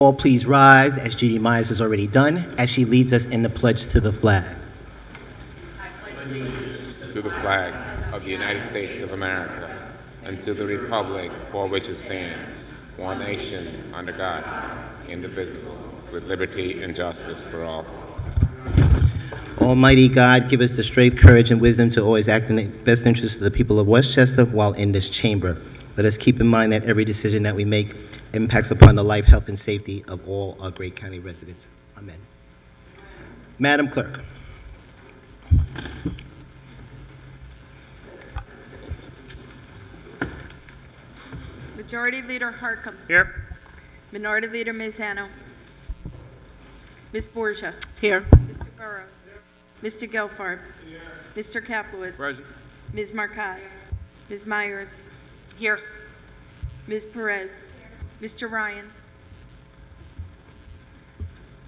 All please rise, as Judy Myers has already done, as she leads us in the pledge to the flag. I pledge allegiance to the flag of the United States of America and to the republic for which it stands, one nation, under God, indivisible, with liberty and justice for all. Almighty God, give us the strength, courage, and wisdom to always act in the best interest of the people of Westchester while in this chamber. Let us keep in mind that every decision that we make impacts upon the life, health, and safety of all our great county residents. Amen. Madam Clerk. Majority Leader Harcum. Here. Minority Leader Mazzano. Ms. Borgia. Here. Mr. Burrow. Mr. Gelfarb. Mr. Kaplowitz. Present. Ms. Marcotte. Ms. Myers. Here. Ms. Perez. Mr. Ryan.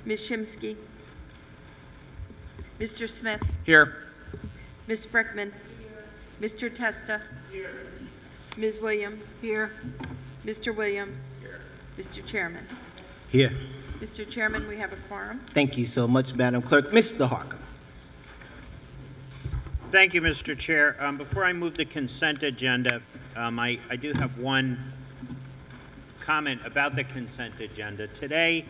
Ms. Shimsky. Mr. Smith. Here. Ms. Spreckman. Mr. Testa. Ms. Williams. Here. Mr. Williams. Mr. Chairman. Here. Mr. Chairman, we have a quorum. Thank you so much, Madam Clerk. Mr. Harcum. Thank you, Mr. Chair. Before I move the consent agenda, I do have one comment about the consent agenda. Today,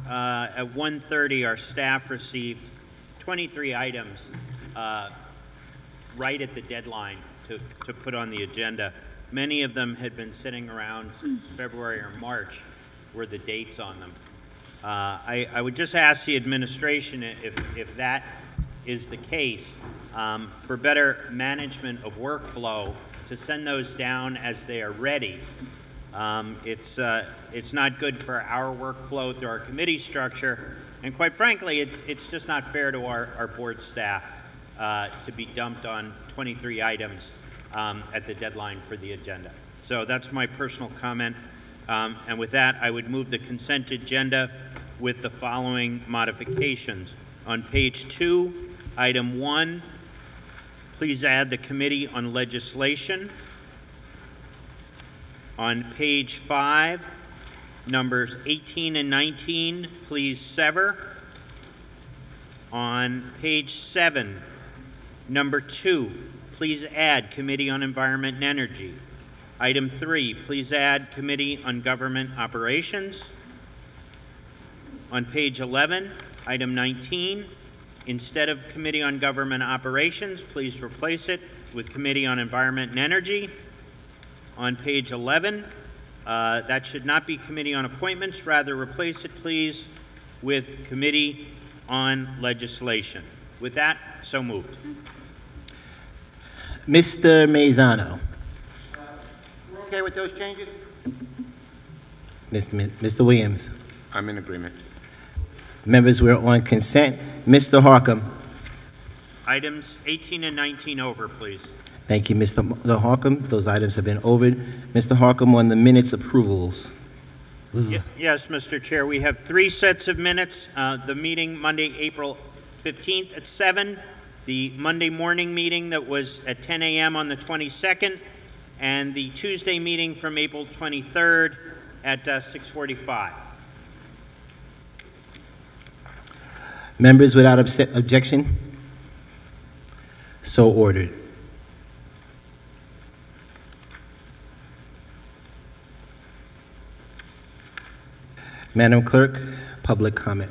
at 1:30, our staff received 23 items right at the deadline to put on the agenda. Many of them had been sitting around since February or March, were the dates on them. I would just ask the administration, if that is the case, for better management of workflow, to send those down as they are ready. It's not good for our workflow through our committee structure, and quite frankly, it's just not fair to our board staff to be dumped on 23 items at the deadline for the agenda. So that's my personal comment. And with that, I would move the consent agenda with the following modifications. On page 2, item 1, please add the Committee on Legislation. On page 5, numbers 18 and 19, please sever. On page 7, number 2, please add Committee on Environment and Energy. Item 3, please add Committee on Government Operations. On page 11, item 19, instead of Committee on Government Operations, please replace it with Committee on Environment and Energy. On page 11, that should not be Committee on Appointments, rather replace it, please, with Committee on Legislation. With that, so moved. Mr. Mazzano. We're okay with those changes? Mr. Williams. I'm in agreement. Members, we're on consent. Mr. Harcum. Items 18 and 19 over, please. Thank you, Mr. Harcum. Those items have been overed. Mr. Harcum, on the minutes approvals. Yes, Mr. Chair. We have 3 sets of minutes. The meeting Monday, April 15th at 7, the Monday morning meeting that was at 10 a.m. on the 22nd, and the Tuesday meeting from April 23rd at 6:45. Members, without objection, so ordered. Madam Clerk, public comment.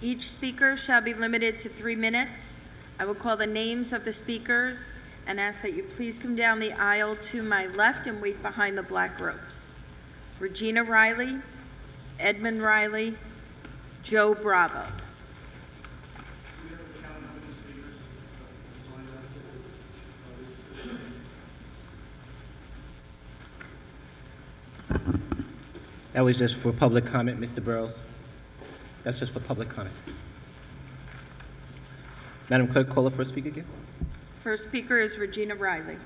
Each speaker shall be limited to 3 minutes. I will call the names of the speakers and ask that you please come down the aisle to my left and wait behind the black ropes. Regina Riley, Edmund Riley, Joe Bravo. That was just for public comment, Mr. Burrows. That's just for public comment. Madam Clerk, call the first speaker again. First speaker is Regina Riley.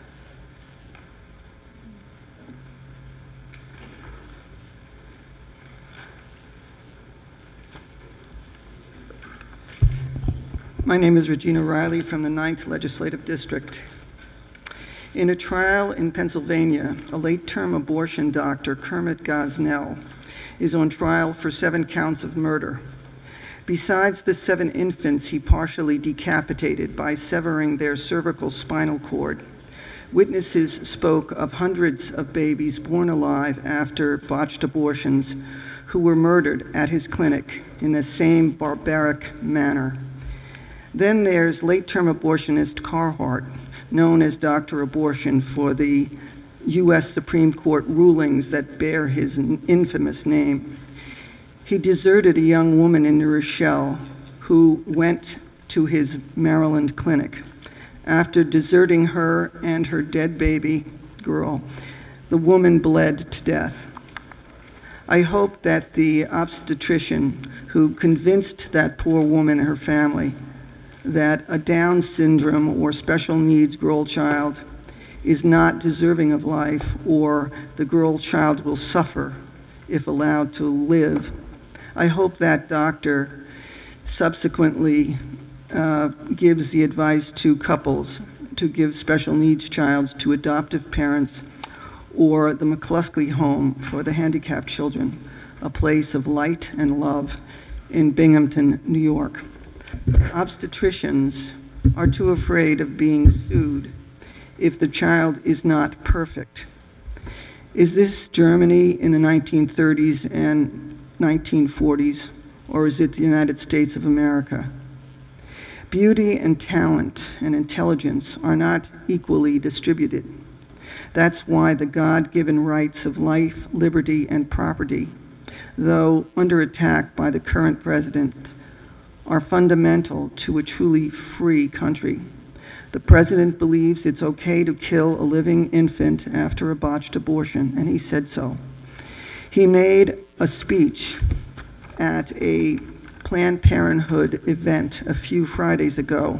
My name is Regina Riley from the 9th Legislative District. In a trial in Pennsylvania, a late-term abortion doctor, Kermit Gosnell, is on trial for 7 counts of murder. Besides the 7 infants he partially decapitated by severing their cervical spinal cord, witnesses spoke of hundreds of babies born alive after botched abortions who were murdered at his clinic in the same barbaric manner. Then there's late-term abortionist Carhart, known as Dr. Abortion for the U.S. Supreme Court rulings that bear his infamous name. He deserted a young woman in New Rochelle who went to his Maryland clinic. After deserting her and her dead baby girl, the woman bled to death. I hope that the obstetrician who convinced that poor woman and her family that a Down syndrome or special needs girl child is not deserving of life, or the girl child will suffer if allowed to live. I hope that doctor subsequently gives the advice to couples to give special needs childs to adoptive parents or the McCluskey Home for the Handicapped Children, a place of light and love in Binghamton, New York. Obstetricians are too afraid of being sued if the child is not perfect. Is this Germany in the 1930s and 1940s, or is it the United States of America? Beauty and talent and intelligence are not equally distributed. That's why the God-given rights of life, liberty, and property, though under attack by the current president, are fundamental to a truly free country. The president believes it's okay to kill a living infant after a botched abortion, and he said so. He made a speech at a Planned Parenthood event a few Fridays ago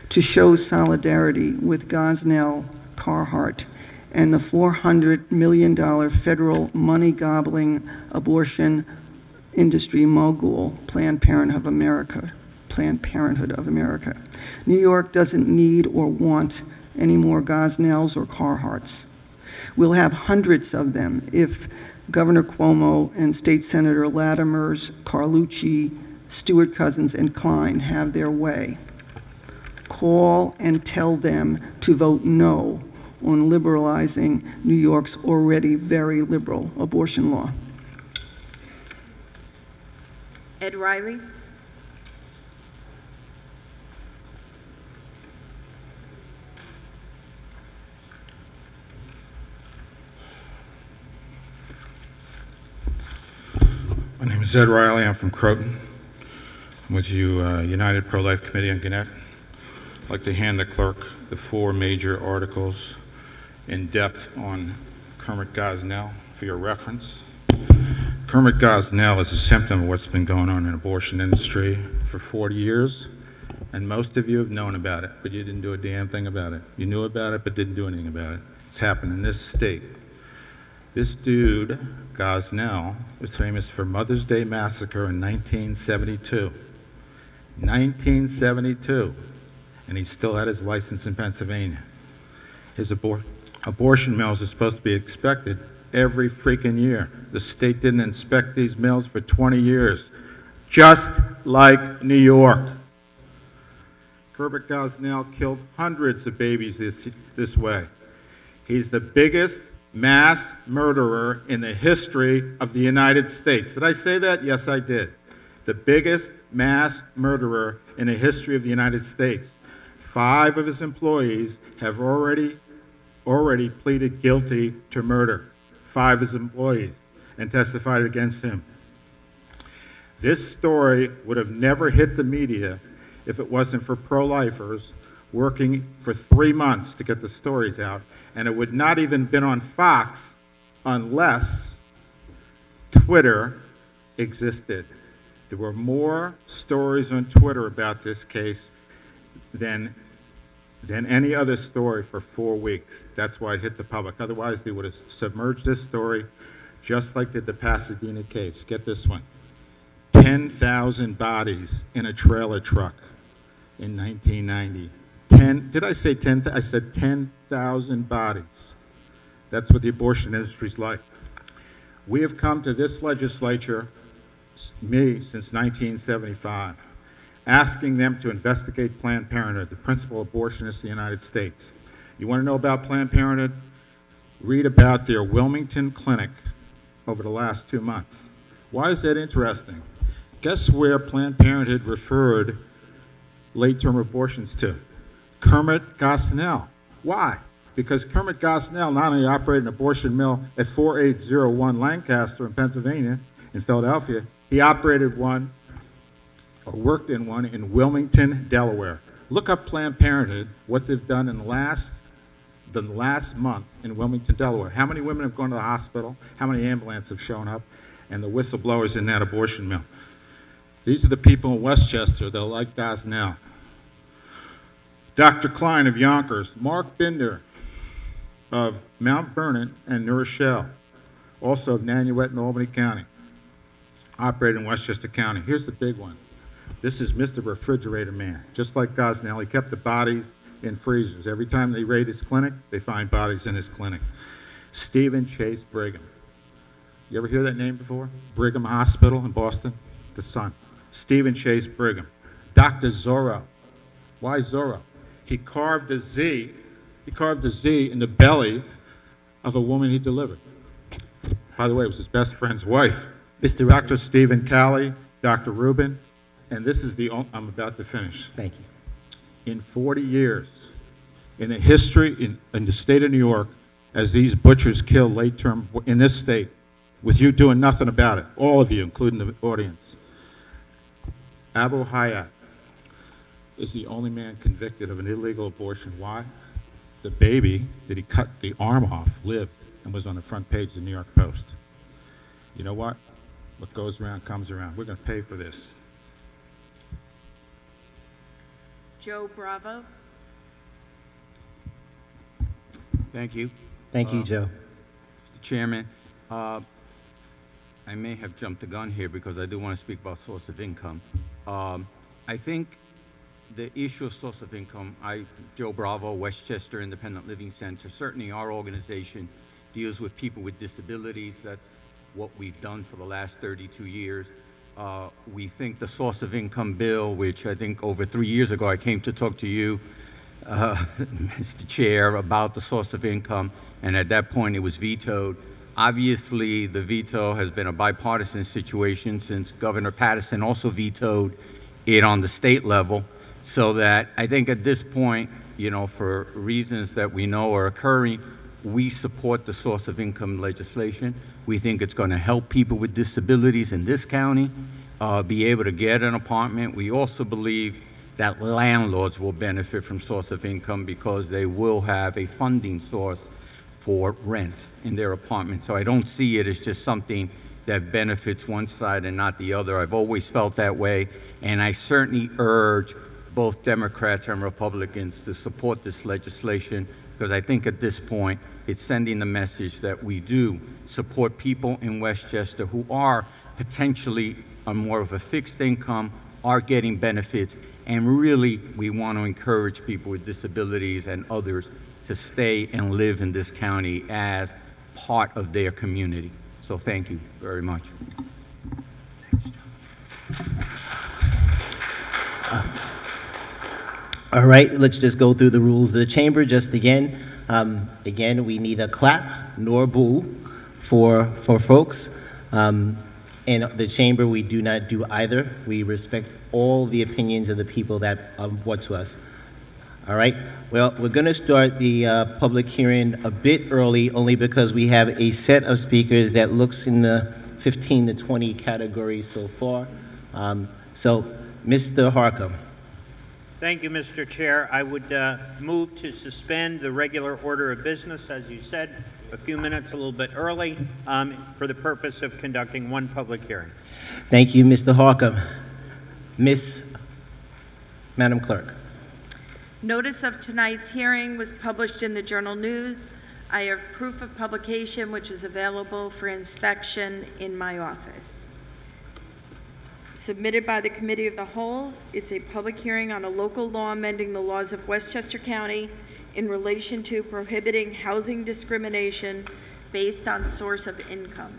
to show solidarity with Gosnell Carhart and the $400 million federal money-gobbling abortion industry mogul, Planned Parenthood of America. New York doesn't need or want any more Gosnells or Carharts. We'll have hundreds of them if Governor Cuomo and State Senator Latimers, Carlucci, Stewart Cousins, and Klein have their way. Call and tell them to vote no on liberalizing New York's already very liberal abortion law. Ed Riley. My name is Ed Riley. I'm from Croton. I'm with you, United Pro-Life Committee on Gannett. I'd like to hand the clerk the 4 major articles in depth on Kermit Gosnell for your reference. Kermit Gosnell is a symptom of what's been going on in the abortion industry for 40 years, and most of you have known about it, but you didn't do a damn thing about it. You knew about it, but didn't do anything about it. It's happened in this state. This dude, Gosnell, is famous for Mother's Day Massacre in 1972. 1972, and he still had his license in Pennsylvania. His abortion mills are supposed to be inspected every freaking year. The state didn't inspect these mills for 20 years, just like New York. Kermit Gosnell killed hundreds of babies this way. He's the biggest mass murderer in the history of the United States. Did I say that? Yes, I did. The biggest mass murderer in the history of the United States. 5 of his employees have already pleaded guilty to murder. 5 of his employees, and testified against him. This story would have never hit the media if it wasn't for pro-lifers working for 3 months to get the stories out, and it would not even been on Fox unless Twitter existed. There were more stories on Twitter about this case than any other story for 4 weeks. That's why it hit the public. Otherwise, they would have submerged this story just like they did the Pasadena case. Get this one. 10,000 bodies in a trailer truck in 1990. Did I say 10? I said 10,000. 5,000 bodies. That's what the abortion industry is like. We have come to this legislature, me, since 1975, asking them to investigate Planned Parenthood, the principal abortionist in the United States. You want to know about Planned Parenthood? Read about their Wilmington clinic over the last 2 months. Why is that interesting? Guess where Planned Parenthood referred late-term abortions to? Kermit Gosnell. Why? Because Kermit Gosnell not only operated an abortion mill at 4801 Lancaster in Pennsylvania, in Philadelphia, he operated one, or worked in one, in Wilmington, Delaware. Look up Planned Parenthood, what they've done in the last month in Wilmington, Delaware. How many women have gone to the hospital? How many ambulances have shown up? And the whistleblowers in that abortion mill. These are the people in Westchester that are like Gosnell. Dr. Klein of Yonkers, Mark Binder of Mount Vernon and New Rochelle, also of Nanuet and Albany County, operated in Westchester County. Here's the big one. This is Mr. Refrigerator Man. Just like Gosnell, he kept the bodies in freezers. Every time they raid his clinic, they find bodies in his clinic. Stephen Chase Brigham. You ever hear that name before? Brigham Hospital in Boston, the son. Stephen Chase Brigham. Dr. Zorro. Why Zorro? He carved a Z in the belly of a woman he delivered. By the way, it was his best friend's wife. Dr. Stephen Calley, Dr. Rubin, and this is I'm about to finish. Thank you. In 40 years, in the history in the state of New York, as these butchers kill late-term in this state, with you doing nothing about it, all of you, including the audience, Abu Hayat is the only man convicted of an illegal abortion. Why? The baby that he cut the arm off lived and was on the front page of the New York Post. You know what? What goes around comes around. We're going to pay for this. Joe Bravo. Thank you. Thank you, Joe. Mr. Chairman, I may have jumped the gun here because I do want to speak about source of income. I think the issue of source of income, Joe Bravo, Westchester Independent Living Center, certainly our organization deals with people with disabilities. That's what we've done for the last 32 years. We think the source of income bill, which I think over 3 years ago I came to talk to you, Mr. Chair, about the source of income, and at that point it was vetoed. Obviously, the veto has been a bipartisan situation since Governor Patterson also vetoed it on the state level, so that I think at this point, you know, for reasons that we know are occurring, we support the source of income legislation. We think it's going to help people with disabilities in this county be able to get an apartment. We also believe that landlords will benefit from source of income because they will have a funding source for rent in their apartment. So I don't see it as just something that benefits one side and not the other. I've always felt that way, and I certainly urge both Democrats and Republicans to support this legislation, because I think at this point it's sending the message that we do support people in Westchester who are potentially on more of a fixed income, are getting benefits, and really we want to encourage people with disabilities and others to stay and live in this county as part of their community. So thank you very much. All right, let's just go through the rules of the chamber just again. Again, we need a clap nor boo for folks. In the chamber, we do not do either. We respect all the opinions of the people that brought to us. All right, well, we're going to start the public hearing a bit early, only because we have a set of speakers that looks in the 15 to 20 category so far. So, Mr. Harcum. Thank you, Mr. Chair. I would move to suspend the regular order of business, as you said, a few minutes, a little bit early, for the purpose of conducting one public hearing. Thank you, Mr. Harcum. Madam Clerk. Notice of tonight's hearing was published in the Journal News. I have proof of publication, which is available for inspection in my office. Submitted by the Committee of the Whole, it's a public hearing on a local law amending the laws of Westchester County in relation to prohibiting housing discrimination based on source of income.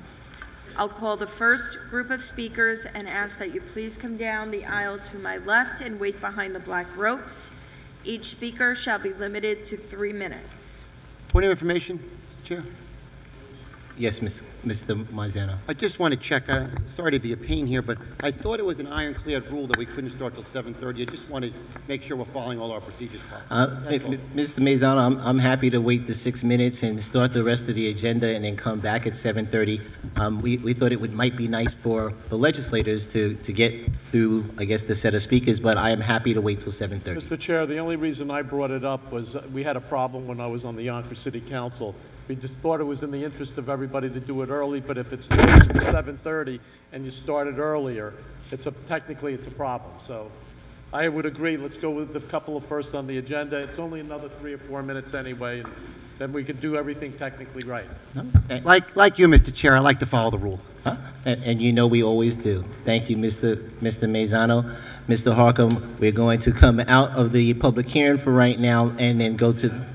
I'll call the first group of speakers and ask that you please come down the aisle to my left and wait behind the black ropes. Each speaker shall be limited to 3 minutes. Point of information, Mr. Chair. Yes, Mr. Marzano. I just want to check, sorry to be a pain here, but I thought it was an ironclad rule that we couldn't start till 7:30. I just want to make sure we're following all our procedures properly. Mr. Marzano, I'm happy to wait the 6 minutes and start the rest of the agenda and then come back at 7:30. We thought it might be nice for the legislators to get through, I guess, the set of speakers, but I am happy to wait till 7:30. Mr. Chair, the only reason I brought it up was we had a problem when I was on the Yonkers City Council. We just thought it was in the interest of everybody to do it early, but if it's noticed for 7:30 and you started earlier, technically it's a problem. So I would agree, let's go with the couple of first on the agenda. It's only another 3 or 4 minutes anyway, and then we could do everything technically right. Like you, Mr. Chair, I like to follow the rules. And you know we always do. Thank you, Mr. Marzano. Mr. Harcum, we're going to come out of the public hearing for right now and then go to...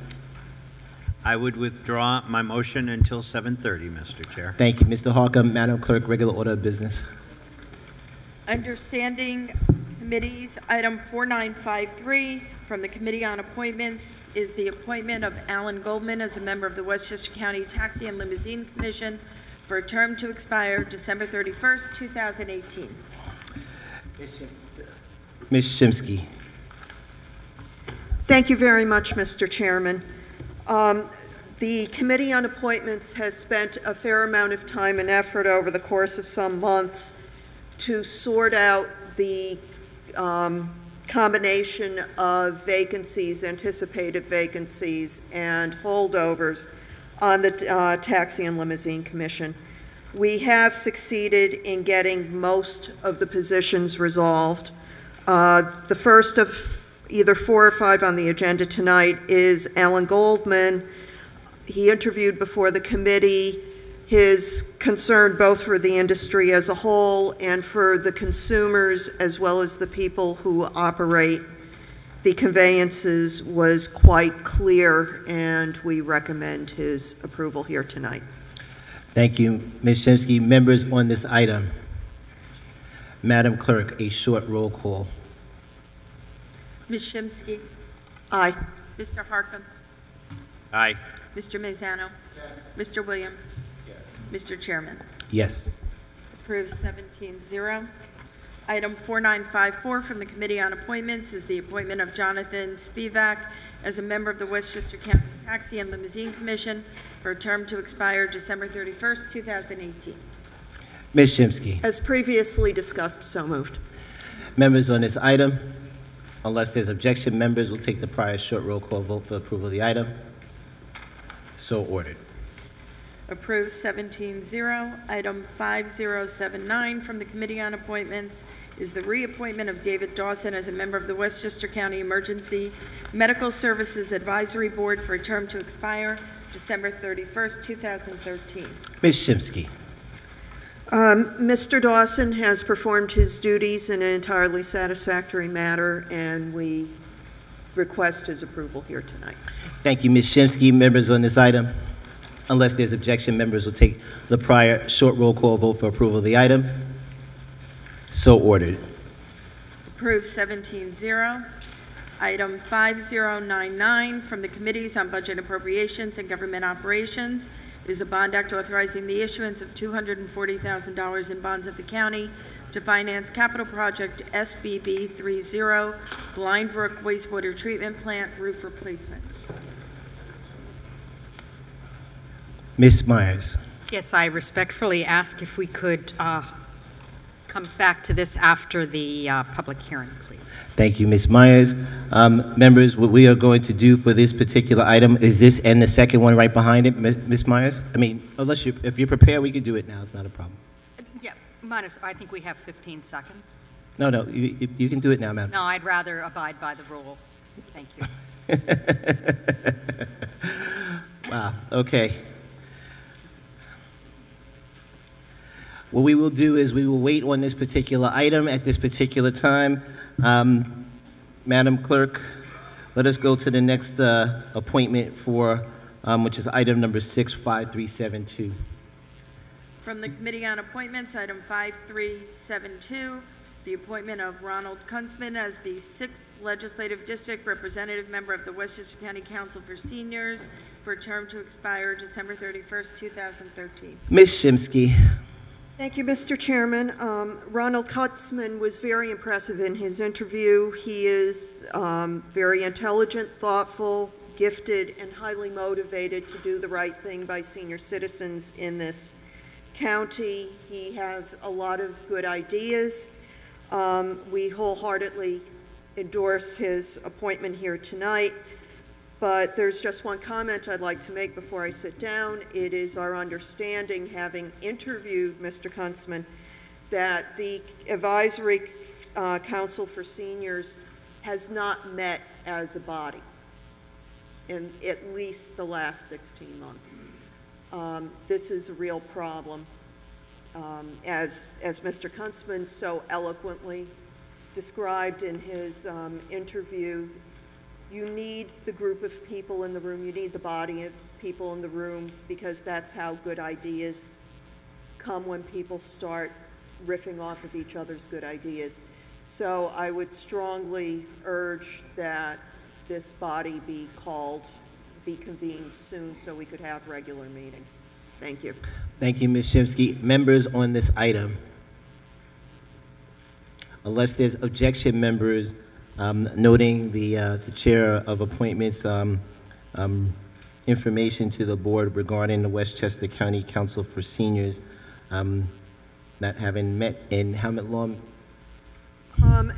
I would withdraw my motion until 7:30, Mr. Chair. Thank you, Mr. Harcum. Madam Clerk, regular order of business. Understanding committees, item 4953 from the Committee on Appointments is the appointment of Alan Goldman as a member of the Westchester County Taxi and Limousine Commission for a term to expire December 31st, 2018. Ms. Shimsky. Thank you very much, Mr. Chairman. The Committee on Appointments has spent a fair amount of time and effort over the course of some months to sort out the combination of vacancies, anticipated vacancies, and holdovers on the Taxi and Limousine Commission. We have succeeded in getting most of the positions resolved. The first of either 4 or 5 on the agenda tonight is Alan Goldman. He interviewed before the committee. His concern both for the industry as a whole and for the consumers as well as the people who operate the conveyances was quite clear, and we recommend his approval here tonight. Thank you, Ms. Shimsky. Members on this item. Madam Clerk, a short roll call. Ms. Shimsky. Aye. Mr. Harcum. Aye. Mr. Marzano. Yes. Mr. Williams. Yes. Mr. Chairman. Yes. Approved 17-0. Item 4954 from the Committee on Appointments is the appointment of Jonathan Spivak as a member of the Westchester County Taxi and Limousine Commission for a term to expire December 31st, 2018. Ms. Shimsky. As previously discussed, so moved. Members on this item, unless there's objection, members will take the prior short roll call vote for approval of the item. So ordered. Approved 17-0. Item 5079 from the Committee on Appointments is the reappointment of David Dawson as a member of the Westchester County Emergency Medical Services Advisory Board for a term to expire December 31st, 2013. Ms. Shimsky. Mr. Dawson has performed his duties in an entirely satisfactory manner, and we request his approval here tonight. Thank you, Ms. Shimsky. Members on this item, unless there's objection, members will take the prior short roll call vote for approval of the item. So ordered. Approved 17-0. Item 5099 from the Committees on Budget Appropriations and Government Operations is a bond act authorizing the issuance of $240,000 in bonds of the county to finance capital project SBB 30, Blind Brook Wastewater Treatment Plant roof replacements. Ms. Myers. Yes, I respectfully ask if we could come back to this after the public hearing, please. Thank you, Ms. Myers. Members, what we are going to do for this particular item is this and the second one right behind it, Ms. Myers? I mean, if you're prepared, we can do it now. It's not a problem. Yeah, I think we have 15 seconds. No, you can do it now, ma'am. No, I'd rather abide by the rules. Thank you. Wow, okay. What we will do is we will wait on this particular item at this particular time. Madam Clerk, Let us go to the next appointment for, which is item number 65372. From the Committee on Appointments, item 5372, the appointment of Ronald Kunzman as the 6th Legislative District Representative Member of the Westchester County Council for Seniors for a term to expire December 31st, 2013. Ms. Shimsky. Thank you, Mr. Chairman. Ronald Kunzman was very impressive in his interview. He is very intelligent, thoughtful, gifted, and highly motivated to do the right thing by senior citizens in this county. He has a lot of good ideas. We wholeheartedly endorse his appointment here tonight, but there's just one comment I'd like to make before I sit down. It is our understanding, having interviewed Mr. Kunzman, that the Advisory Council for Seniors has not met as a body in at least the last 16 months. This is a real problem. As Mr. Kunzman so eloquently described in his interview, you need the group of people in the room, you need the body of people in the room, because that's how good ideas come, when people start riffing off of each other's good ideas. So I would strongly urge that this body be convened soon so we could have regular meetings. Thank you. Thank you, Ms. Shimsky. Members on this item, unless there's objection, members, noting the Chair of Appointments information to the board regarding the Westchester County Council for Seniors not having met in how long?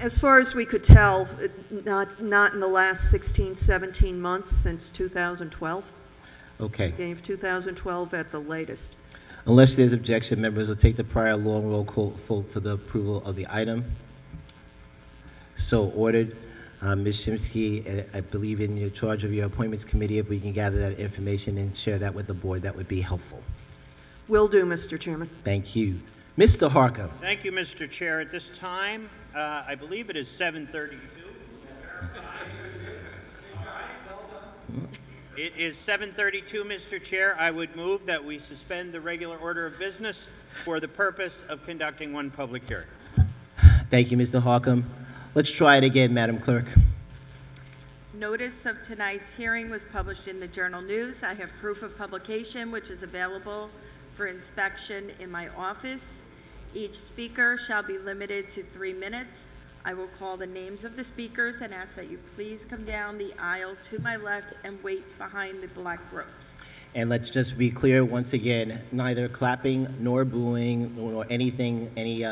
As far as we could tell, not in the last 16, 17 months, since 2012. Okay. Beginning of 2012 at the latest. Unless there's objection, members will take the prior long roll call vote for the approval of the item. So ordered. Ms. Shimsky, I believe in your charge of your appointments committee, if we can gather that information and share that with the board, that would be helpful. Will do, Mr. Chairman. Thank you. Mr. Harcum. Thank you, Mr. Chair. At this time, I believe it is 7:32. It is 7:32, Mr. Chair. I would move that we suspend the regular order of business for the purpose of conducting one public hearing. Thank you, Mr. Harcum. Let's try it again, Madam Clerk. Notice of tonight's hearing was published in the Journal News. I have proof of publication, which is available for inspection in my office. Each speaker shall be limited to 3 minutes. I will call the names of the speakers and ask that you please come down the aisle to my left and wait behind the black ropes. And let's just be clear once again, neither clapping nor booing nor anything, any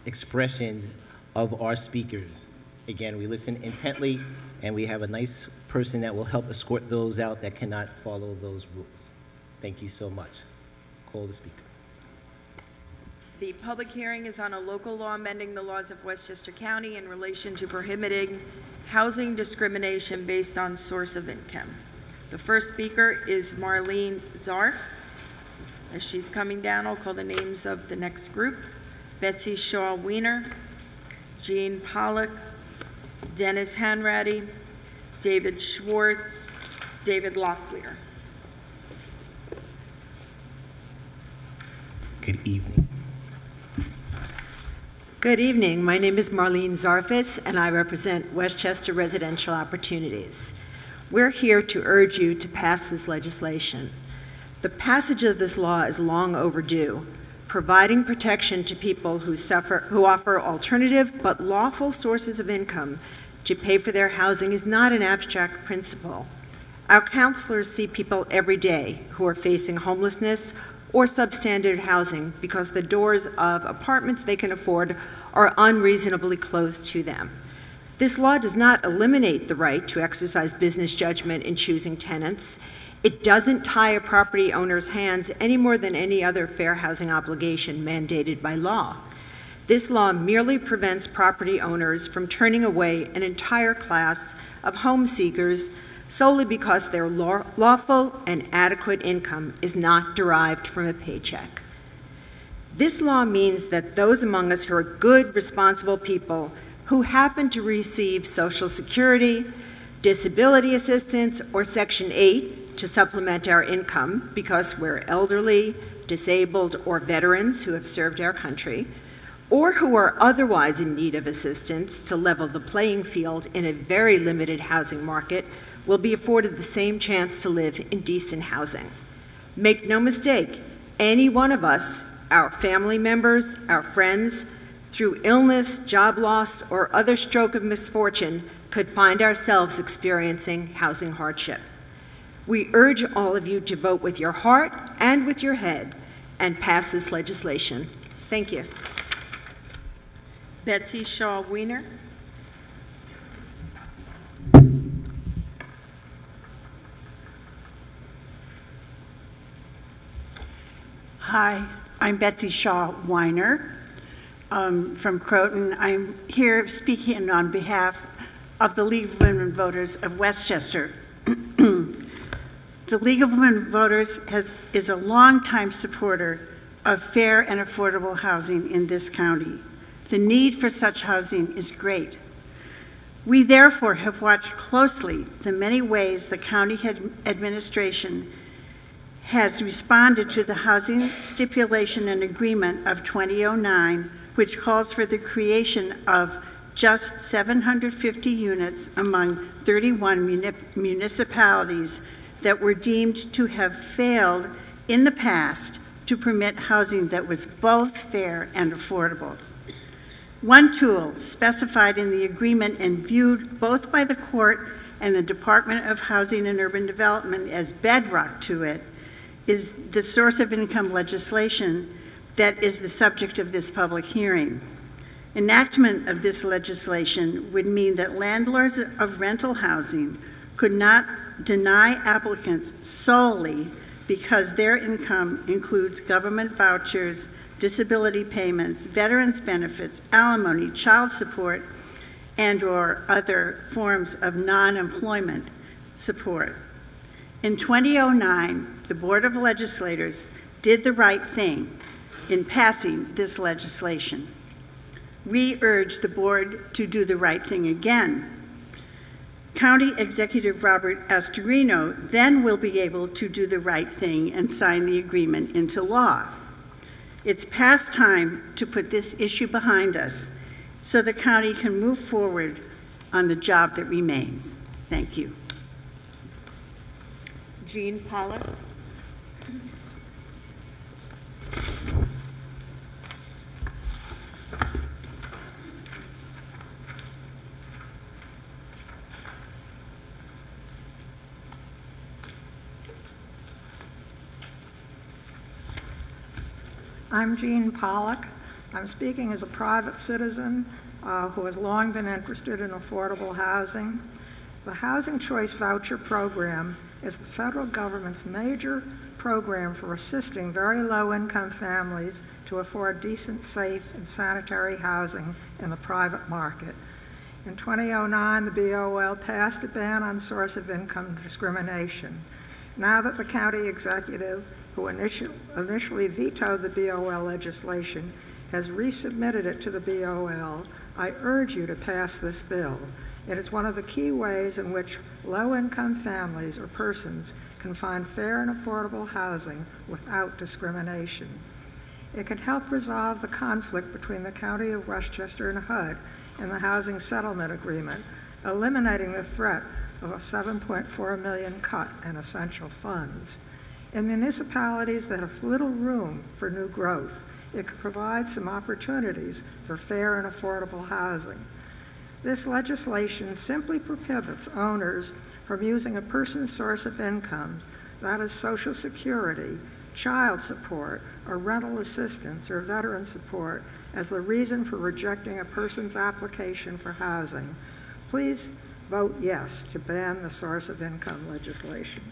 expressions of our speakers. Again, we listen intently, and we have a nice person that will help escort those out that cannot follow those rules. Thank you so much. Call the speaker. The public hearing is on a local law amending the laws of Westchester County in relation to prohibiting housing discrimination based on source of income. The first speaker is Marlene Zarfs. As she's coming down, I'll call the names of the next group: Betsy Shaw Wiener, Jean Pollock, Dennis Hanratty, David Schwartz, David Locklear. Good evening. Good evening. My name is Marlene Zarfis, and I represent Westchester Residential Opportunities. We're here to urge you to pass this legislation. The passage of this law is long overdue. Providing protection to people who offer alternative but lawful sources of income to pay for their housing is not an abstract principle. Our counselors see people every day who are facing homelessness or substandard housing because the doors of apartments they can afford are unreasonably closed to them. This law does not eliminate the right to exercise business judgment in choosing tenants. It doesn't tie a property owner's hands any more than any other fair housing obligation mandated by law. This law merely prevents property owners from turning away an entire class of home seekers solely because their lawful and adequate income is not derived from a paycheck. This law means that those among us who are good, responsible people who happen to receive Social Security, disability assistance, or Section 8 to supplement our income because we're elderly, disabled, or veterans who have served our country, or who are otherwise in need of assistance to level the playing field in a very limited housing market, will be afforded the same chance to live in decent housing. Make no mistake, any one of us, our family members, our friends, through illness, job loss, or other stroke of misfortune, could find ourselves experiencing housing hardship. We urge all of you to vote with your heart and with your head and pass this legislation. Thank you. Betsy Shaw Weiner. Hi, I'm Betsy Shaw Weiner from Croton. I'm here speaking on behalf of the League of Women Voters of Westchester. The League of Women Voters is a longtime supporter of fair and affordable housing in this county. The need for such housing is great. We therefore have watched closely the many ways the county administration has responded to the Housing Stipulation and Agreement of 2009, which calls for the creation of just 750 units among 31 municipalities that were deemed to have failed in the past to permit housing that was both fair and affordable. One tool specified in the agreement and viewed both by the court and the Department of Housing and Urban Development as bedrock to it is the source of income legislation that is the subject of this public hearing. Enactment of this legislation would mean that landlords of rental housing could not deny applicants solely because their income includes government vouchers, disability payments, veterans benefits, alimony, child support, and/or other forms of non-employment support. In 2009, the Board of Legislators did the right thing in passing this legislation. We urge the board to do the right thing again. County Executive Robert Astorino then will be able to do the right thing and sign the agreement into law. It's past time to put this issue behind us so the county can move forward on the job that remains. Thank you. Jean Pollack. I'm Jean Pollack. I'm speaking as a private citizen who has long been interested in affordable housing. The Housing Choice Voucher Program is the federal government's major program for assisting very low-income families to afford decent, safe, and sanitary housing in the private market. In 2009, the BOL passed a ban on source of income discrimination. Now that the county executive, who initially vetoed the BOL legislation, has resubmitted it to the BOL, I urge you to pass this bill. It is one of the key ways in which low-income families or persons can find fair and affordable housing without discrimination. It can help resolve the conflict between the County of Westchester and HUD in the Housing Settlement Agreement, eliminating the threat of a $7.4 million cut in essential funds. In municipalities that have little room for new growth, it could provide some opportunities for fair and affordable housing. This legislation simply prohibits owners from using a person's source of income, that is Social Security, child support, or rental assistance or veteran support, as the reason for rejecting a person's application for housing. Please vote yes to ban the source of income legislation.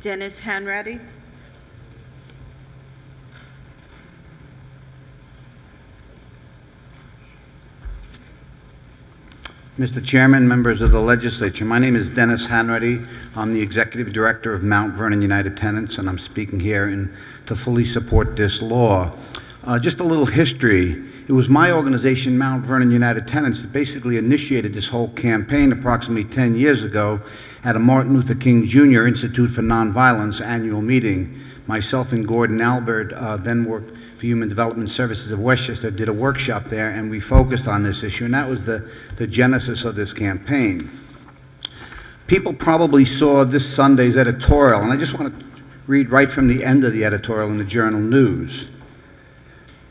Dennis Hanratty. Mr. Chairman, members of the legislature, my name is Dennis Hanratty. I'm the Executive Director of Mount Vernon United Tenants, and I'm speaking here to fully support this law. Just a little history. It was my organization, Mount Vernon United Tenants, that basically initiated this whole campaign approximately 10 years ago at a Martin Luther King Jr. Institute for Nonviolence annual meeting. Myself and Gordon Albert, then worked for Human Development Services of Westchester, did a workshop there, and we focused on this issue, and that was the genesis of this campaign. People probably saw this Sunday's editorial, and I just want to read right from the end of the editorial in the Journal News,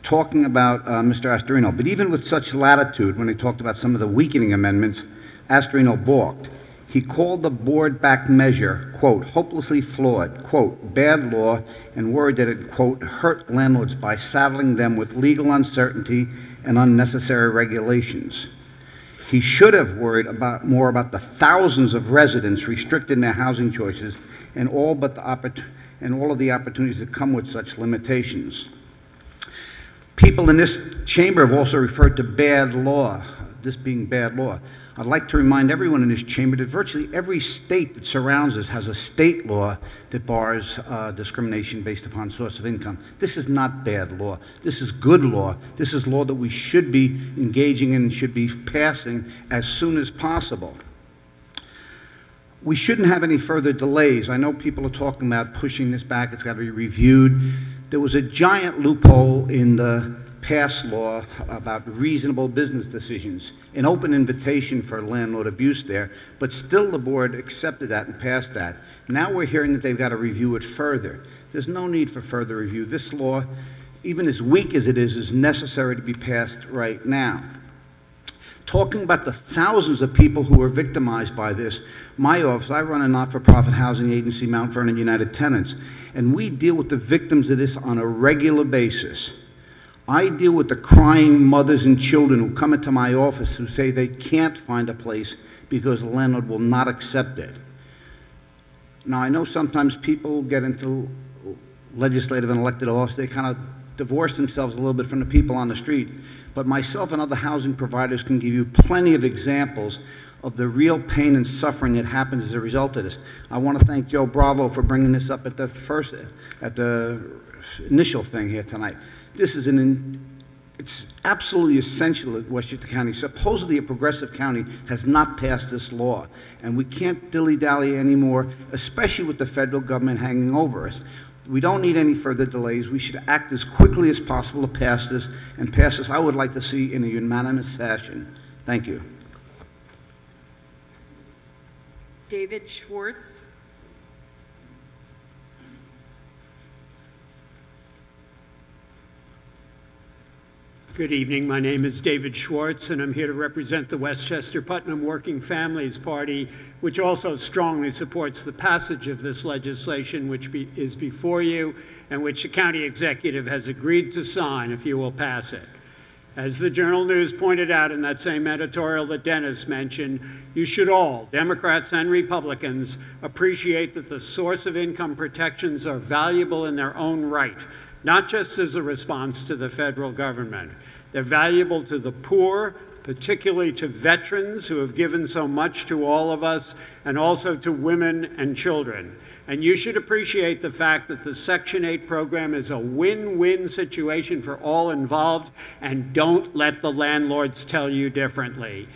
talking about Mr. Astorino. But even with such latitude, when he talked about some of the weakening amendments, Astorino balked. He called the board-backed measure, quote, hopelessly flawed, quote, bad law, and worried that it, quote, hurt landlords by saddling them with legal uncertainty and unnecessary regulations. He should have worried more about the thousands of residents restricted in their housing choices and all of the opportunities that come with such limitations. People in this chamber have also referred to bad law, this being bad law. I'd like to remind everyone in this chamber that virtually every state that surrounds us has a state law that bars discrimination based upon source of income. This is not bad law. This is good law. This is law that we should be engaging in and should be passing as soon as possible. We shouldn't have any further delays. I know people are talking about pushing this back. It's got to be reviewed. There was a giant loophole in the past law about reasonable business decisions, an open invitation for landlord abuse there, but still the board accepted that and passed that. Now we're hearing that they've got to review it further. There's no need for further review. This law, even as weak as it is necessary to be passed right now. Talking about the thousands of people who are victimized by this, my office, I run a not-for-profit housing agency, Mount Vernon United Tenants, and we deal with the victims of this on a regular basis. I deal with the crying mothers and children who come into my office who say they can't find a place because the landlord will not accept it. Now, I know sometimes people get into legislative and elected office, they kind of divorce themselves a little bit from the people on the street, but myself and other housing providers can give you plenty of examples of the real pain and suffering that happens as a result of this. I want to thank Joe Bravo for bringing this up at the initial thing here tonight. This is it's absolutely essential that Westchester County, supposedly a progressive county, has not passed this law. And we can't dilly-dally anymore, especially with the federal government hanging over us. We don't need any further delays. We should act as quickly as possible to pass this, and pass this, I would like to see in a unanimous fashion. Thank you. David Schwartz. Good evening. My name is David Schwartz, and I'm here to represent the Westchester Putnam Working Families Party, which also strongly supports the passage of this legislation, which is before you, and which the county executive has agreed to sign if you will pass it. As the Journal News pointed out in that same editorial that Dennis mentioned, you should all, Democrats and Republicans, appreciate that the source of income protections are valuable in their own right, not just as a response to the federal government. They're valuable to the poor, particularly to veterans who have given so much to all of us, and also to women and children. And you should appreciate the fact that the Section 8 program is a win-win situation for all involved, and don't let the landlords tell you differently.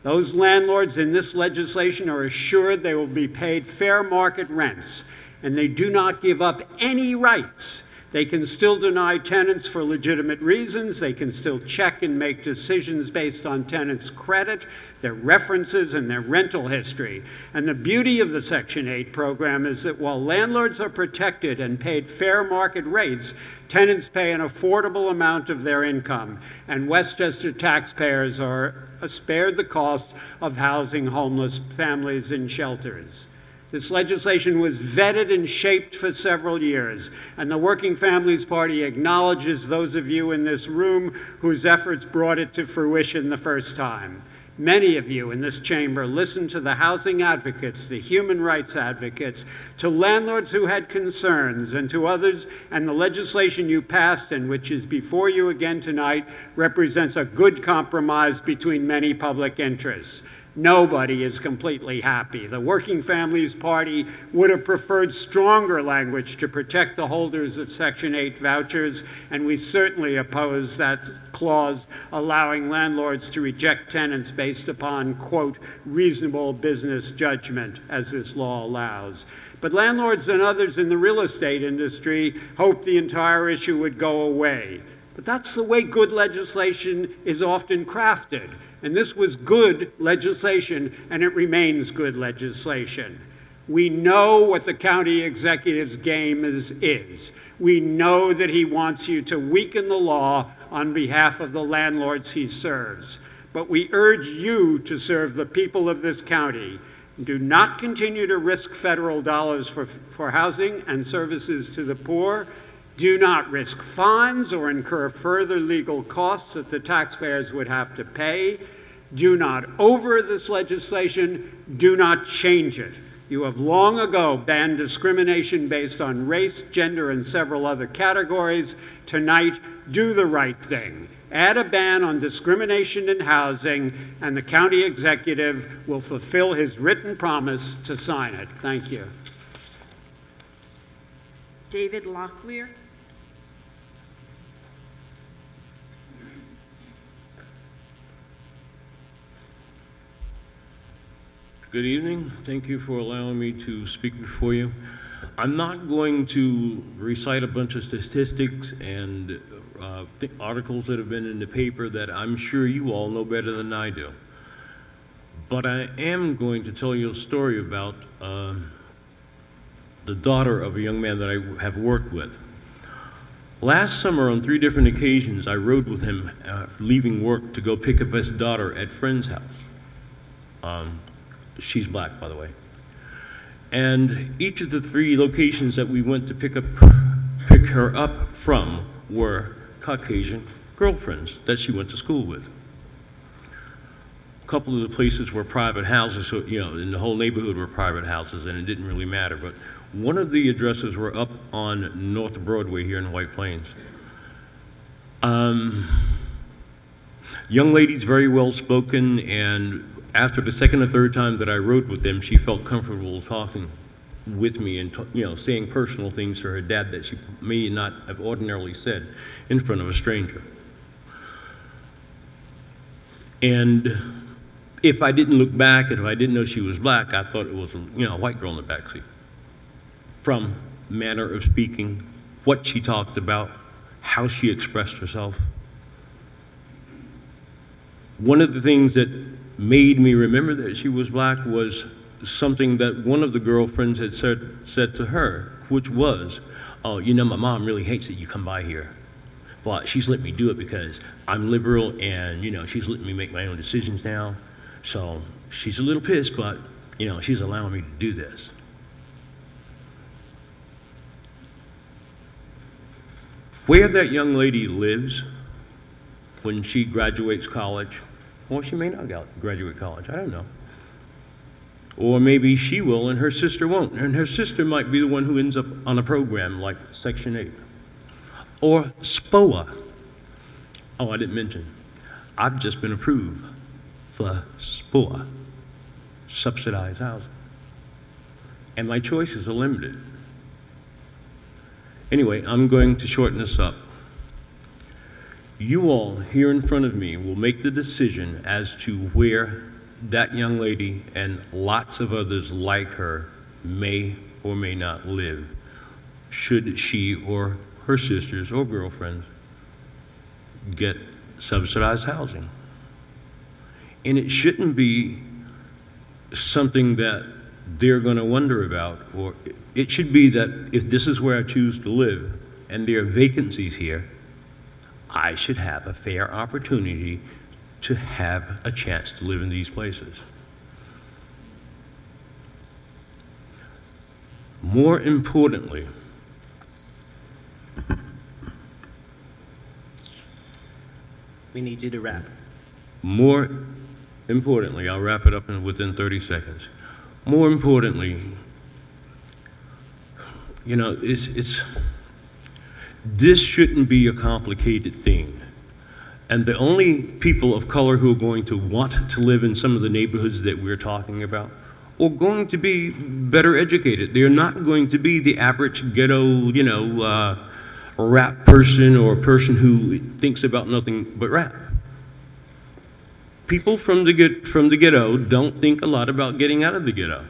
Those landlords in this legislation are assured they will be paid fair market rents, and they do not give up any rights. They can still deny tenants for legitimate reasons. They can still check and make decisions based on tenants' credit, their references, and their rental history. And the beauty of the Section 8 program is that while landlords are protected and paid fair market rates, tenants pay an affordable amount of their income, and Westchester taxpayers are spared the cost of housing homeless families in shelters. This legislation was vetted and shaped for several years, and the Working Families Party acknowledges those of you in this room whose efforts brought it to fruition the first time. Many of you in this chamber listened to the housing advocates, the human rights advocates, to landlords who had concerns, and to others, and the legislation you passed, and which is before you again tonight, represents a good compromise between many public interests. Nobody is completely happy. The Working Families Party would have preferred stronger language to protect the holders of Section 8 vouchers, and we certainly oppose that clause allowing landlords to reject tenants based upon, quote, reasonable business judgment, as this law allows. But landlords and others in the real estate industry hoped the entire issue would go away. But that's the way good legislation is often crafted. And this was good legislation, and it remains good legislation. We know what the county executive's game is. We know that he wants you to weaken the law on behalf of the landlords he serves. But we urge you to serve the people of this county. Do not continue to risk federal dollars for housing and services to the poor. Do not risk fines or incur further legal costs that the taxpayers would have to pay. Do not over this legislation. Do not change it. You have long ago banned discrimination based on race, gender, and several other categories. Tonight, do the right thing. Add a ban on discrimination in housing, and the county executive will fulfill his written promise to sign it. Thank you. David Locklear. Good evening. Thank you for allowing me to speak before you. I'm not going to recite a bunch of statistics and articles that have been in the paper that I'm sure you all know better than I do. But I am going to tell you a story about the daughter of a young man that I have worked with. Last summer, on 3 different occasions, I rode with him leaving work to go pick up his daughter at friend's house. She's black, by the way. And each of the 3 locations that we went to pick her up from were Caucasian girlfriends that she went to school with. A couple of the places were private houses, so, you know, in the whole neighborhood were private houses, and it didn't really matter. But one of the addresses were up on North Broadway here in White Plains. Young lady's very well spoken, and after the 2nd or 3rd time that I rode with them, she felt comfortable talking with me and, you know, saying personal things to her dad that she may not have ordinarily said in front of a stranger. And if I didn't look back and if I didn't know she was black, I thought it was, you know, a white girl in the backseat. From manner of speaking, what she talked about, how she expressed herself. One of the things that made me remember that she was black was something that one of the girlfriends had said to her, which was, oh, you know, my mom really hates that you come by here. But she's let me do it because I'm liberal and, you know, she's letting me make my own decisions now. So she's a little pissed, but, you know, she's allowing me to do this. Where that young lady lives when she graduates college, or she may not graduate college, I don't know. Or maybe she will and her sister won't. And her sister might be the one who ends up on a program like Section 8. Or SPOA. Oh, I didn't mention. I've just been approved for SPOA, subsidized housing. And my choices are limited. Anyway, I'm going to shorten this up. You all here in front of me will make the decision as to where that young lady and lots of others like her may or may not live, should she or her sisters or girlfriends get subsidized housing. And it shouldn't be something that they're going to wonder about, or it should be that if this is where I choose to live and there are vacancies here, I should have a fair opportunity to have a chance to live in these places. More importantly, we need you to wrap. More importantly, I'll wrap it up within 30 seconds. More importantly, you know, this shouldn't be a complicated thing. And the only people of color who are going to want to live in some of the neighborhoods that we're talking about are going to be better educated. They're not going to be the average ghetto, rap person or a person who thinks about nothing but rap. People from the ghetto don't think a lot about getting out of the ghetto.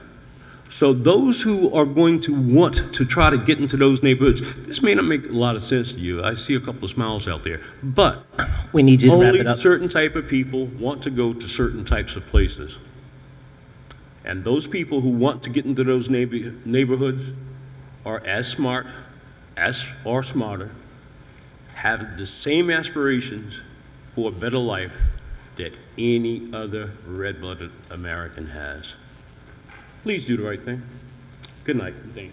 So those who are going to want to try to get into those neighborhoods, this may not make a lot of sense to you. I see a couple of smiles out there. But we need you to wrap it only up. certain type of people want to go to certain types of places. And those people who want to get into those neighborhoods are as smart, or smarter, have the same aspirations for a better life that any other red-blooded American has. Please do the right thing. Good night. Thank you.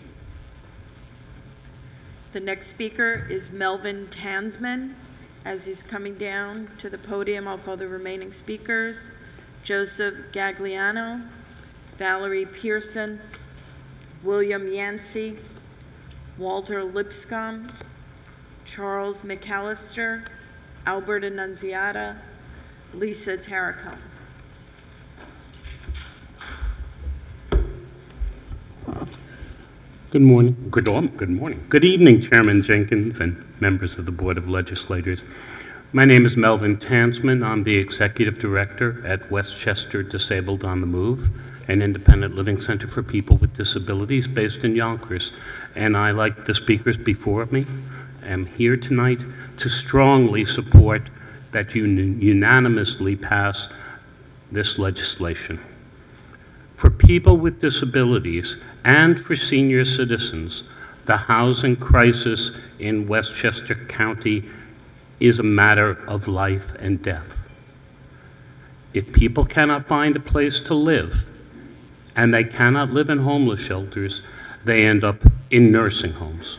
The next speaker is Melvin Tansman. As he's coming down to the podium, I'll call the remaining speakers. Joseph Gagliano, Valerie Pearson, William Yancey, Walter Lipscomb, Charles McAllister, Albert Annunziata, Lisa Tarracone. Good morning. Good morning. Good evening, Chairman Jenkins and members of the Board of Legislators. My name is Melvin Tansman. I'm the Executive Director at Westchester Disabled on the Move, an independent living center for people with disabilities based in Yonkers. And I, like the speakers before me, am here tonight to strongly support that you unanimously pass this legislation. For people with disabilities and for senior citizens, the housing crisis in Westchester County is a matter of life and death. If people cannot find a place to live, and they cannot live in homeless shelters, they end up in nursing homes.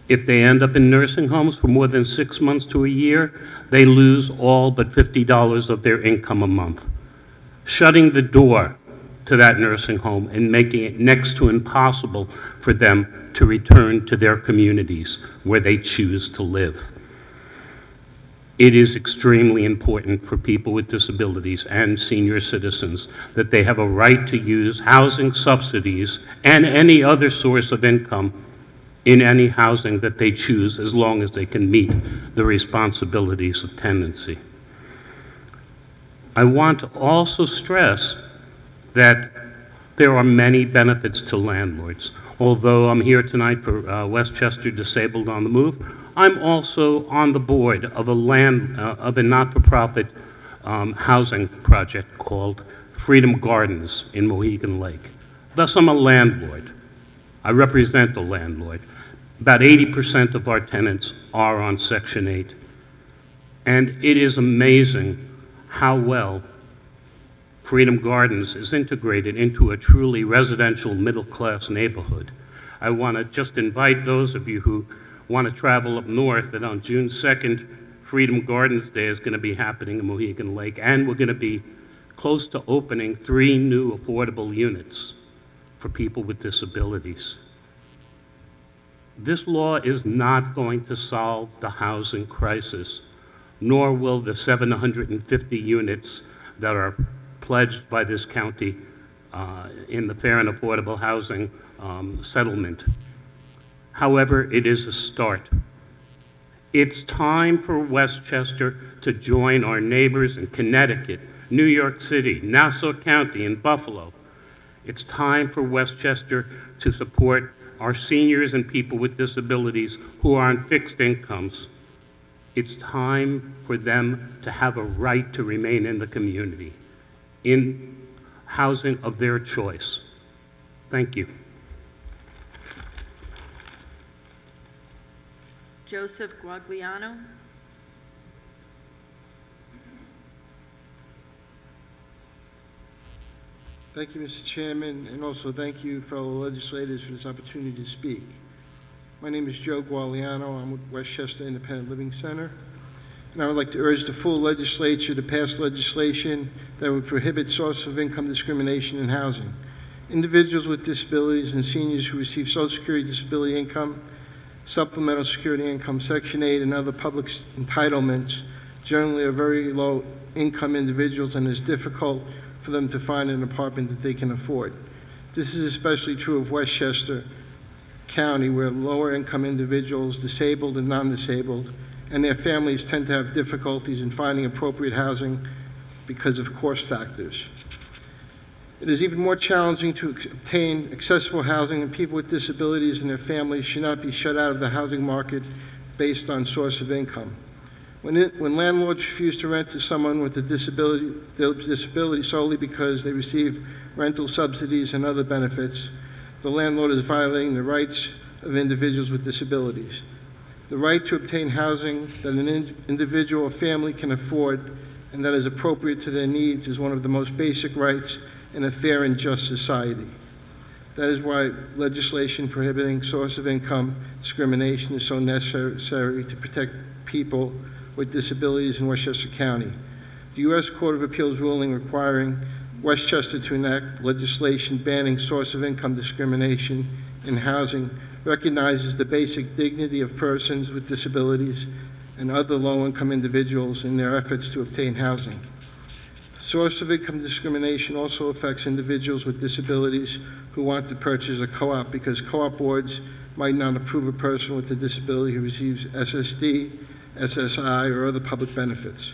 If they end up in nursing homes for more than 6 months to a year, they lose all but $50 of their income a month, shutting the door to that nursing home and making it next to impossible for them to return to their communities where they choose to live. It is extremely important for people with disabilities and senior citizens that they have a right to use housing subsidies and any other source of income in any housing that they choose, as long as they can meet the responsibilities of tenancy. I want to also stress that there are many benefits to landlords. Although I'm here tonight for Westchester Disabled on the Move, I'm also on the board of a not-for-profit housing project called Freedom Gardens in Mohegan Lake. Thus, I'm a landlord. I represent the landlord. About 80% of our tenants are on Section 8. And it is amazing how well Freedom Gardens is integrated into a truly residential middle-class neighborhood. I want to just invite those of you who want to travel up north that on June 2nd, Freedom Gardens Day is going to be happening in Mohegan Lake, and we're going to be close to opening 3 new affordable units for people with disabilities. This law is not going to solve the housing crisis, nor will the 750 units that are pledged by this county in the Fair and Affordable Housing settlement. However, it is a start. It's time for Westchester to join our neighbors in Connecticut, New York City, Nassau County, and Buffalo. It's time for Westchester to support our seniors and people with disabilities who are on fixed incomes. It's time for them to have a right to remain in the community, in housing of their choice. Thank you. Joseph Guagliano. Thank you, Mr. Chairman, and also thank you, fellow legislators, for this opportunity to speak. My name is Joe Guagliano. I'm with Westchester Independent Living Center, and I would like to urge the full legislature to pass legislation that would prohibit source of income discrimination in housing. Individuals with disabilities and seniors who receive Social Security disability income Supplemental security income, Section 8, and other public entitlements generally are very low-income individuals, and it's difficult for them to find an apartment that they can afford. This is especially true of Westchester County, where lower-income individuals, disabled and non-disabled, and their families tend to have difficulties in finding appropriate housing because of cost factors. It is even more challenging to obtain accessible housing, and people with disabilities and their families should not be shut out of the housing market based on source of income. When landlords refuse to rent to someone with a disability solely because they receive rental subsidies and other benefits, the landlord is violating the rights of individuals with disabilities. The right to obtain housing that an individual or family can afford and that is appropriate to their needs is one of the most basic rights in a fair and just society. That is why legislation prohibiting source of income discrimination is so necessary to protect people with disabilities in Westchester County. The U.S. Court of Appeals ruling requiring Westchester to enact legislation banning source of income discrimination in housing recognizes the basic dignity of persons with disabilities and other low-income individuals in their efforts to obtain housing. Source of income discrimination also affects individuals with disabilities who want to purchase a co-op because co-op boards might not approve a person with a disability who receives SSD, SSI, or other public benefits.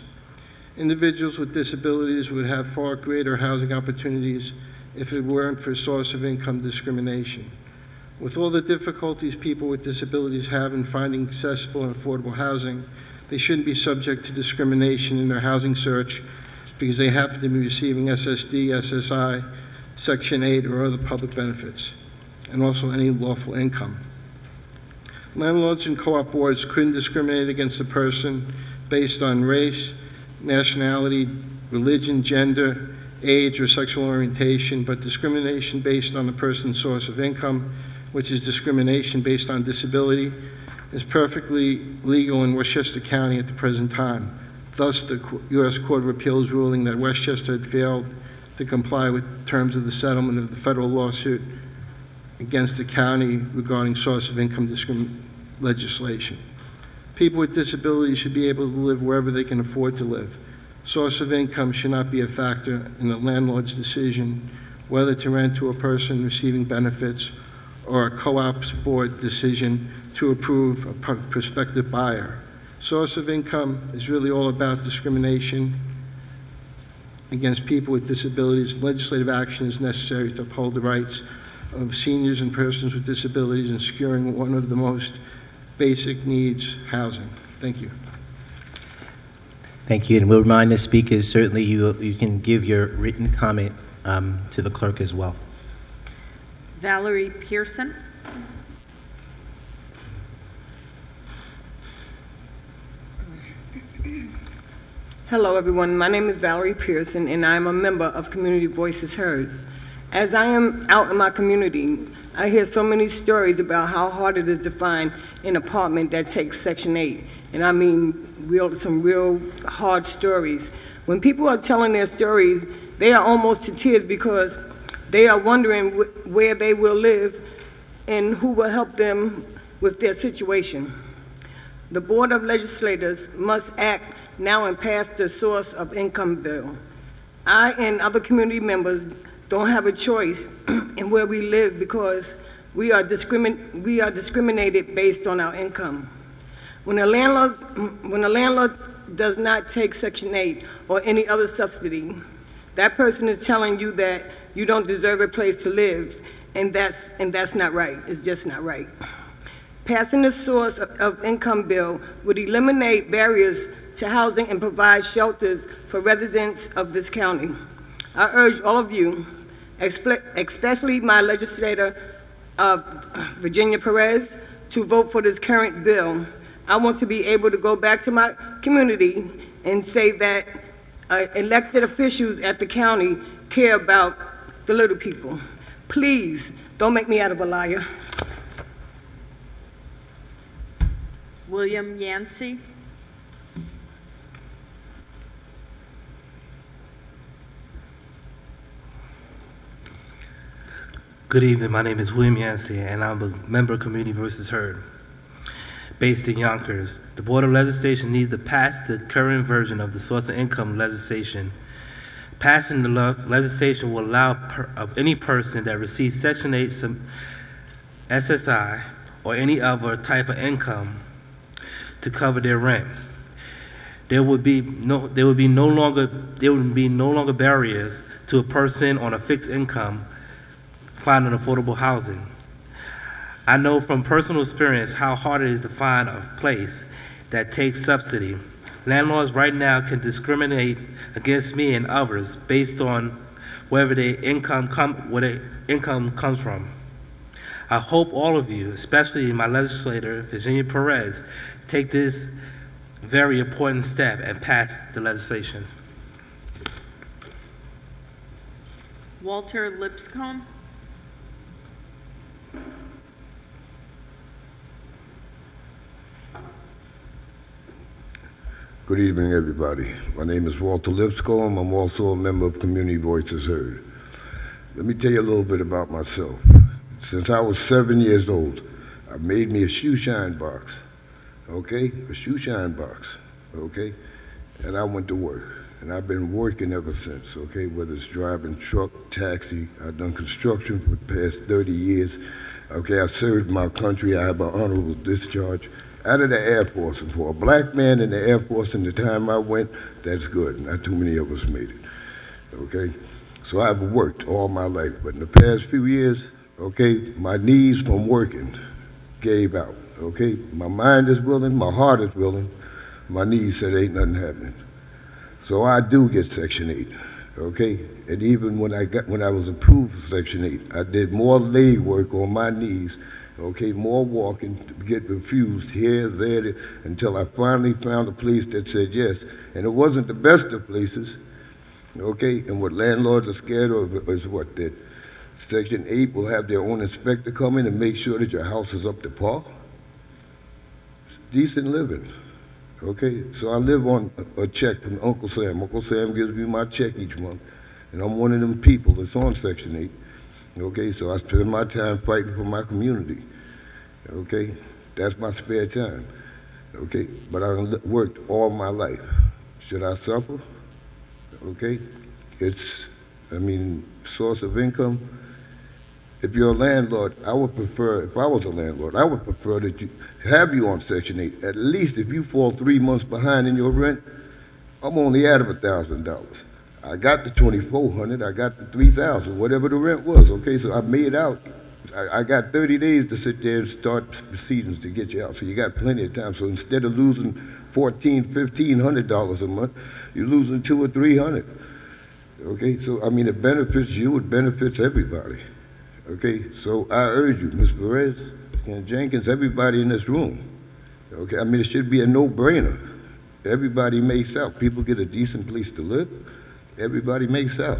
Individuals with disabilities would have far greater housing opportunities if it weren't for source of income discrimination. With all the difficulties people with disabilities have in finding accessible and affordable housing, they shouldn't be subject to discrimination in their housing search because they happen to be receiving SSD, SSI, Section 8, or other public benefits, and also any lawful income. Landlords and co-op boards couldn't discriminate against a person based on race, nationality, religion, gender, age, or sexual orientation, but discrimination based on the person's source of income, which is discrimination based on disability, is perfectly legal in Westchester County at the present time. Thus, the U.S. Court of Appeals ruling that Westchester had failed to comply with terms of the settlement of the federal lawsuit against the county regarding source of income legislation. People with disabilities should be able to live wherever they can afford to live. Source of income should not be a factor in the landlord's decision whether to rent to a person receiving benefits or a co-op's board decision to approve a prospective buyer. Source of income is really all about discrimination against people with disabilities. Legislative action is necessary to uphold the rights of seniors and persons with disabilities in securing one of the most basic needs, housing. Thank you. Thank you, and we'll remind the speakers, certainly you can give your written comment to the clerk as well. Valerie Pearson. Hello, everyone. My name is Valerie Pearson, and I'm a member of Community Voices Heard. As I am out in my community, I hear so many stories about how hard it is to find an apartment that takes Section 8. And I mean, some real hard stories. When people are telling their stories, they are almost to tears because they are wondering where they will live and who will help them with their situation. The Board of Legislators must act now and pass the source of income bill. I and other community members don't have a choice in where we live because we are discriminated based on our income. When a landlord does not take Section 8 or any other subsidy, that person is telling you that you don't deserve a place to live, and that's not right. It's just not right. Passing the source of income bill would eliminate barriers to housing and provide shelters for residents of this county. I urge all of you, especially my legislator, Virginia Perez, to vote for this current bill. I want to be able to go back to my community and say that elected officials at the county care about the little people. Please, don't make me out of a liar. William Yancey. Good evening. My name is William Yancey, and I'm a member of Community Voices Heard. based in Yonkers. The Board of Legislation needs to pass the current version of the source of income legislation. Passing the legislation will allow any person that receives Section 8 SSI or any other type of income to cover their rent. There would be no longer barriers to a person on a fixed income finding affordable housing. I know from personal experience how hard it is to find a place that takes subsidy. Landlords right now can discriminate against me and others based on where their income comes from. I hope all of you, especially my legislator, Virginia Perez, take this very important step and pass the legislation. Walter Lipscomb. Good evening, everybody. My name is Walter Lipscomb. I'm also a member of Community Voices Heard. Let me tell you a little bit about myself. Since I was 7 years old, I made me a shoe shine box, okay? A shoe shine box, okay? And I went to work, and I've been working ever since, okay? Whether it's driving truck, taxi, I've done construction for the past 30 years, okay? I served my country. I have an honorable discharge out of the Air Force. And for a black man in the Air Force in the time I went, that's good. Not too many of us made it, okay? So I've worked all my life, but in the past few years, okay, my knees from working gave out, okay? My mind is willing, my heart is willing, my knees said ain't nothing happening. So I do get Section 8, okay? And even when I was approved for Section 8, I did more leg work on my knees, okay, more walking to get refused here, there, until I finally found a place that said yes. And it wasn't the best of places, okay? And what landlords are scared of is what? That Section 8 will have their own inspector come in and make sure that your house is up to par. It's decent living, okay? So I live on a check from Uncle Sam. Uncle Sam gives me my check each month, and I'm one of them people that's on Section 8. Okay, so I spend my time fighting for my community. Okay, that's my spare time. Okay, but I worked all my life. Should I suffer? Okay, source of income. If you're a landlord, I would prefer, if I was a landlord, I would prefer that you have you on Section 8. At least if you fall 3 months behind in your rent, I'm only out of $1,000. I got the $2,400, I got the $3,000, whatever the rent was, okay? So I made out. I got 30 days to sit there and start proceedings to get you out. So you got plenty of time. So instead of losing $1,400, $1,500 a month, you're losing $200 or $300. Okay, so it benefits you, it benefits everybody. Okay, so I urge you, Ms. Perez and Jenkins, everybody in this room. Okay, it should be a no-brainer. Everybody makes out. People get a decent place to live. Everybody makes out.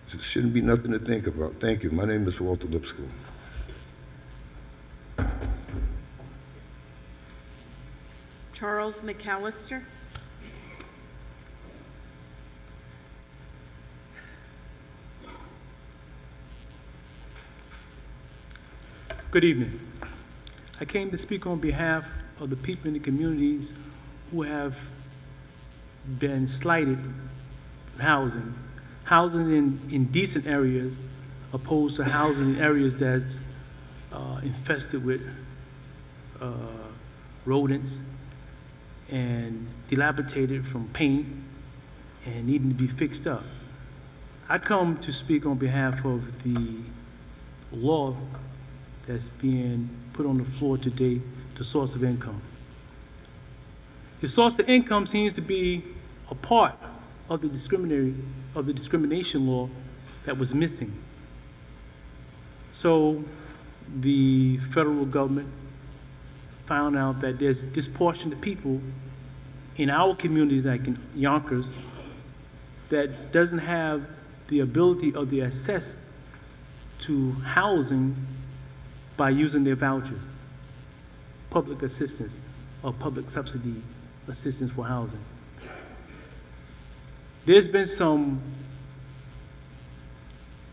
So it shouldn't be nothing to think about. Thank you. My name is Walter Lipscomb. Charles McAllister. Good evening. I came to speak on behalf of the people in the communities who have been slighted with housing in decent areas opposed to housing in areas that's infested with rodents and dilapidated from paint and needing to be fixed up. I come to speak on behalf of the law that's being put on the floor today, the source of income. The source of income seems to be a part of the discrimination law that was missing. So the federal government found out that there's disproportionate people in our communities, like in Yonkers, that doesn't have the ability or the access to housing by using their vouchers, public assistance or public subsidy assistance for housing. There's been some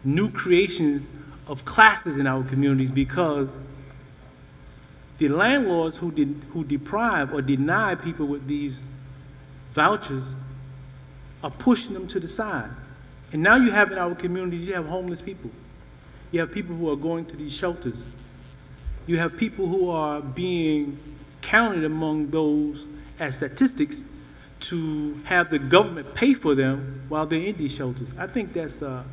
new creations of classes in our communities because The landlords who deprive or deny people with these vouchers are pushing them to the side. And now you have in our communities, you have homeless people. You have people who are going to these shelters. You have people who are being counted among those as statistics to have the government pay for them while they're in these shelters. I think that's a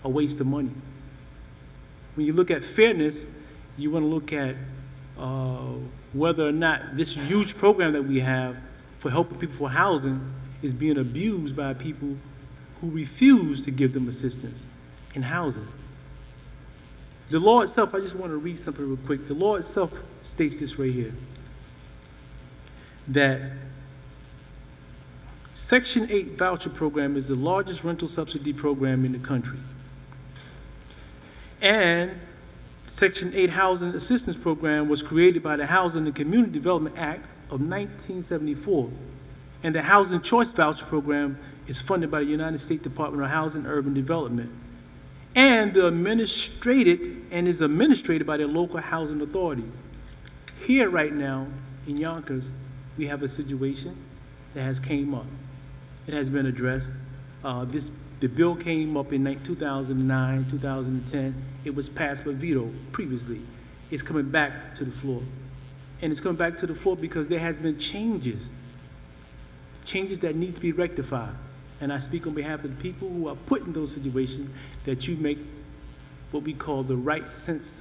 waste of money. When you look at fairness, you want to look at whether or not this huge program that we have for helping people for housing is being abused by people who refuse to give them assistance in housing. The law itself, I just want to read something real quick. The law itself states this right here, that Section 8 voucher program is the largest rental subsidy program in the country. And Section 8 Housing Assistance Program was created by the Housing and Community Development Act of 1974. And the Housing Choice Voucher Program is funded by the United States Department of Housing and Urban Development. And is administrated by the local housing authority. Here right now in Yonkers, we have a situation that has came up. It has been addressed. The bill came up in 2009, 2010. It was passed by veto previously. It's coming back to the floor. And it's coming back to the floor because there has been changes that need to be rectified. And I speak on behalf of the people who are put in those situations, that you make what we call the right sense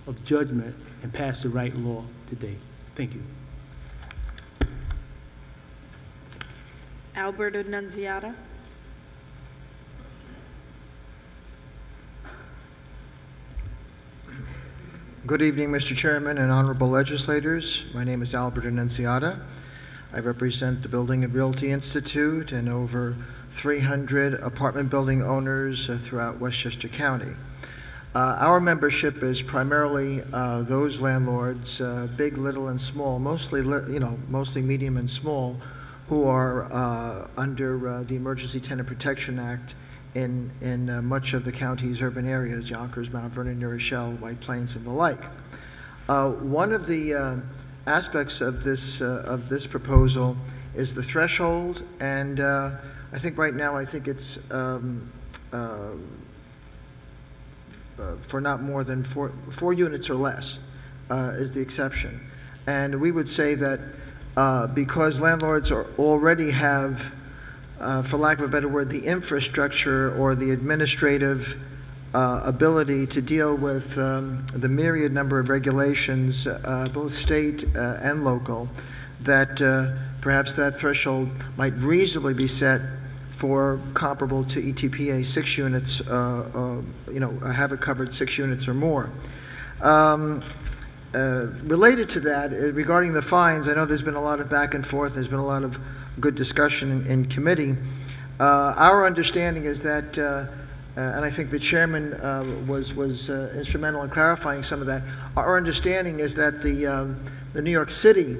of judgment and pass the right law today. Thank you. Albert Annunziata. Good evening, Mr. Chairman and honorable legislators. My name is Albert Annunziata. I represent the Building and Realty Institute and over 300 apartment building owners throughout Westchester County. Our membership is primarily those landlords, big, little, and small, mostly medium and small, who are under the Emergency Tenant Protection Act in much of the county's urban areas, Yonkers, Mount Vernon, New Rochelle, White Plains, and the like. One of the aspects of this proposal is the threshold, and I think right now, it's for not more than four units or less is the exception. And we would say that because landlords already have, for lack of a better word, the infrastructure or the administrative ability to deal with the myriad number of regulations, both state and local, that perhaps that threshold might reasonably be set for comparable to ETPA 6 units, have it covered 6 units or more. Related to that, regarding the fines, I know there's been a lot of back and forth, there's been a lot of good discussion in committee. Our understanding is that, and I think the chairman was instrumental in clarifying some of that, our understanding is that the New York City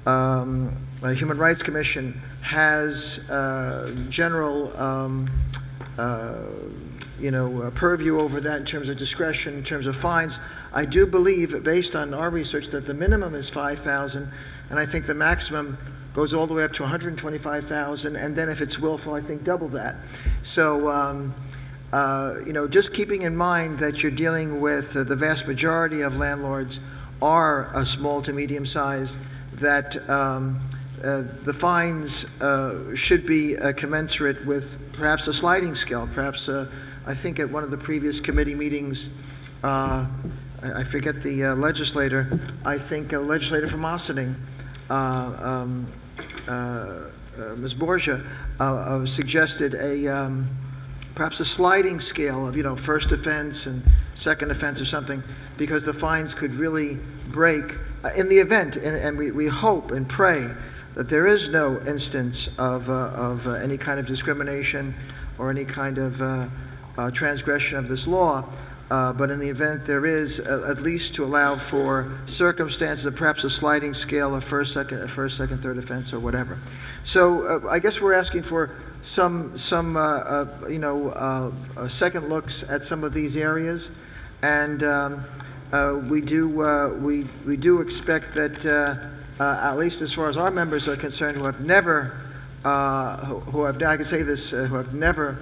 Human Rights Commission has general purview over that in terms of discretion, in terms of fines. I do believe, based on our research, that the minimum is $5,000, and I think the maximum goes all the way up to $125,000, and then if it's willful, I think double that. So, just keeping in mind that you're dealing with the vast majority of landlords are small to medium size, that the fines should be commensurate with perhaps a sliding scale. Perhaps, I think at one of the previous committee meetings, I forget the legislator, I think a legislator from Ossining, Ms. Borgia, suggested perhaps a sliding scale of, first offense and second offense or something, because the fines could really break in the event, and we hope and pray that there is no instance of any kind of discrimination or any kind of transgression of this law, but in the event there is, at least to allow for circumstances of perhaps a sliding scale of first, second, third offense or whatever. So I guess we're asking for some second looks at some of these areas, and we do expect that, at least as far as our members are concerned, who have never, I can say this, who have never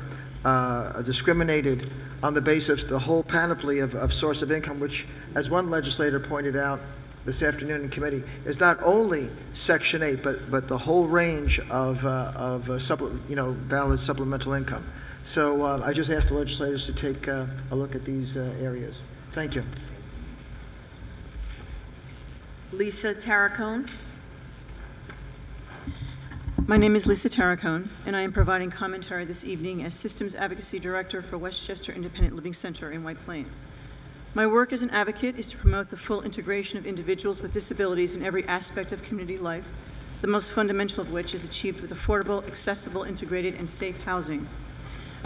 discriminated on the basis of the whole panoply of source of income, which, as one legislator pointed out this afternoon in committee, is not only Section 8, but the whole range of valid supplemental income. So I just asked the legislators to take a look at these areas. Thank you. Lisa Tarracone. My name is Lisa Tarracone, and I am providing commentary this evening as Systems Advocacy Director for Westchester Independent Living Center in White Plains. My work as an advocate is to promote the full integration of individuals with disabilities in every aspect of community life, the most fundamental of which is achieved with affordable, accessible, integrated, and safe housing.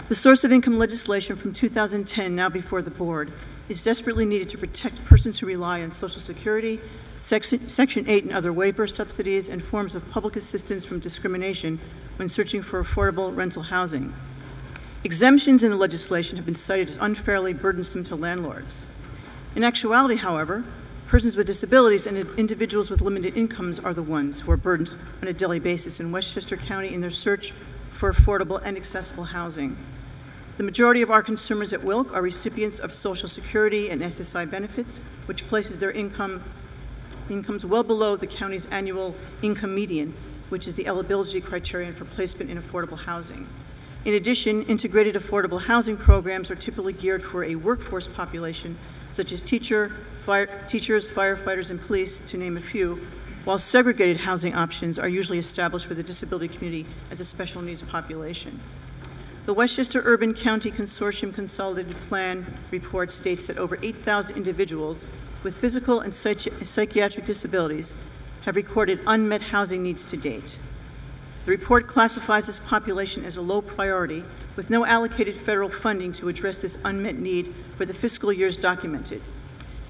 The source of income legislation from 2010, now before the board, is desperately needed to protect persons who rely on Social Security, Section 8 and other waiver subsidies, and forms of public assistance from discrimination when searching for affordable rental housing. Exemptions in the legislation have been cited as unfairly burdensome to landlords. In actuality, however, persons with disabilities and individuals with limited incomes are the ones who are burdened on a daily basis in Westchester County in their search for affordable and accessible housing. The majority of our consumers at Wilk are recipients of Social Security and SSI benefits, which places their incomes well below the county's annual income median, which is the eligibility criterion for placement in affordable housing. In addition, integrated affordable housing programs are typically geared for a workforce population, such as teachers, firefighters, and police, to name a few, while segregated housing options are usually established for the disability community as a special needs population. The Westchester Urban County Consortium Consolidated Plan report states that over 8,000 individuals with physical and psychiatric disabilities have recorded unmet housing needs to date. The report classifies this population as a low priority, with no allocated federal funding to address this unmet need for the fiscal years documented.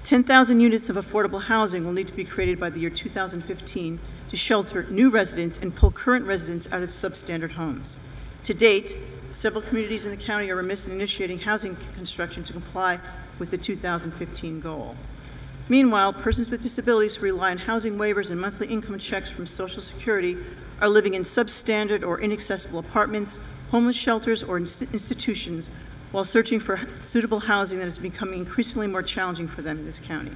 10,000 units of affordable housing will need to be created by the year 2015 to shelter new residents and pull current residents out of substandard homes. To date, several communities in the county are remiss in initiating housing construction to comply with the 2015 goal. Meanwhile, persons with disabilities who rely on housing waivers and monthly income checks from Social Security are living in substandard or inaccessible apartments, homeless shelters, or institutions while searching for suitable housing that is becoming increasingly more challenging for them in this county.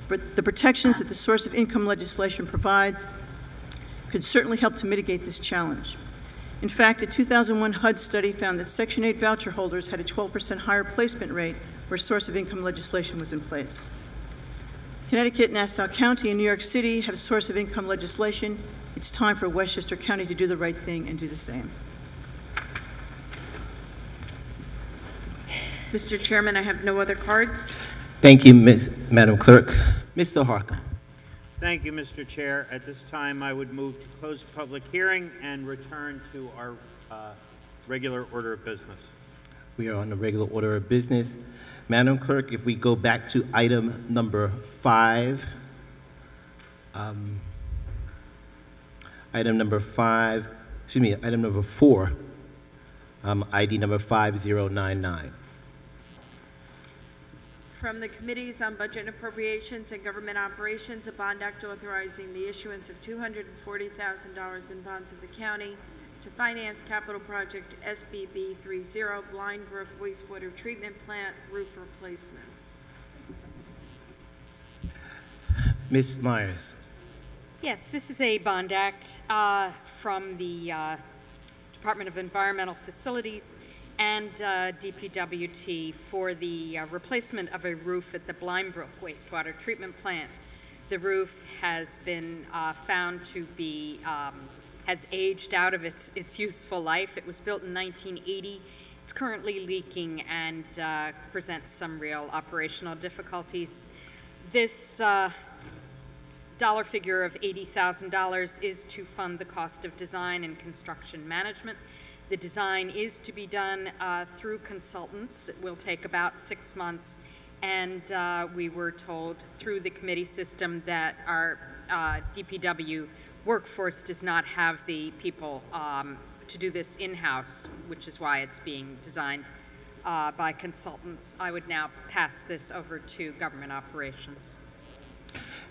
But the protections that the source of income legislation provides could certainly help to mitigate this challenge. In fact, a 2001 HUD study found that Section 8 voucher holders had a 12% higher placement rate where source of income legislation was in place. Connecticut, Nassau County, and New York City have source of income legislation. It's time for Westchester County to do the right thing and do the same. Mr. Chairman, I have no other cards. Thank you, Madam Clerk. Mr. Harkin. Thank you, Mr. Chair. At this time, I would move to close the public hearing and return to our regular order of business. We are on the regular order of business. Madam Clerk, if we go back to item number 5, item number 4, ID number 5099. From the Committees on Budget and Appropriations and Government Operations, a bond act authorizing the issuance of $240,000 in bonds of the county to finance capital project SBB 30 Blind Brook Wastewater Treatment Plant roof replacements. Ms. Myers. Yes, this is a bond act from the Department of Environmental Facilities and DPWT for the replacement of a roof at the Blind Brook Wastewater Treatment Plant. The roof has been found to be, has aged out of its useful life. It was built in 1980. It's currently leaking and presents some real operational difficulties. This dollar figure of $80,000 is to fund the cost of design and construction management. The design is to be done through consultants. It will take about 6 months, and we were told through the committee system that our DPW workforce does not have the people to do this in-house, which is why it's being designed by consultants. I would now pass this over to Government Operations.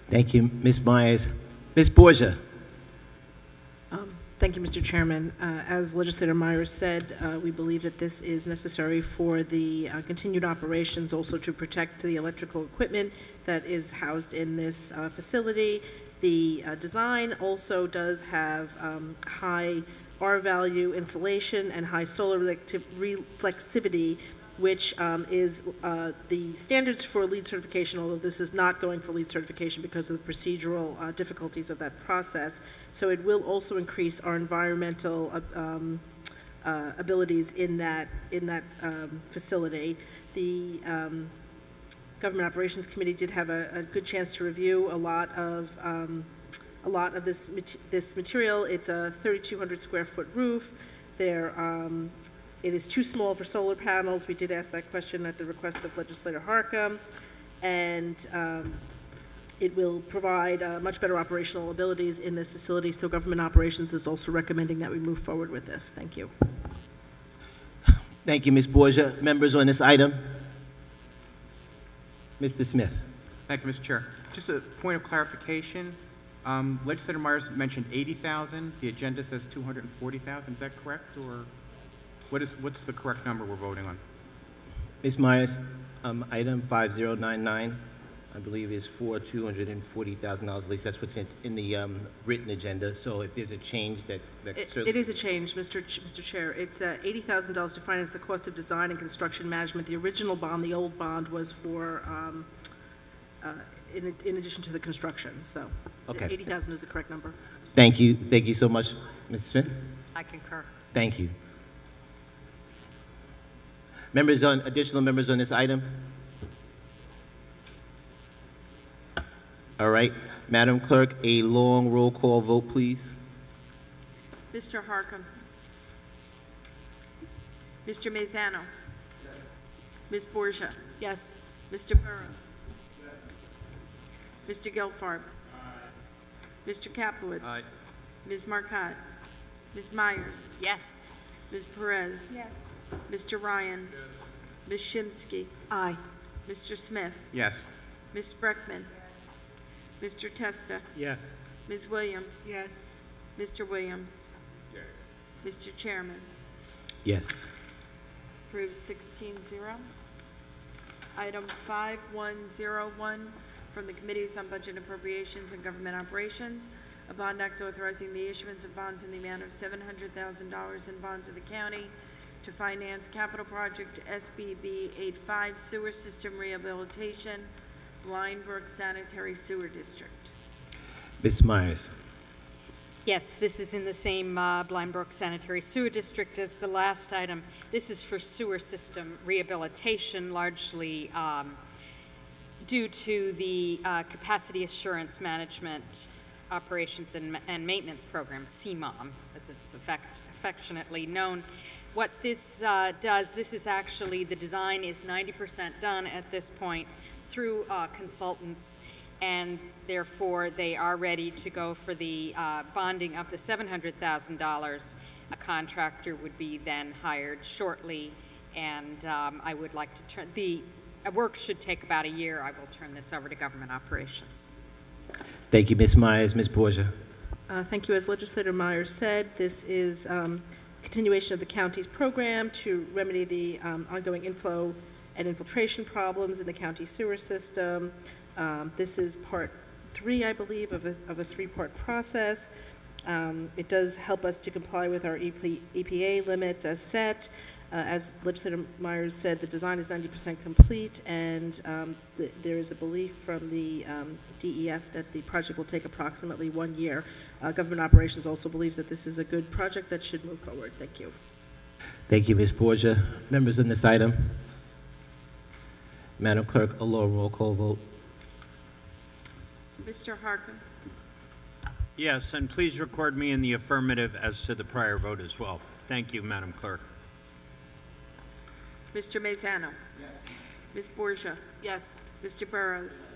Thank you, Ms. Myers. Ms. Borgia. Thank you, Mr. Chairman. As Legislator Myers said, we believe that this is necessary for the continued operations, also to protect the electrical equipment that is housed in this facility. The design also does have high R-value insulation and high solar reflexivity, which is the standards for LEED certification, although this is not going for LEED certification because of the procedural difficulties of that process. So it will also increase our environmental abilities in that facility. The Government Operations Committee did have a good chance to review a lot of this material. It's a 3,200 square foot roof. It is too small for solar panels. We did ask that question at the request of Legislator Harcum, and it will provide much better operational abilities in this facility. So Government Operations is also recommending that we move forward with this. Thank you. Thank you, Ms. Borgia. Members on this item? Mr. Smith. Thank you, Mr. Chair. Just a point of clarification. Legislator Myers mentioned 80,000. The agenda says 240,000. Is that correct, or what's the correct number we're voting on? Ms. Myers, item 5099, I believe, is for $240,000. At least that's what's in the written agenda. So if there's a change, It is a change, Mr. Chair. It's $80,000 to finance the cost of design and construction management. The original bond, the old bond, was for in addition to the construction. So okay. 80,000 is the correct number. Thank you. Thank you so much, Mr. Smith. I concur. Thank you. Additional members on this item? All right. Madam Clerk, a long roll call vote, please. Mr. Harcum. Mr. Mazzano. Yes. Ms. Borgia. Yes. Mr. Burrows. Yes. Mr. Gelfarb. Aye. Mr. Kaplowitz. Aye. Ms. Marcotte. Ms. Myers. Yes. Ms. Perez. Yes. Mr. Ryan. Yes. Ms. Shimsky. Aye. Mr. Smith. Yes. Ms. Spreckman. Yes. Mr. Testa. Yes. Ms. Williams. Yes. Mr. Williams. Yes. Mr. Chairman. Yes. Approved 16-0. Item 5101 from the Committees on Budget Appropriations and Government Operations, a bond act authorizing the issuance of bonds in the amount of $700,000 in bonds of the county to finance capital project SBB 85 sewer system rehabilitation, Blindbrook Sanitary Sewer District. Ms. Myers. Yes, this is in the same Blindbrook Sanitary Sewer District as the last item. This is for sewer system rehabilitation, largely due to the Capacity Assurance Management Operations and Maintenance Program, CMOM, as it's affectionately known. What this does, this is actually, the design is 90% done at this point through consultants, and therefore they are ready to go for the bonding of the $700,000. A contractor would be then hired shortly, and I would like to turn, the work should take about a year. I will turn this over to Government Operations. Thank you, Ms. Myers. Ms. Borgia. Thank you. As Legislator Myers said, this is continuation of the county's program to remedy the ongoing inflow and infiltration problems in the county sewer system. This is part 3, I believe, of a 3-part process. It does help us to comply with our EPA limits as set. As Legislator Myers said, the design is 90% complete, and there is a belief from the DEF that the project will take approximately 1 year. Government Operations also believes that this is a good project that should move forward. Thank you. Thank you, Ms. Borgia. Members on this item? Madam Clerk, a roll call vote. Mr. Harcum. Yes, and please record me in the affirmative as to the prior vote as well. Thank you, Madam Clerk. Mr. Mazzano. Yes. Ms. Borgia. Yes. Mr. Burrows.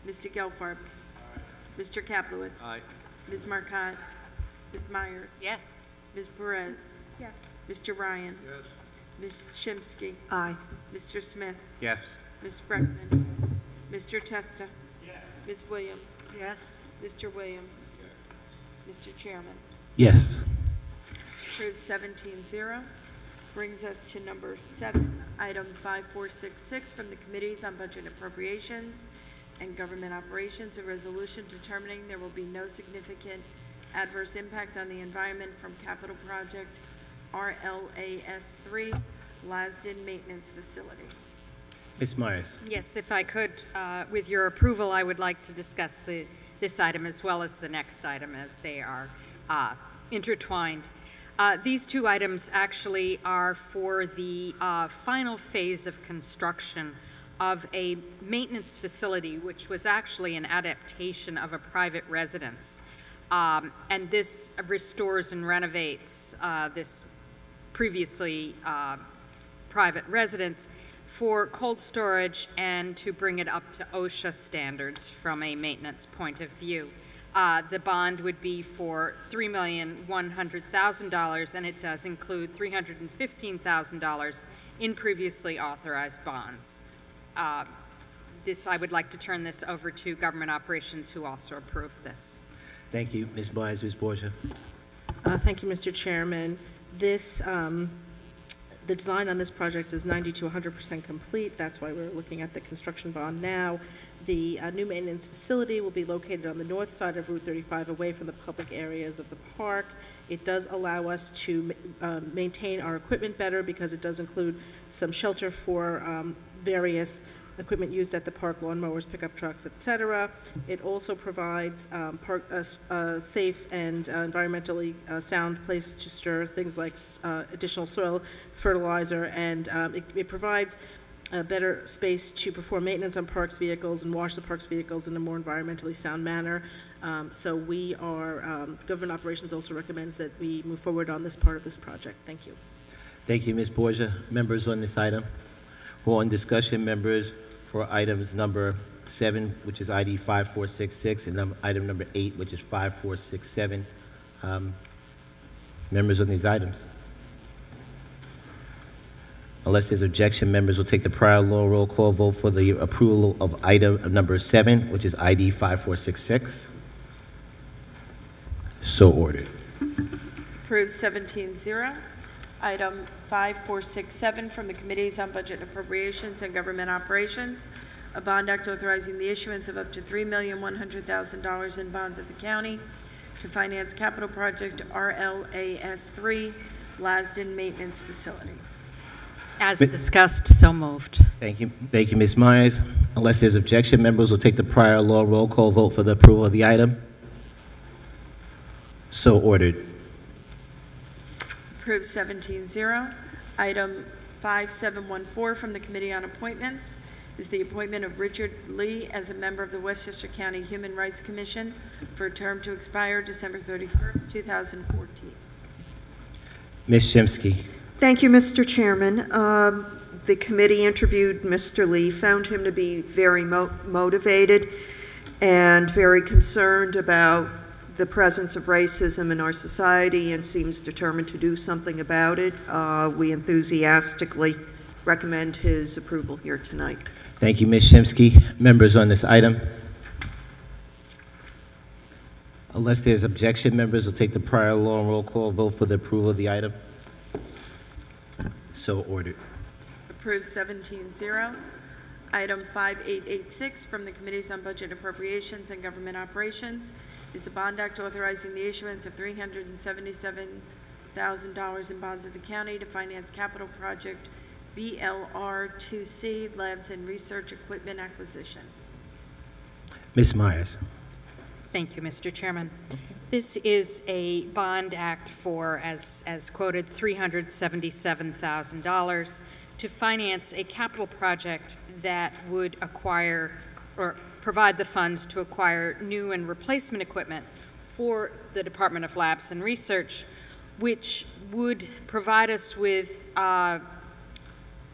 Mr. Gelfarb. Aye. Mr. Kaplowitz. Aye. Ms. Marcotte. Ms. Myers. Yes. Ms. Perez. Yes. Mr. Ryan. Yes. Ms. Shimsky. Aye. Mr. Smith. Yes. Ms. Breckman. Mr. Testa. Ms. Williams. Yes. Mr. Williams. Mr. Chairman. Yes. Approved 17-0. Brings us to number 7, item 5466 from the Committees on Budget Appropriations and Government Operations, a resolution determining there will be no significant adverse impact on the environment from capital project RLAS 3 Lasden Maintenance Facility. Ms. Myers. Yes, if I could, with your approval, I would like to discuss this item as well as the next item as they are intertwined. These two items actually are for the final phase of construction of a maintenance facility, which was actually an adaptation of a private residence. And this restores and renovates this previously private residence for cold storage and to bring it up to OSHA standards from a maintenance point of view. The bond would be for $3,100,000, and it does include $315,000 in previously authorized bonds. I would like to turn this over to Government Operations, who also approved this. Thank you, Ms. Myers. Ms. Borgia. Thank you, Mr. Chairman. The design on this project is 90 to 100% complete. That's why we're looking at the construction bond now. The new maintenance facility will be located on the north side of Route 35, away from the public areas of the park. It does allow us to maintain our equipment better because it does include some shelter for various equipment used at the park, lawnmowers, pickup trucks, etc. It also provides a safe and environmentally sound place to store things like additional soil fertilizer, and it provides a better space to perform maintenance on parks vehicles and wash the parks vehicles in a more environmentally sound manner. So we are, Government Operations also recommends that we move forward on this part of this project. Thank you. Thank you, Ms. Borgia. Members on this item? Who are on discussion? Members for items number 7, which is ID 5466, and item number 8, which is 5467. Members on these items? Unless there's objection, members will take the prior law roll call vote for the approval of item number 7, which is ID 5466. So ordered. Approved 17-0. Item 5467 from the Committees on Budget and Appropriations and Government Operations, a bond act authorizing the issuance of up to $3,100,000 in bonds of the county to finance capital project RLAS 3 Lasden Maintenance Facility. As discussed, so moved. Thank you. Thank you, Ms. Myers. Unless there's objection, members will take the prior law roll call vote for the approval of the item. So ordered. Approved 17-0. Item 5714 from the Committee on Appointments is the appointment of Richard Lee as a member of the Westchester County Human Rights Commission for a term to expire December 31st, 2014. Ms. Shimsky. Thank you, Mr. Chairman. The committee interviewed Mr. Lee, found him to be very motivated and very concerned about the presence of racism in our society and seems determined to do something about it. We enthusiastically recommend his approval here tonight. Thank you, Ms. Shimsky. Members on this item? Unless there's objection, members will take the prior law and roll call vote for the approval of the item. So ordered. Approved 17-0. Item 5886 from the Committees on Budget Appropriations and Government Operations is the bond act authorizing the issuance of $377,000 in bonds of the county to finance capital project BLR2C Labs and Research Equipment Acquisition. Ms. Myers. Thank you, Mr. Chairman. This is a bond act for, as quoted, $377,000 to finance a capital project that would acquire or provide the funds to acquire new and replacement equipment for the Department of Labs and Research, which would provide us with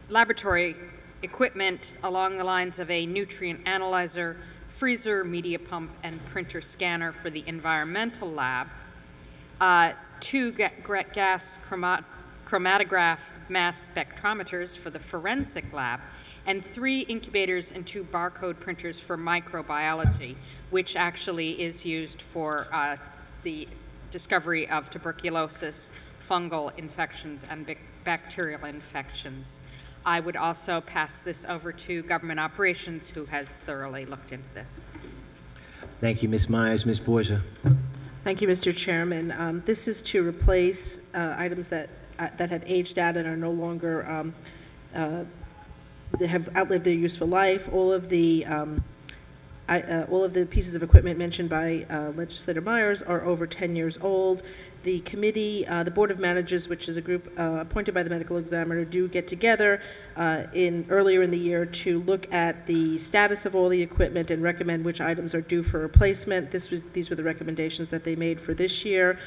laboratory equipment along the lines of a nutrient analyzer, freezer, media pump, and printer scanner for the environmental lab, 2 gas chromatograph mass spectrometers for the forensic lab, and 3 incubators and 2 barcode printers for microbiology, which actually is used for the discovery of tuberculosis, fungal infections, and bacterial infections. I would also pass this over to Government Operations, who has thoroughly looked into this. Thank you, Ms. Myers. Ms. Borgia. Thank you, Mr. Chairman. This is to replace items that have aged out and are no longer, that have outlived their useful life. All of the pieces of equipment mentioned by Legislator Myers are over 10 years old. The committee, the Board of Managers, which is a group appointed by the medical examiner, do get together earlier in the year to look at the status of all the equipment and recommend which items are due for replacement. These were the recommendations that they made for this year.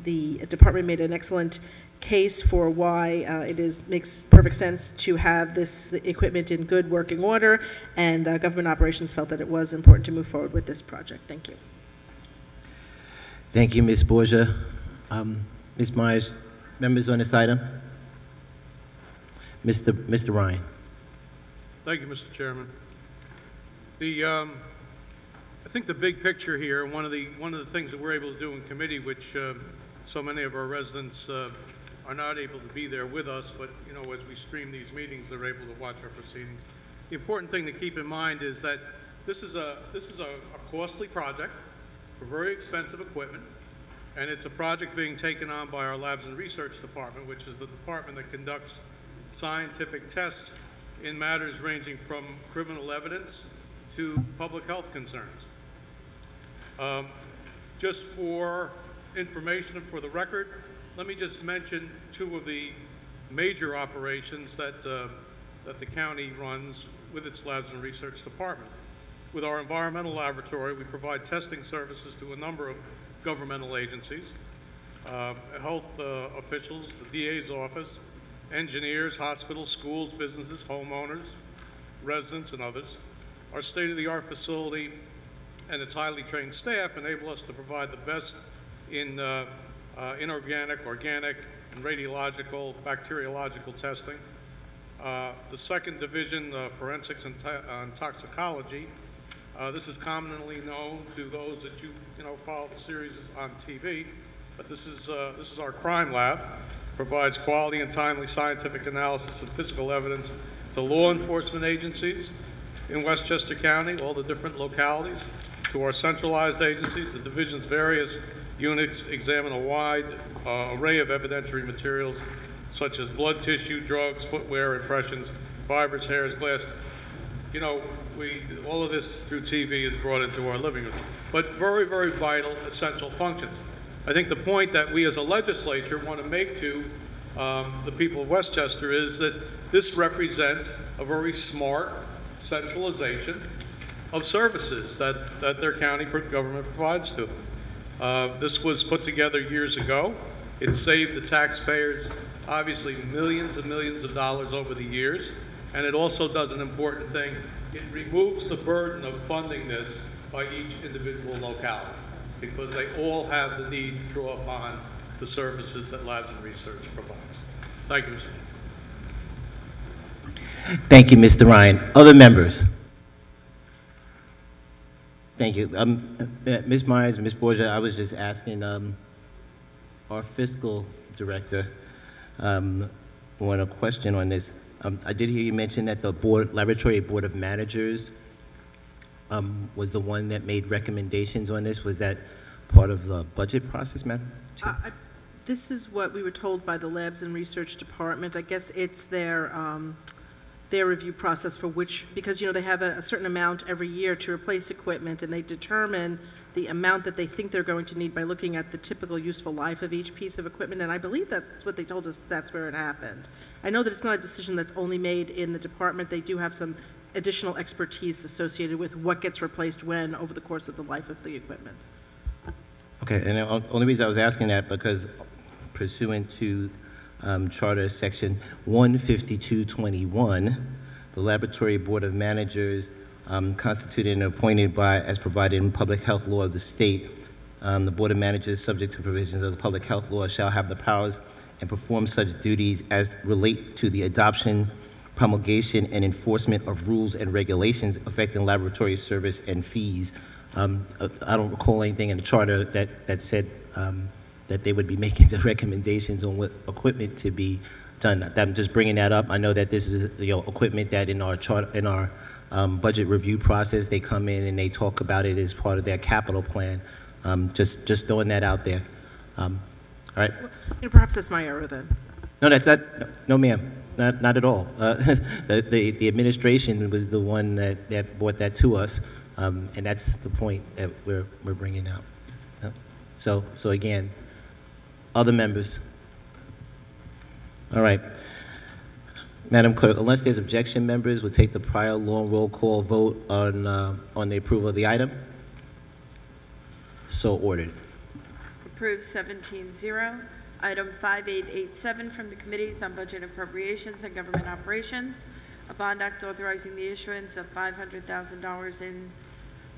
The department made an excellent case for why it makes perfect sense to have this equipment in good working order, and Government Operations felt that it was important to move forward with this project. Thank you. Thank you, Ms. Borgia. Ms. Myers, members on this item? Mr. Ryan. Thank you, Mr. Chairman. I think the big picture here, one of the things that we're able to do in committee, which so many of our residents are not able to be there with us, but you know, as we stream these meetings, they're able to watch our proceedings. The important thing to keep in mind is that this is a costly project for very expensive equipment, and it's a project being taken on by our Labs and Research Department, which is the department that conducts scientific tests in matters ranging from criminal evidence to public health concerns. Just for information and for the record, let me just mention 2 of the major operations that the county runs with its Labs and Research Department. With our environmental laboratory, we provide testing services to a number of governmental agencies, health officials, the DA's office, engineers, hospitals, schools, businesses, homeowners, residents, and others. Our state-of-the-art facility and its highly trained staff enable us to provide the best in inorganic, organic, and radiological, bacteriological testing. The second division, forensics and toxicology, this is commonly known to those that you follow the series on TV, but this is our crime lab. Provides quality and timely scientific analysis of physical evidence to law enforcement agencies in Westchester County, all the different localities, to our centralized agencies. The division's various units examine a wide array of evidentiary materials such as blood tissue, drugs, footwear, impressions, fibers, hairs, glass. You know, all of this through TV is brought into our living room. But very, very vital, essential functions. I think the point that we as a legislature want to make to the people of Westchester is that this represents a very smart centralization of services that their county government provides to them. This was put together years ago. It saved the taxpayers, obviously, millions and millions of dollars over the years. And it also does an important thing. It removes the burden of funding this by each individual locality, because they all have the need to draw upon the services that Labs and Research provides. Thank you, Mr. Chairman. Thank you, Mr. Ryan. Other members? Thank you. Ms. Myers, Ms. Borgia, I was just asking our fiscal director one question on this. I did hear you mention that the Laboratory Board of Managers was the one that made recommendations on this. Was that part of the budget process, ma'am? This is what we were told by the Labs and Research Department. I guess it's their review process for which, because they have a certain amount every year to replace equipment, and they determine the amount that they think they're going to need by looking at the typical useful life of each piece of equipment, and I believe that's what they told us, that's where it happened. I know that it's not a decision that's only made in the department. They do have some additional expertise associated with what gets replaced when over the course of the life of the equipment. Okay, and the only reason I was asking that because pursuant to Charter Section 15221, the Laboratory Board of Managers constituted and appointed by, as provided in public health law of the state, The Board of Managers, subject to provisions of the public health law, shall have the powers and perform such duties as relate to the adoption, promulgation, and enforcement of rules and regulations affecting laboratory service and fees. I don't recall anything in the charter that said that they would be making the recommendations on what equipment to be done. I'm just bringing that up. I know that this is equipment that in our budget review process, they come in and they talk about it as part of their capital plan. Just throwing that out there. All right. Perhaps that's my error then. No, that's not. No, ma'am. Not at all. The administration was the one that brought that to us, and that's the point that we're bringing out. So again, other members. All right. Madam Clerk, unless there's objection, members will take the prior long roll call vote on the approval of the item. So ordered. Approved 17-0. Item 5887 from the Committees on Budget Appropriations and Government Operations, a bond act authorizing the issuance of $500,000 in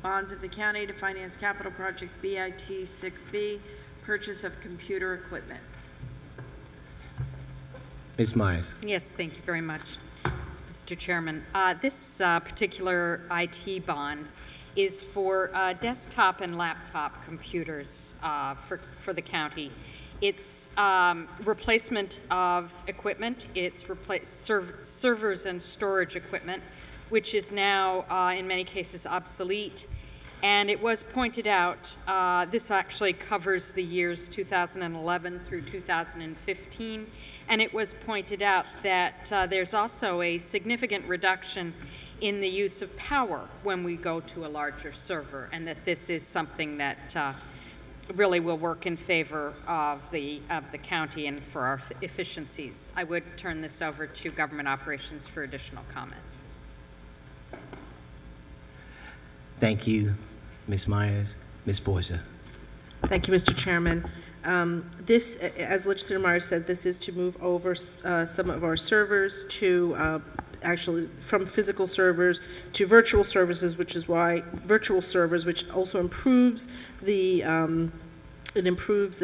bonds of the county to finance capital project BIT 6B, purchase of computer equipment. Ms. Myers. Yes, thank you very much, Mr. Chairman. This particular IT bond is for desktop and laptop computers for the county. It's replacement of equipment. It's servers and storage equipment, which is now in many cases obsolete. And it was pointed out, this actually covers the years 2011 through 2015, and it was pointed out that there's also a significant reduction in the use of power when we go to a larger server, and that this is something that really will work in favor of the county and for our efficiencies. I would turn this over to Government Operations for additional comment. Thank you, Ms. Myers. Ms. Borgia. Thank you, Mr. Chairman. This, as Legislator Myers said, this is to move over some of our servers to actually from physical servers to virtual services, which is why virtual servers, which also improves the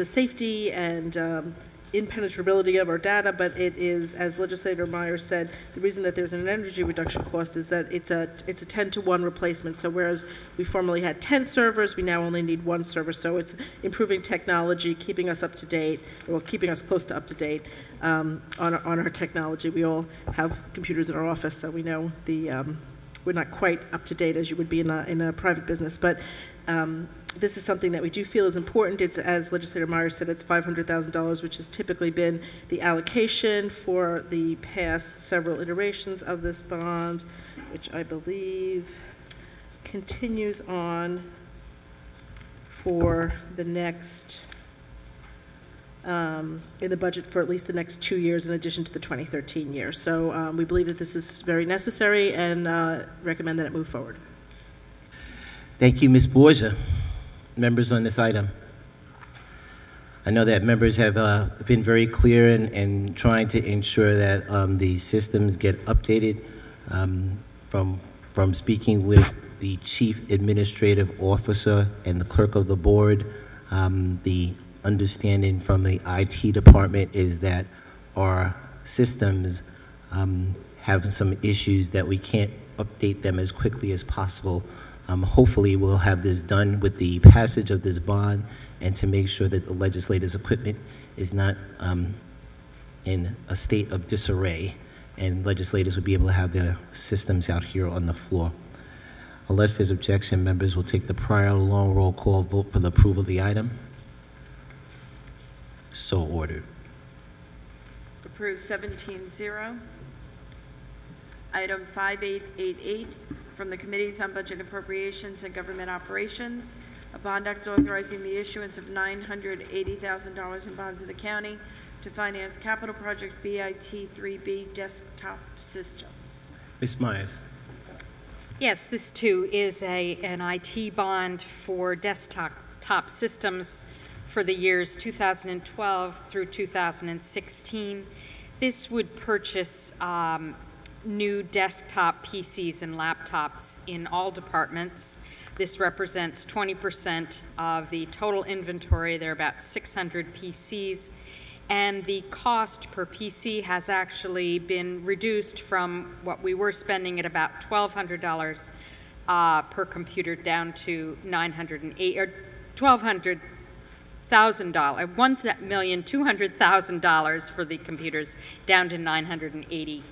safety and impenetrability of our data, but it is, as Legislator Myers said, the reason that there's an energy reduction cost is that it's a 10-to-1 replacement. So whereas we formerly had 10 servers, we now only need 1 server. So it's improving technology, keeping us up to date, well, keeping us close to up to date on our technology. We all have computers in our office, so we know we're not quite up to date as you would be in a private business, but this is something that we do feel is important. It's, as Legislator Myers said, it's $500,000, which has typically been the allocation for the past several iterations of this bond, which I believe continues on for the next, in the budget for at least the next 2 years in addition to the 2013 year. So we believe that this is very necessary and recommend that it move forward. Thank you, Ms. Borgia. Members on this item. I know that members have been very clear in trying to ensure that the systems get updated. From speaking with the Chief Administrative Officer and the Clerk of the Board, the understanding from the IT department is that our systems have some issues that we can't update them as quickly as possible. Hopefully, we'll have this done with the passage of this bond and to make sure that the legislators' equipment is not in a state of disarray, and legislators will be able to have their systems out here on the floor. Unless there's objection, members will take the prior long roll call vote for the approval of the item. So ordered. Approved 17-0. Item 5888 from the Committees on Budget Appropriations and Government Operations, a bond act authorizing the issuance of $980,000 in bonds of the county to finance capital project BIT 3B desktop systems. Ms. Myers. Yes, this too is an IT bond for desktop systems for the years 2012 through 2016. This would purchase new desktop PCs and laptops in all departments. This represents 20% of the total inventory. There are about 600 PCs, and the cost per PC has actually been reduced from what we were spending at about $1,200 per computer down to $1,200,000, $1,200,000 for the computers, down to $980,000.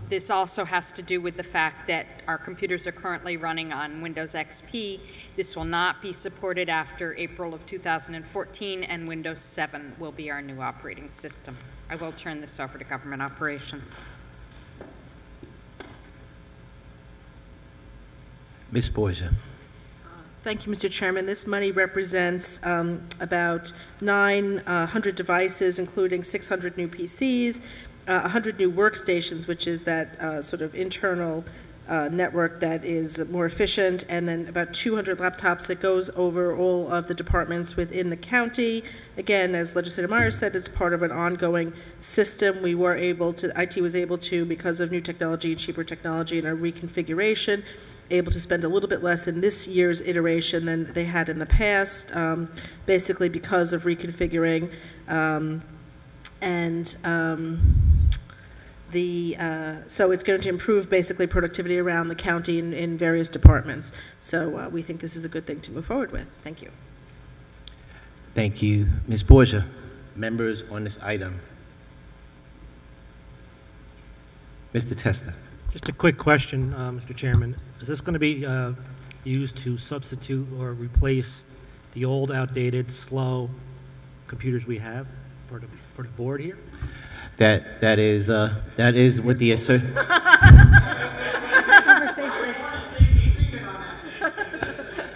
This also has to do with the fact that our computers are currently running on Windows XP. This will not be supported after April of 2014, and Windows 7 will be our new operating system. I will turn this over to Government Operations. Ms. Borgia. Thank you, Mr. Chairman. This money represents about 900 devices, including 600 new PCs, 100 new workstations, which is that sort of internal network that is more efficient, and then about 200 laptops that goes over all of the departments within the county. Again, as Legislator Myers said, it's part of an ongoing system. We were able to, IT was able to, because of new technology, cheaper technology, and our reconfiguration, able to spend a little bit less in this year's iteration than they had in the past, basically because of reconfiguring so it's going to improve basically productivity around the county in various departments. So we think this is a good thing to move forward with. Thank you. Thank you. Ms. Borgia. Members on this item. Mr. Testa. Just a quick question, Mr. Chairman. Is this going to be used to substitute or replace the old, outdated, slow computers we have for the board here? That is what the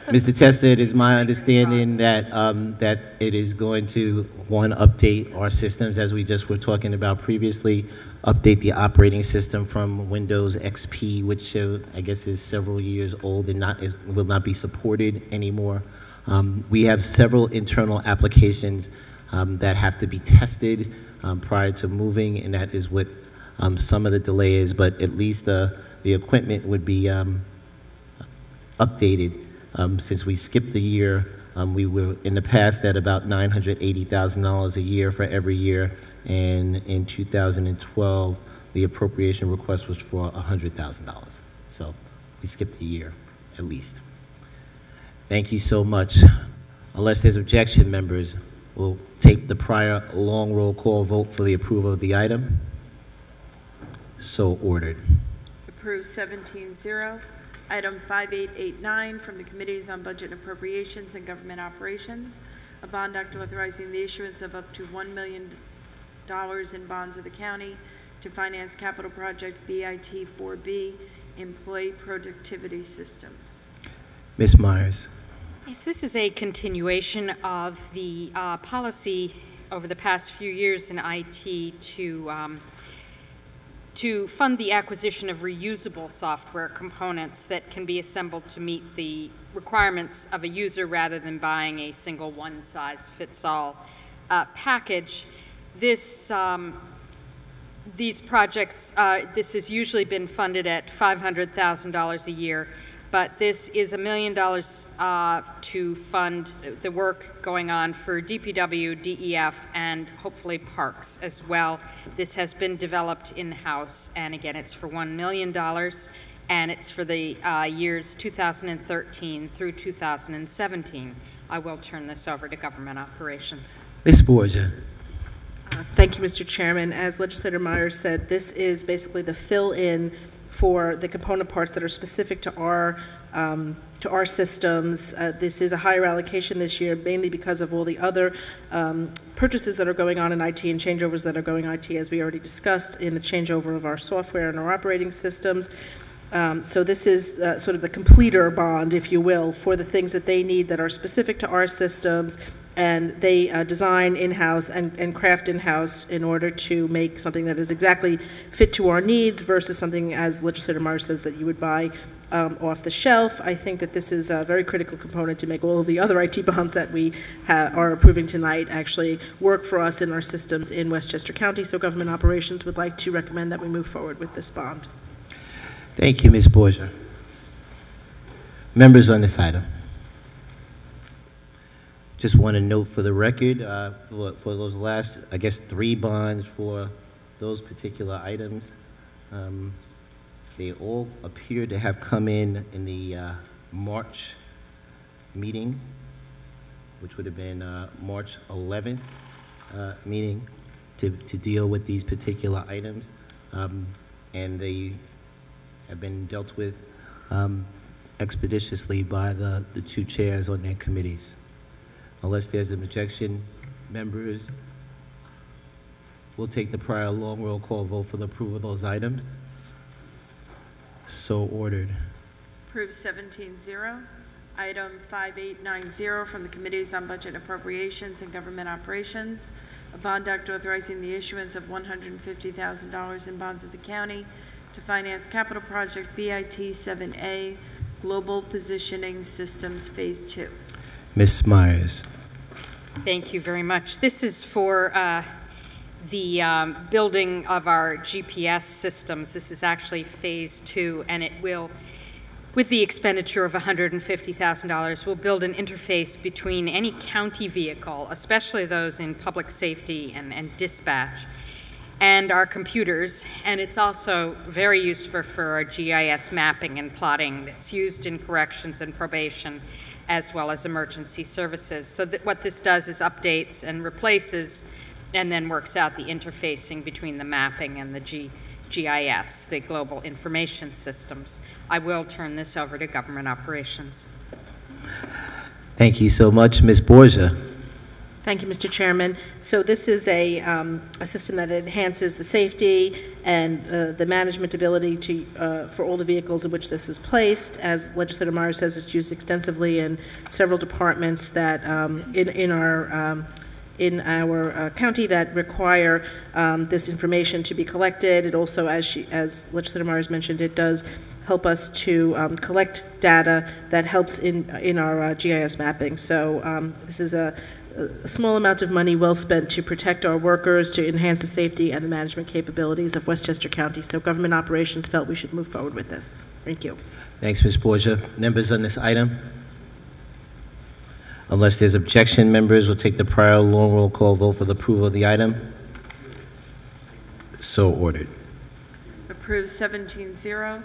Mr. Testa, it is my understanding that that it is going to, one, update our systems, as we just were talking about previously, update the operating system from Windows XP, which I guess is several years old and will not be supported anymore. We have several internal applications that have to be tested prior to moving, and that is what some of the delay is, but at least the equipment would be updated. Since we skipped a year, we were in the past at about $980,000 a year for every year, and in 2012, the appropriation request was for $100,000. So we skipped a year, at least. Thank you so much. Unless there's objection, members, we'll take the prior long roll call vote for the approval of the item. So ordered. Approved 17-0. Item 5889 from the Committees on Budget and Appropriations and Government Operations, a bond act authorizing the issuance of up to $1 million in bonds of the county to finance capital project BIT 4B, Employee Productivity Systems. Ms. Myers. Yes, this is a continuation of the policy over the past few years in IT to fund the acquisition of reusable software components that can be assembled to meet the requirements of a user rather than buying a single one-size-fits-all package. These projects, this has usually been funded at $500,000 a year, but this is $1 million to fund the work going on for DPW, DEF, and hopefully parks as well. This has been developed in-house, and again, it's for $1 million, and it's for the years 2013 through 2017. I will turn this over to Government Operations. Ms. Borgia. Thank you, Mr. Chairman. As Legislator Myers said, this is basically the fill-in for the component parts that are specific to our systems. This is a higher allocation this year, mainly because of all the other purchases that are going on in IT and changeovers that are going IT, as we already discussed, in the changeover of our software and our operating systems. So this is sort of the completer bond, if you will, for the things that they need that are specific to our systems and they design in-house and craft in-house in order to make something that is exactly fit to our needs versus something, as Legislator Myers says, that you would buy off the shelf. I think that this is a very critical component to make all of the other IT bonds that we are approving tonight actually work for us in our systems in Westchester County. So Government Operations would like to recommend that we move forward with this bond. Thank you, Ms. Borgia. Members on this item. Just want to note for the record, for those last, I guess, 3 bonds for those particular items, they all appear to have come in the March meeting, which would have been March 11th meeting to deal with these particular items, and they have been dealt with expeditiously by the 2 chairs on their committees. Unless there's an objection, members, we'll take the prior long roll call vote for the approval of those items. So ordered. Approved 17-0. Item 5890 from the Committees on Budget Appropriations and Government Operations, a bond act authorizing the issuance of $150,000 in bonds of the county to finance capital project BIT 7A, Global Positioning Systems Phase 2. Ms. Myers. Thank you very much. This is for the building of our GPS systems. This is actually phase 2, and it will, with the expenditure of $150,000, will build an interface between any county vehicle, especially those in public safety and dispatch, and our computers. And it's also very useful for our GIS mapping and plotting that's used in corrections and probation, as well as emergency services. So what this does is updates and replaces and then works out the interfacing between the mapping and the GIS, the Global Information Systems. I will turn this over to Government Operations. Thank you so much. Ms. Borgia. Thank you, Mr. Chairman. So this is a system that enhances the safety and the management ability to, for all the vehicles in which this is placed. As Legislator Myers says, it's used extensively in several departments that in our county that require this information to be collected. It also, as Legislator Myers mentioned, it does help us to collect data that helps in our GIS mapping. So this is a small amount of money well spent to protect our workers, to enhance the safety and the management capabilities of Westchester County. So Government Operations felt we should move forward with this. Thank you. Thanks, Ms. Borgia. Members on this item? Unless there's objection, members will take the prior long roll call vote for the approval of the item. So ordered. Approved 17-0.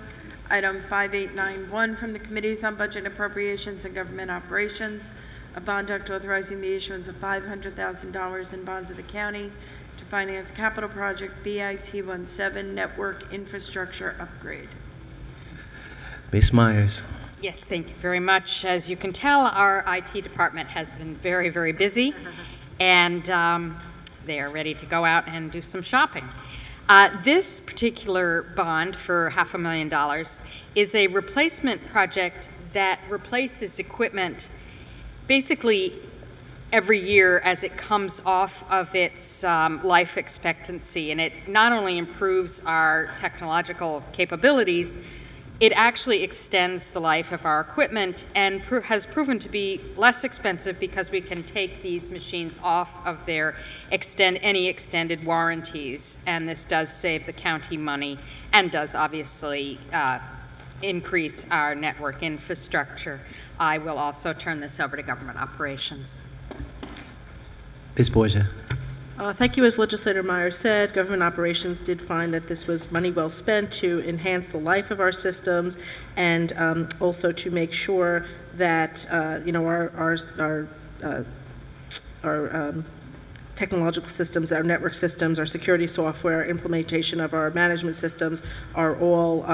Item 5891 from the Committees on Budget Appropriations and Government Operations, a bond act authorizing the issuance of $500,000 in bonds of the county to finance capital project BIT 17 network infrastructure upgrade. Ms. Myers. Yes, thank you very much. As you can tell, our IT department has been very, very busy, and they are ready to go out and do some shopping. This particular bond for $500,000 is a replacement project that replaces equipment basically every year as it comes off of its life expectancy, and it not only improves our technological capabilities, it actually extends the life of our equipment and has proven to be less expensive because we can take these machines off of their any extended warranties, and this does save the county money and does obviously increase our network infrastructure. I will also turn this over to Government Operations. Ms. Borgia. Thank you. As Legislator Myers said, Government Operations did find that this was money well spent to enhance the life of our systems and also to make sure that you know, our technological systems, our network systems, our security software, implementation of our management systems are all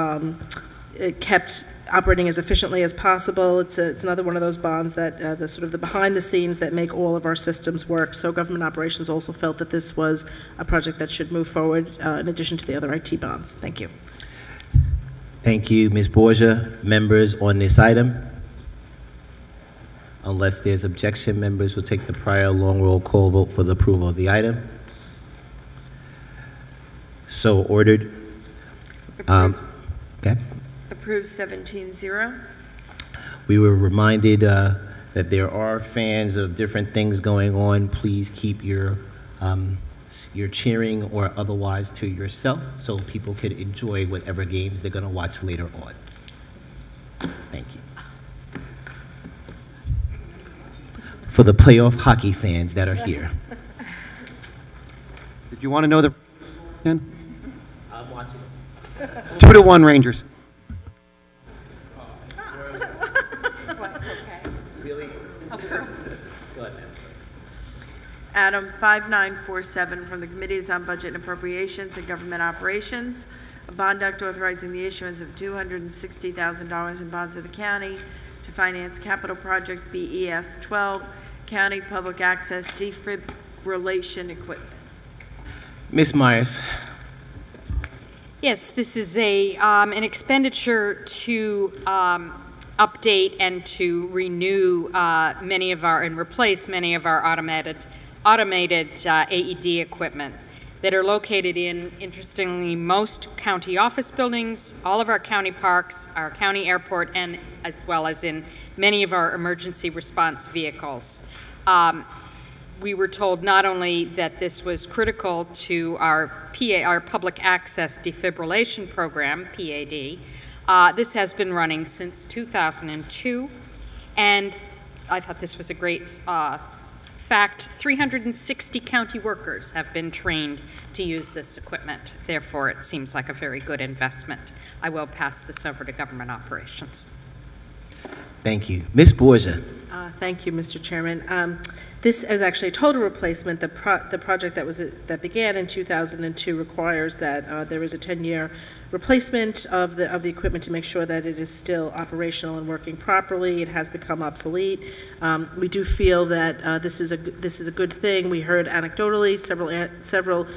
kept operating as efficiently as possible. It's another one of those bonds that the sort of the behind the scenes that make all of our systems work. So Government Operations also felt that this was a project that should move forward in addition to the other IT bonds. Thank you. Thank you, Ms. Borgia. Members on this item? Unless there's objection, members will take the prior long roll call vote for the approval of the item. So ordered. Okay. Approved 17-0. We were reminded that there are fans of different things going on. Please keep your cheering or otherwise to yourself so people could enjoy whatever games they're going to watch later on. Thank you. For the playoff hockey fans that are here. Did you want to know the... I'm watching. 2-1 Rangers. Really? Go ahead, ma'am. Item 5947 from the Committees on Budget and Appropriations and Government Operations, a bond act authorizing the issuance of $260,000 in bonds of the county to finance capital project BES 12, County Public Access Defibrillation Equipment. Ms. Myers. Yes, this is an expenditure to update and to renew and replace many of our automated AED equipment that are located in, interestingly, most county office buildings, all of our county parks, our county airport, and as well as in many of our emergency response vehicles. We were told not only that this was critical to our Public Access Defibrillation Program, PAD, this has been running since 2002, and I thought this was a great fact. 360 county workers have been trained to use this equipment. Therefore, it seems like a very good investment. I will pass this over to Government Operations. Thank you. Ms. Borgia. Thank you, Mr. Chairman. This is actually a total replacement. The project that began in 2002 requires that there is a 10-year replacement of the equipment to make sure that it is still operational and working properly. It has become obsolete. We do feel that this is a good thing. We heard anecdotally several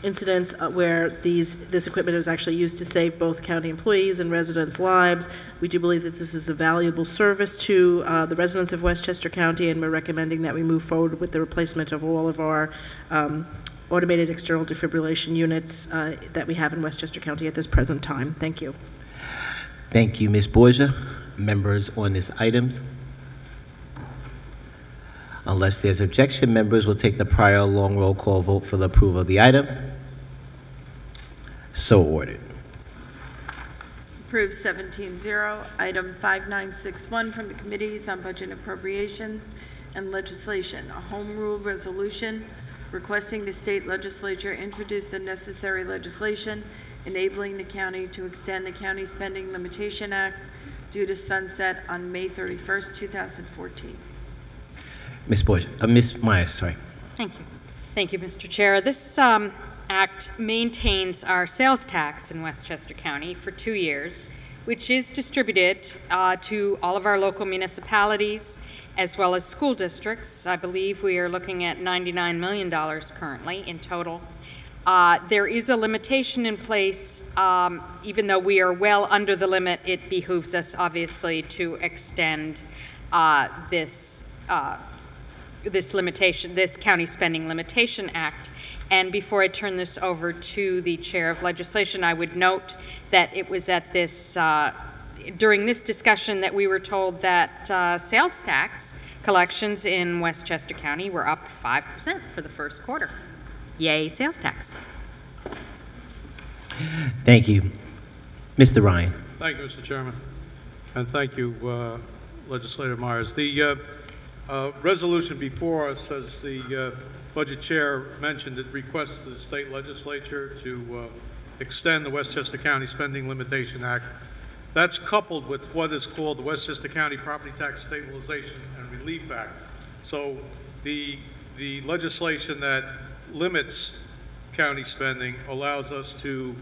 incidents where this equipment was actually used to save both county employees and residents' lives. We do believe that this is a valuable service to the residents of Westchester County, and we're recommending that we move forward with the replacement of all of our automated external defibrillation units that we have in Westchester County at this present time. Thank you. Thank you, Ms. Borgia. Members on this items? Unless there's objection, members will take the prior long roll call vote for the approval of the item. So ordered. Approved 17-0. Item 5961 from the Committees on Budget and Appropriations and Legislation, a home rule resolution requesting the state legislature introduce the necessary legislation enabling the county to extend the County Spending Limitation Act due to sunset on May 31st, 2014. Ms. Myers, sorry. Thank you. Thank you, Mr. Chair. This act maintains our sales tax in Westchester County for 2 years, which is distributed to all of our local municipalities as well as school districts. I believe we are looking at $99 million currently in total. There is a limitation in place. Even though we are well under the limit, it behooves us obviously to extend this County Spending Limitation Act. And before I turn this over to the Chair of Legislation, I would note that it was at this during this discussion that we were told that sales tax collections in Westchester County were up 5% for the first quarter. Yay, sales tax. Thank you. Mr. Ryan. Thank you, Mr. Chairman. And thank you, Legislator Myers. The resolution before us, as the Budget Chair mentioned, it requests the state legislature to extend the Westchester County Spending Limitation Act. That's coupled with what is called the Westchester County Property Tax Stabilization and Relief Act. So the legislation that limits county spending allows us to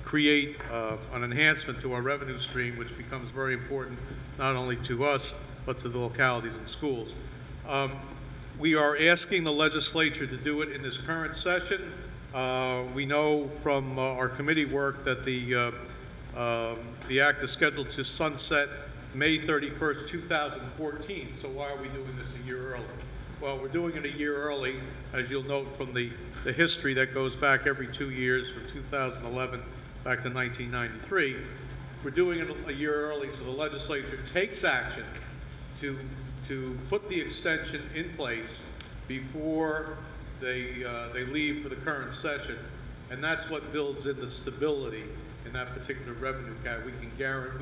create an enhancement to our revenue stream, which becomes very important not only to us, but to the localities and schools. We are asking the legislature to do it in this current session. We know from our committee work that the act is scheduled to sunset May 31st, 2014. So why are we doing this a year early? Well, we're doing it a year early, as you'll note from the history that goes back every 2 years from 2011 back to 1993. We're doing it a year early so the legislature takes action to put the extension in place before they leave for the current session, and that's what builds in the stability in that particular revenue category. We can guarantee,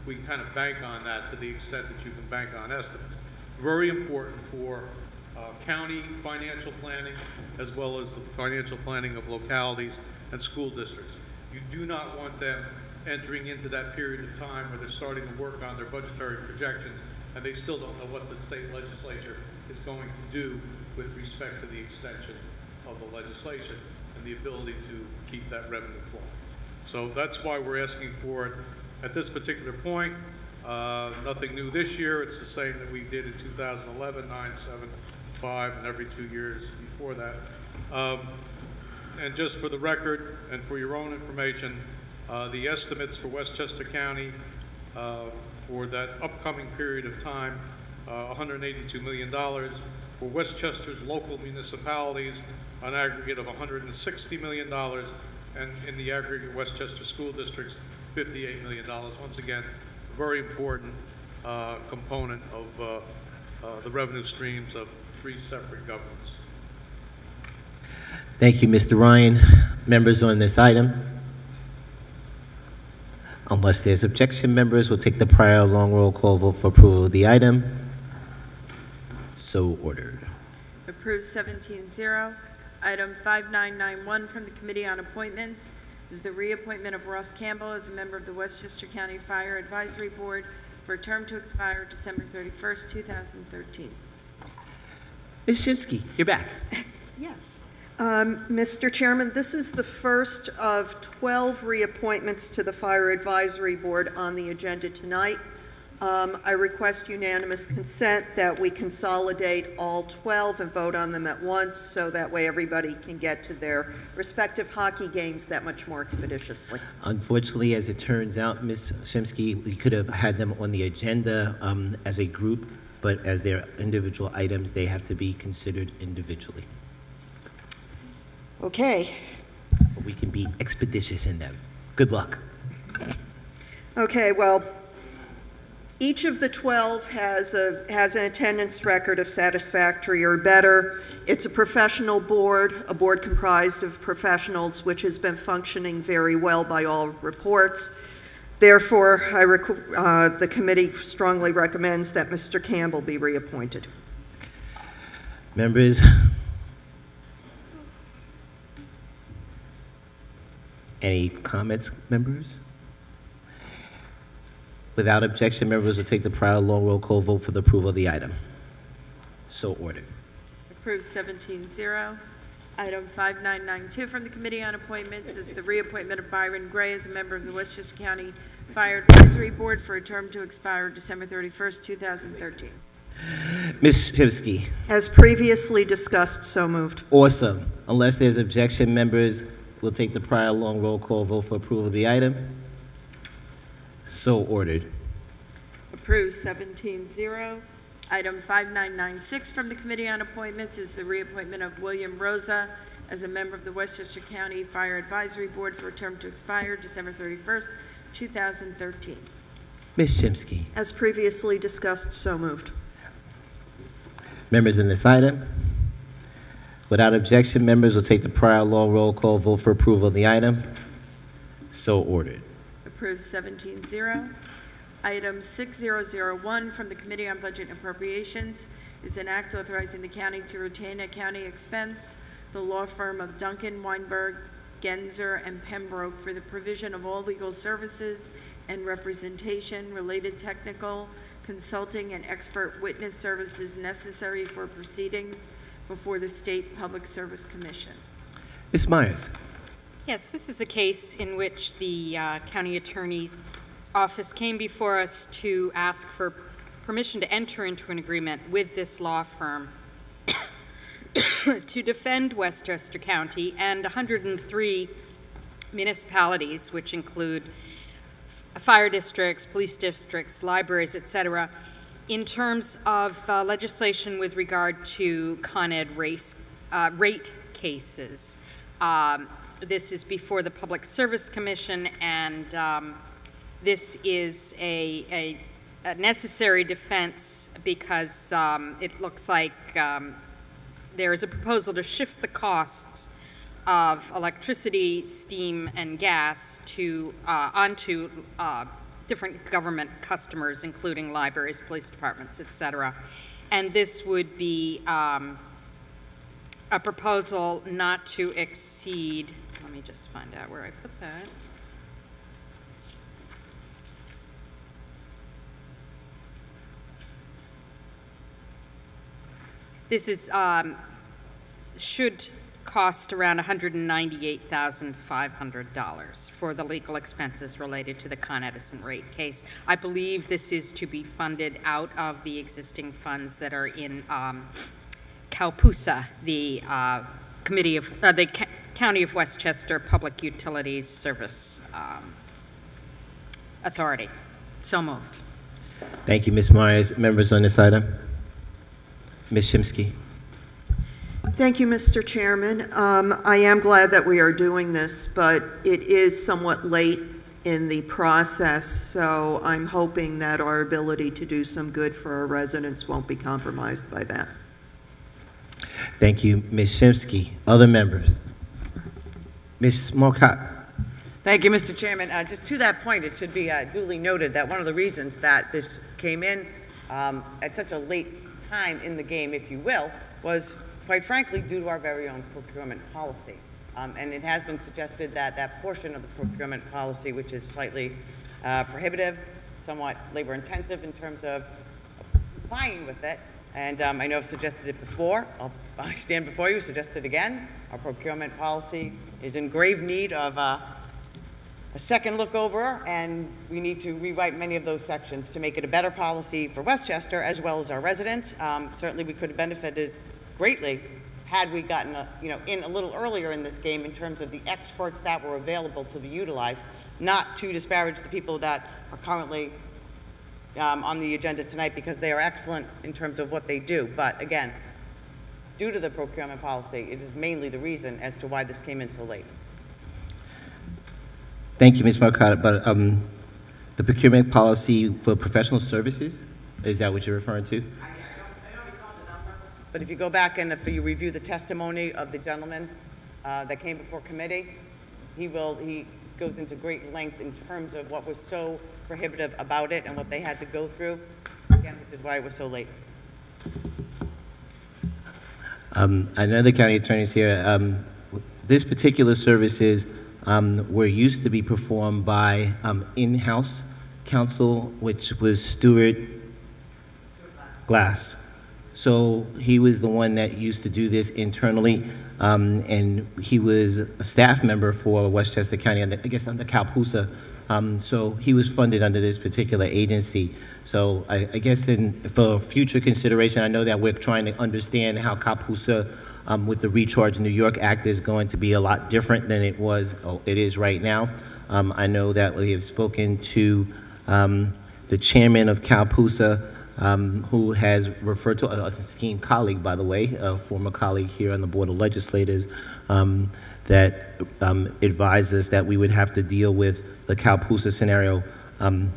we can kind of bank on that to the extent that you can bank on estimates. Very important for county financial planning as well as the financial planning of localities and school districts. You do not want them entering into that period of time where they're starting to work on their budgetary projections and they still don't know what the state legislature is going to do with respect to the extension of the legislation and the ability to keep that revenue flowing. So that's why we're asking for it at this particular point. Nothing new this year. It's the same that we did in 2011, 9, 7, 5, and every 2 years before that. And just for the record and for your own information, the estimates for Westchester County for that upcoming period of time, $182 million. For Westchester's local municipalities, an aggregate of $160 million, and in the aggregate Westchester school districts, $58 million. Once again, very important component of the revenue streams of 3 separate governments. Thank you, Mr. Ryan. Members on this item? Unless there's objection, members will take the prior long roll call vote for approval of the item. So ordered. Approved 17-0. Item 5991 from the Committee on Appointments is the reappointment of Ross Campbell as a member of the Westchester County Fire Advisory Board for a term to expire December 31st, 2013. Ms. Shimsky, you're back. Yes. Mr. Chairman, this is the first of 12 reappointments to the Fire Advisory Board on the agenda tonight. I request unanimous consent that we consolidate all 12 and vote on them at once, so that way everybody can get to their respective hockey games that much more expeditiously. Unfortunately, as it turns out, Ms. Shimsky, we could have had them on the agenda as a group, but as they're individual items, they have to be considered individually. Okay. But we can be expeditious in them. Good luck. Okay, well, each of the 12 has an attendance record of satisfactory or better. It's a professional board, a board comprised of professionals, which has been functioning very well by all reports. Therefore, the committee strongly recommends that Mr. Campbell be reappointed. Members, any comments, members? Without objection, members will take the prior long roll call vote for the approval of the item. So ordered. Approved 17-0. Item 5992 from the Committee on Appointments is the reappointment of Byron Gray as a member of the Westchester County Fire Advisory Board for a term to expire December 31st, 2013. Ms. Shimsky. As previously discussed, so moved. Awesome. Unless there's objection, members will take the prior long roll call vote for approval of the item. So ordered. Approved 17-0. Item 5996 from the Committee on Appointments is the reappointment of William Rosa as a member of the Westchester County Fire Advisory Board for a term to expire December 31st, 2013. Ms. Shimsky. As previously discussed, so moved. Members in this item? Without objection, members will take the prior long roll call vote for approval of the item. So ordered. Approved 17-0. Item 6001 from the Committee on Budget and Appropriations is an act authorizing the county to retain a county expense, the law firm of Duncan, Weinberg, Genzer, and Pembroke for the provision of all legal services and representation, related technical, consulting, and expert witness services necessary for proceedings before the State Public Service Commission. Ms. Myers. Yes, this is a case in which the county attorney's office came before us to ask for permission to enter into an agreement with this law firm to defend Westchester County and 103 municipalities, which include fire districts, police districts, libraries, et cetera, in terms of legislation with regard to Con Ed rate cases. This is before the Public Service Commission, and this is a necessary defense because it looks like there is a proposal to shift the costs of electricity, steam, and gas onto different government customers, including libraries, police departments, et cetera. And this would be a proposal not to exceed, let me just find out where I put that. This is, should cost around $198,500 for the legal expenses related to the Con Edison rate case. I believe this is to be funded out of the existing funds that are in CalPUSA, the Committee of the County of Westchester Public Utilities Service Authority. So moved. Thank you, Ms. Myers. Members on this item? Ms. Shimsky. Thank you, Mr. Chairman. I am glad that we are doing this, but it is somewhat late in the process, so I'm hoping that our ability to do some good for our residents won't be compromised by that. Thank you, Ms. Shimsky. Other members? Ms. Marcotte. Thank you, Mr. Chairman. Just to that point, it should be duly noted that one of the reasons that this came in at such a late time in the game, if you will, was quite frankly due to our very own procurement policy. And it has been suggested that that portion of the procurement policy, which is slightly prohibitive, somewhat labor intensive in terms of complying with it, and I know I've suggested it before, I stand before you, suggest it again. Our procurement policy is in grave need of a second look over, and we need to rewrite many of those sections to make it a better policy for Westchester as well as our residents. Certainly we could have benefited greatly had we gotten in a little earlier in this game in terms of the experts that were available to be utilized, not to disparage the people that are currently on the agenda tonight because they are excellent in terms of what they do. But again, due to the procurement policy, it is mainly the reason as to why this came in so late. Thank you, Ms. Marcotte. But the procurement policy for professional services, is that what you're referring to? But if you go back and if you review the testimony of the gentleman that came before committee, he goes into great length in terms of what was so prohibitive about it and what they had to go through, again, which is why it was so late. I know the county attorney's here. This particular services were used to be performed by in-house counsel, which was Stuart Glass. So he was the one that used to do this internally, and he was a staff member for Westchester County, I guess under CalPUSA. So he was funded under this particular agency. So I guess for future consideration, I know that we're trying to understand how CalPUSA with the Recharge New York Act is going to be a lot different than it is right now. I know that we have spoken to the chairman of CalPUSA, who has referred to an esteemed colleague, by the way, a former colleague here on the Board of Legislators, that advised us that we would have to deal with the CalPUSA scenario on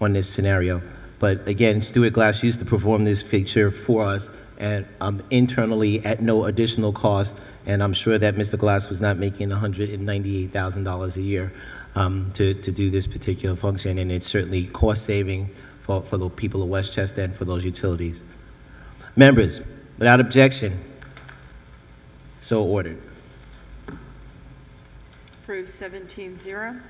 this scenario. But again, Stuart Glass used to perform this feature for us and internally at no additional cost, and I'm sure that Mr. Glass was not making $198,000 a year to do this particular function, and it's certainly cost-saving for the people of Westchester and for those utilities. Members, without objection, so ordered. Approved 17-0.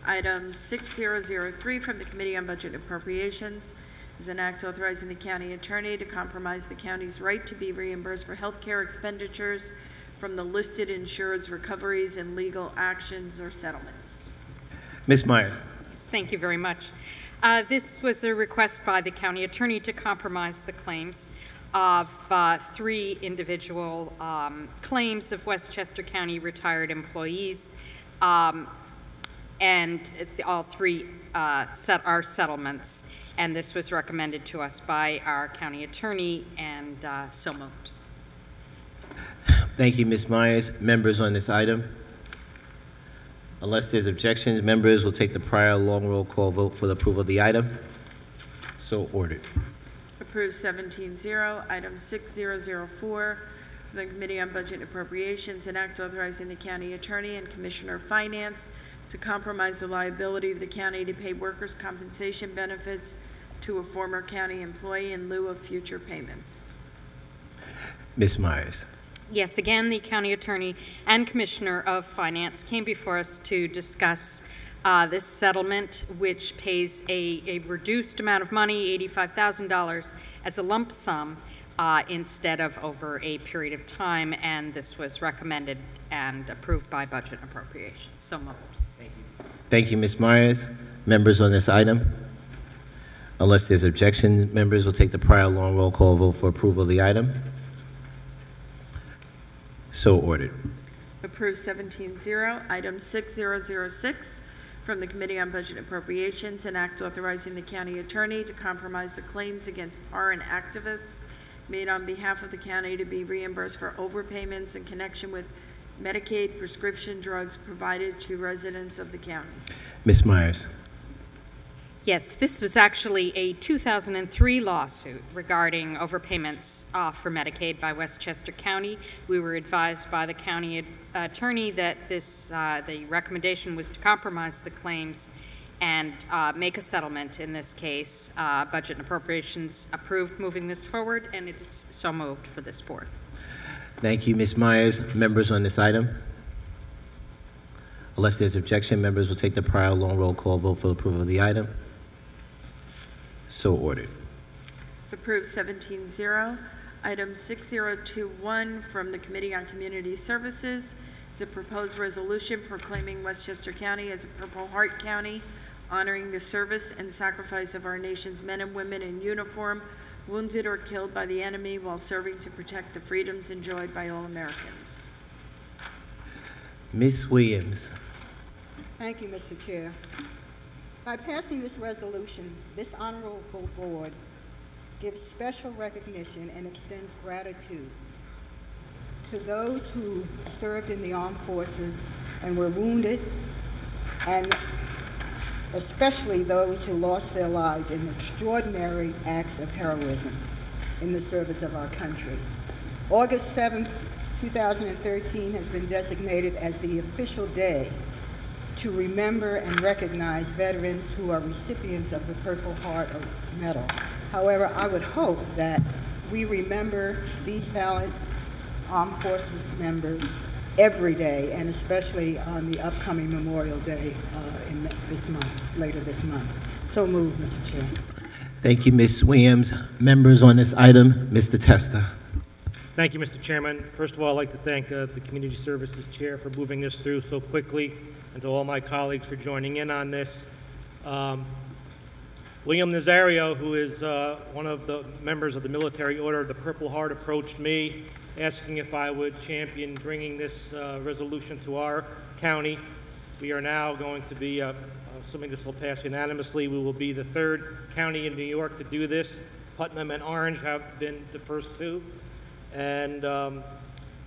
Item 6003 from the Committee on Budget and Appropriations is an act authorizing the county attorney to compromise the county's right to be reimbursed for health care expenditures from the listed insured's recoveries and legal actions or settlements. Ms. Myers. Thank you very much. This was a request by the county attorney to compromise the claims of 3 individual claims of Westchester County retired employees, and all 3 set our settlements, and this was recommended to us by our county attorney, and so moved. Thank you, Ms. Myers. Members on this item? Unless there's objections, members will take the prior long roll call vote for the approval of the item. So ordered. Approved 17-0. Item 6004 from the Committee on Budget and Appropriations, an act authorizing the county attorney and commissioner of finance to compromise the liability of the county to pay workers' compensation benefits to a former county employee in lieu of future payments. Ms. Myers. Yes, again, the county attorney and commissioner of finance came before us to discuss this settlement, which pays a reduced amount of money, $85,000, as a lump sum instead of over a period of time, and this was recommended and approved by Budget and Appropriations. So moved. Thank you. Thank you, Ms. Myers. Members on this item? Unless there's objection, members will take the prior long roll call vote for approval of the item. So ordered. Approved 17-0. Item 6006 from the Committee on Budget and Appropriations, an act authorizing the county attorney to compromise the claims against par and activists made on behalf of the county to be reimbursed for overpayments in connection with Medicaid prescription drugs provided to residents of the county. Ms. Myers. Yes, this was actually a 2003 lawsuit regarding overpayments for Medicaid by Westchester County. We were advised by the county attorney that the recommendation was to compromise the claims and make a settlement in this case. Budget and Appropriations approved moving this forward, and it's so moved for this board. Thank you, Ms. Myers. Members on this item? Unless there's objection, members will take the prior long roll call vote for approval of the item. So ordered. Approved 17-0. Item 6021 from the Committee on Community Services is a proposed resolution proclaiming Westchester County as a Purple Heart County, honoring the service and sacrifice of our nation's men and women in uniform, wounded or killed by the enemy while serving to protect the freedoms enjoyed by all Americans. Ms. Williams. Thank you, Mr. Chair. By passing this resolution, this honorable board gives special recognition and extends gratitude to those who served in the armed forces and were wounded, and especially those who lost their lives in extraordinary acts of heroism in the service of our country. August 7th, 2013 has been designated as the official day to remember and recognize veterans who are recipients of the Purple Heart Medal. However, I would hope that we remember these valiant armed forces members every day, and especially on the upcoming Memorial Day later this month. So moved, Mr. Chair. Thank you, Ms. Williams. Members on this item, Mr. Testa. Thank you, Mr. Chairman. First of all, I'd like to thank the Community Services Chair for moving this through so quickly, and to all my colleagues for joining in on this. William Nazario, who is one of the members of the Military Order of the Purple Heart, approached me asking if I would champion bringing this resolution to our county. We are now going to be, assuming this will pass unanimously, we will be the third county in New York to do this. Putnam and Orange have been the first two. And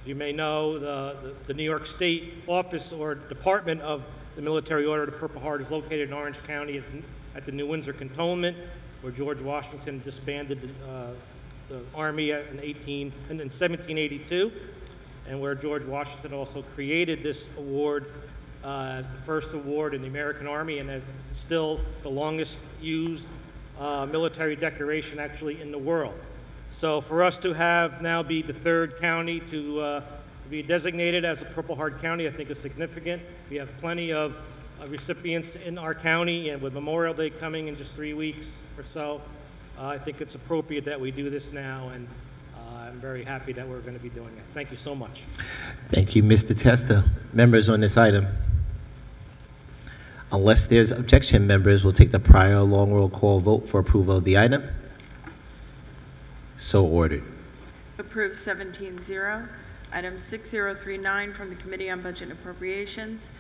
you may know, the New York State office or department of the Military Order of the Purple Heart is located in Orange County at the New Windsor Cantonment, where George Washington disbanded the Army in 1782, and where George Washington also created this award as the first award in the American Army, and as still the longest used military decoration actually in the world. So for us to have now be the third county to be designated as a Purple Heart County, I think is significant. We have plenty of recipients in our county, and with Memorial Day coming in just 3 weeks or so, I think it's appropriate that we do this now, and I'm very happy that we're going to be doing it. Thank you so much. Thank you, Mr. Testa. Members on this item? Unless there's objection, members will take the prior long roll call vote for approval of the item. So ordered. Approved 17-0. Item 6039 from the Committee on Budget and Appropriations.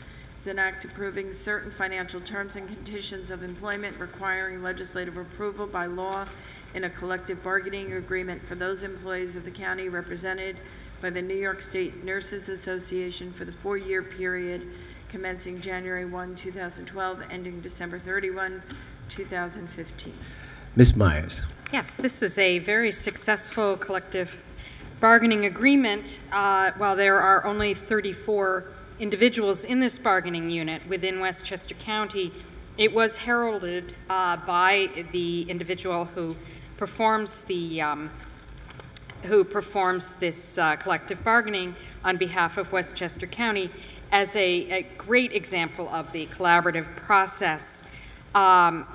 is an act approving certain financial terms and conditions of employment requiring legislative approval by law in a collective bargaining agreement for those employees of the county represented by the New York State Nurses Association for the 4-year period commencing January 1, 2012, ending December 31, 2015. Ms. Myers. Yes, this is a very successful collective bargaining agreement. While there are only 34 individuals in this bargaining unit within Westchester County, it was heralded by the individual who performs this collective bargaining on behalf of Westchester County as a great example of the collaborative process. While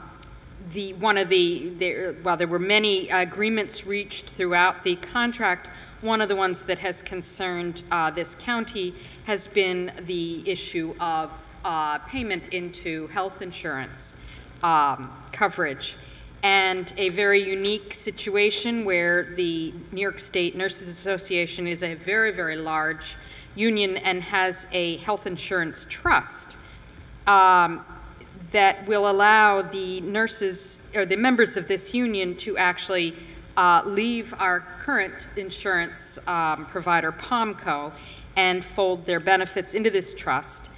there were many agreements reached throughout the contract, one of the ones that has concerned this county has been the issue of payment into health insurance coverage, and a very unique situation where the New York State Nurses Association is a very, very large union and has a health insurance trust that will allow the nurses or the members of this union to actually leave our current insurance provider, POMCO, and fold their benefits into this trust.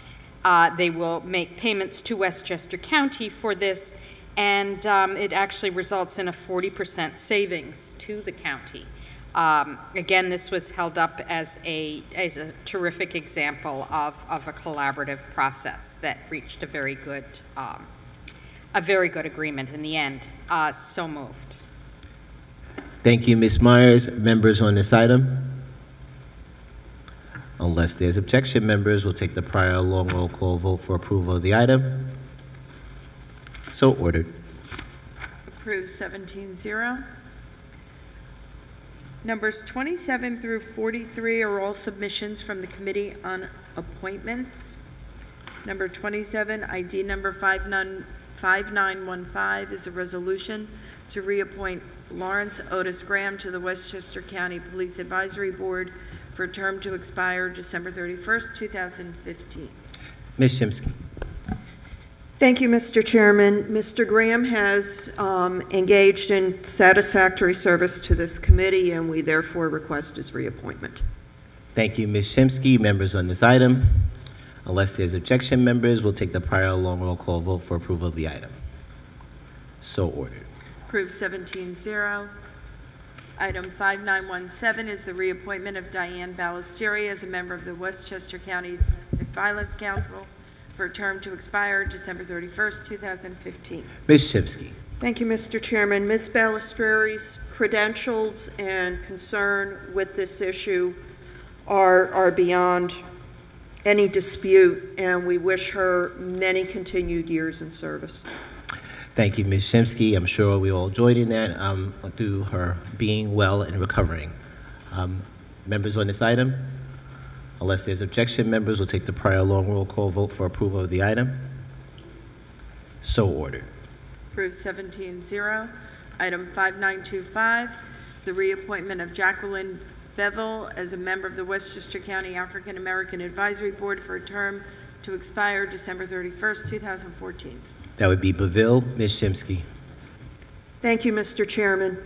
They will make payments to Westchester County for this, and it actually results in a 40% savings to the county. Again, this was held up as a terrific example of a collaborative process that reached a very good agreement in the end. So moved. Thank you, Ms. Myers. Members on this item? Unless there's objection, members will take the prior long roll call vote for approval of the item. So ordered. Approved 17-0. Numbers 27 through 43 are all submissions from the Committee on Appointments. Number 27, ID number 5915, is a resolution to reappoint Lawrence Otis Graham to the Westchester County Police Advisory Board for a term to expire December 31st, 2015. Ms. Shimsky. Thank you, Mr. Chairman. Mr. Graham has engaged in satisfactory service to this committee, and we therefore request his reappointment. Thank you, Ms. Shimsky. Members on this item? Unless there's objection, members will take the prior long roll call vote for approval of the item. So ordered. Approved 17-0. Item 5917 is the reappointment of Diane Ballesteri as a member of the Westchester County Domestic Violence Council for a term to expire December 31st, 2015. Ms. Shimsky. Thank you, Mr. Chairman. Ms. Ballesteri's credentials and concern with this issue are beyond any dispute, and we wish her many continued years in service. Thank you, Ms. Shimsky. I'm sure we all joined in that through her being well and recovering. Members on this item? Unless there's objection, members will take the prior long roll call vote for approval of the item. So ordered. Approved 17-0. Item 5925 is the reappointment of Jacqueline Bevel as a member of the Westchester County African American Advisory Board for a term to expire December 31st, 2014. That would be Beville. Ms. Shimsky. Thank you, Mr. Chairman.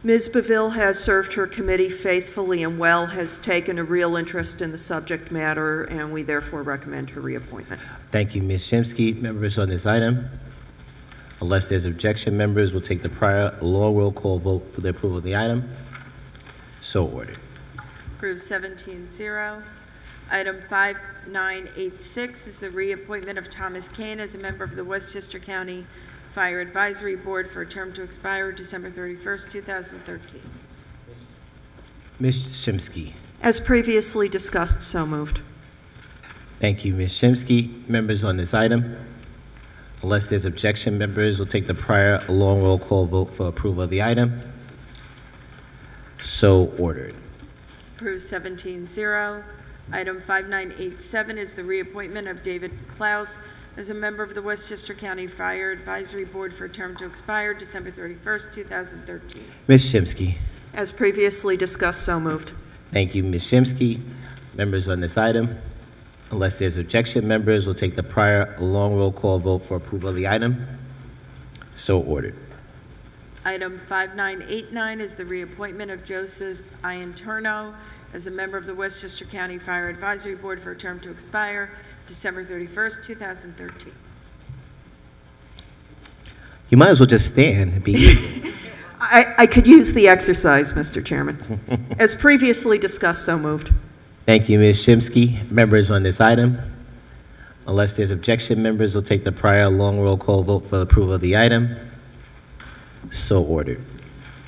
Ms. Beville has served her committee faithfully and well, has taken a real interest in the subject matter, and we therefore recommend her reappointment. Thank you, Ms. Shimsky. Members on this item? Unless there's objection, members will take the prior long roll call vote for the approval of the item. So ordered. Approved 17-0. Item 5986 is the reappointment of Thomas Kane as a member of the Westchester County Fire Advisory Board for a term to expire December 31st, 2013. Ms. Shimsky. As previously discussed, so moved. Thank you, Ms. Shimsky. Members on this item? Unless there's objection, members will take the prior long roll call vote for approval of the item. So ordered. Approved 17-0. Item 5987 is the reappointment of David Klaus as a member of the Westchester County Fire Advisory Board for a term to expire December 31st, 2013. Ms. Shimsky. As previously discussed, so moved. Thank you, Ms. Shimsky. Members on this item? Unless there's objection, members will take the prior long roll call vote for approval of the item. So ordered. Item 5989 is the reappointment of Joseph Ianturno as a member of the Westchester County Fire Advisory Board for a term to expire December 31st, 2013. You might as well just stand and be. I could use the exercise, Mr. Chairman. As previously discussed, so moved. Thank you, Ms. Shimsky. Members on this item? Unless there's objection, members will take the prior long roll call vote for approval of the item. So ordered.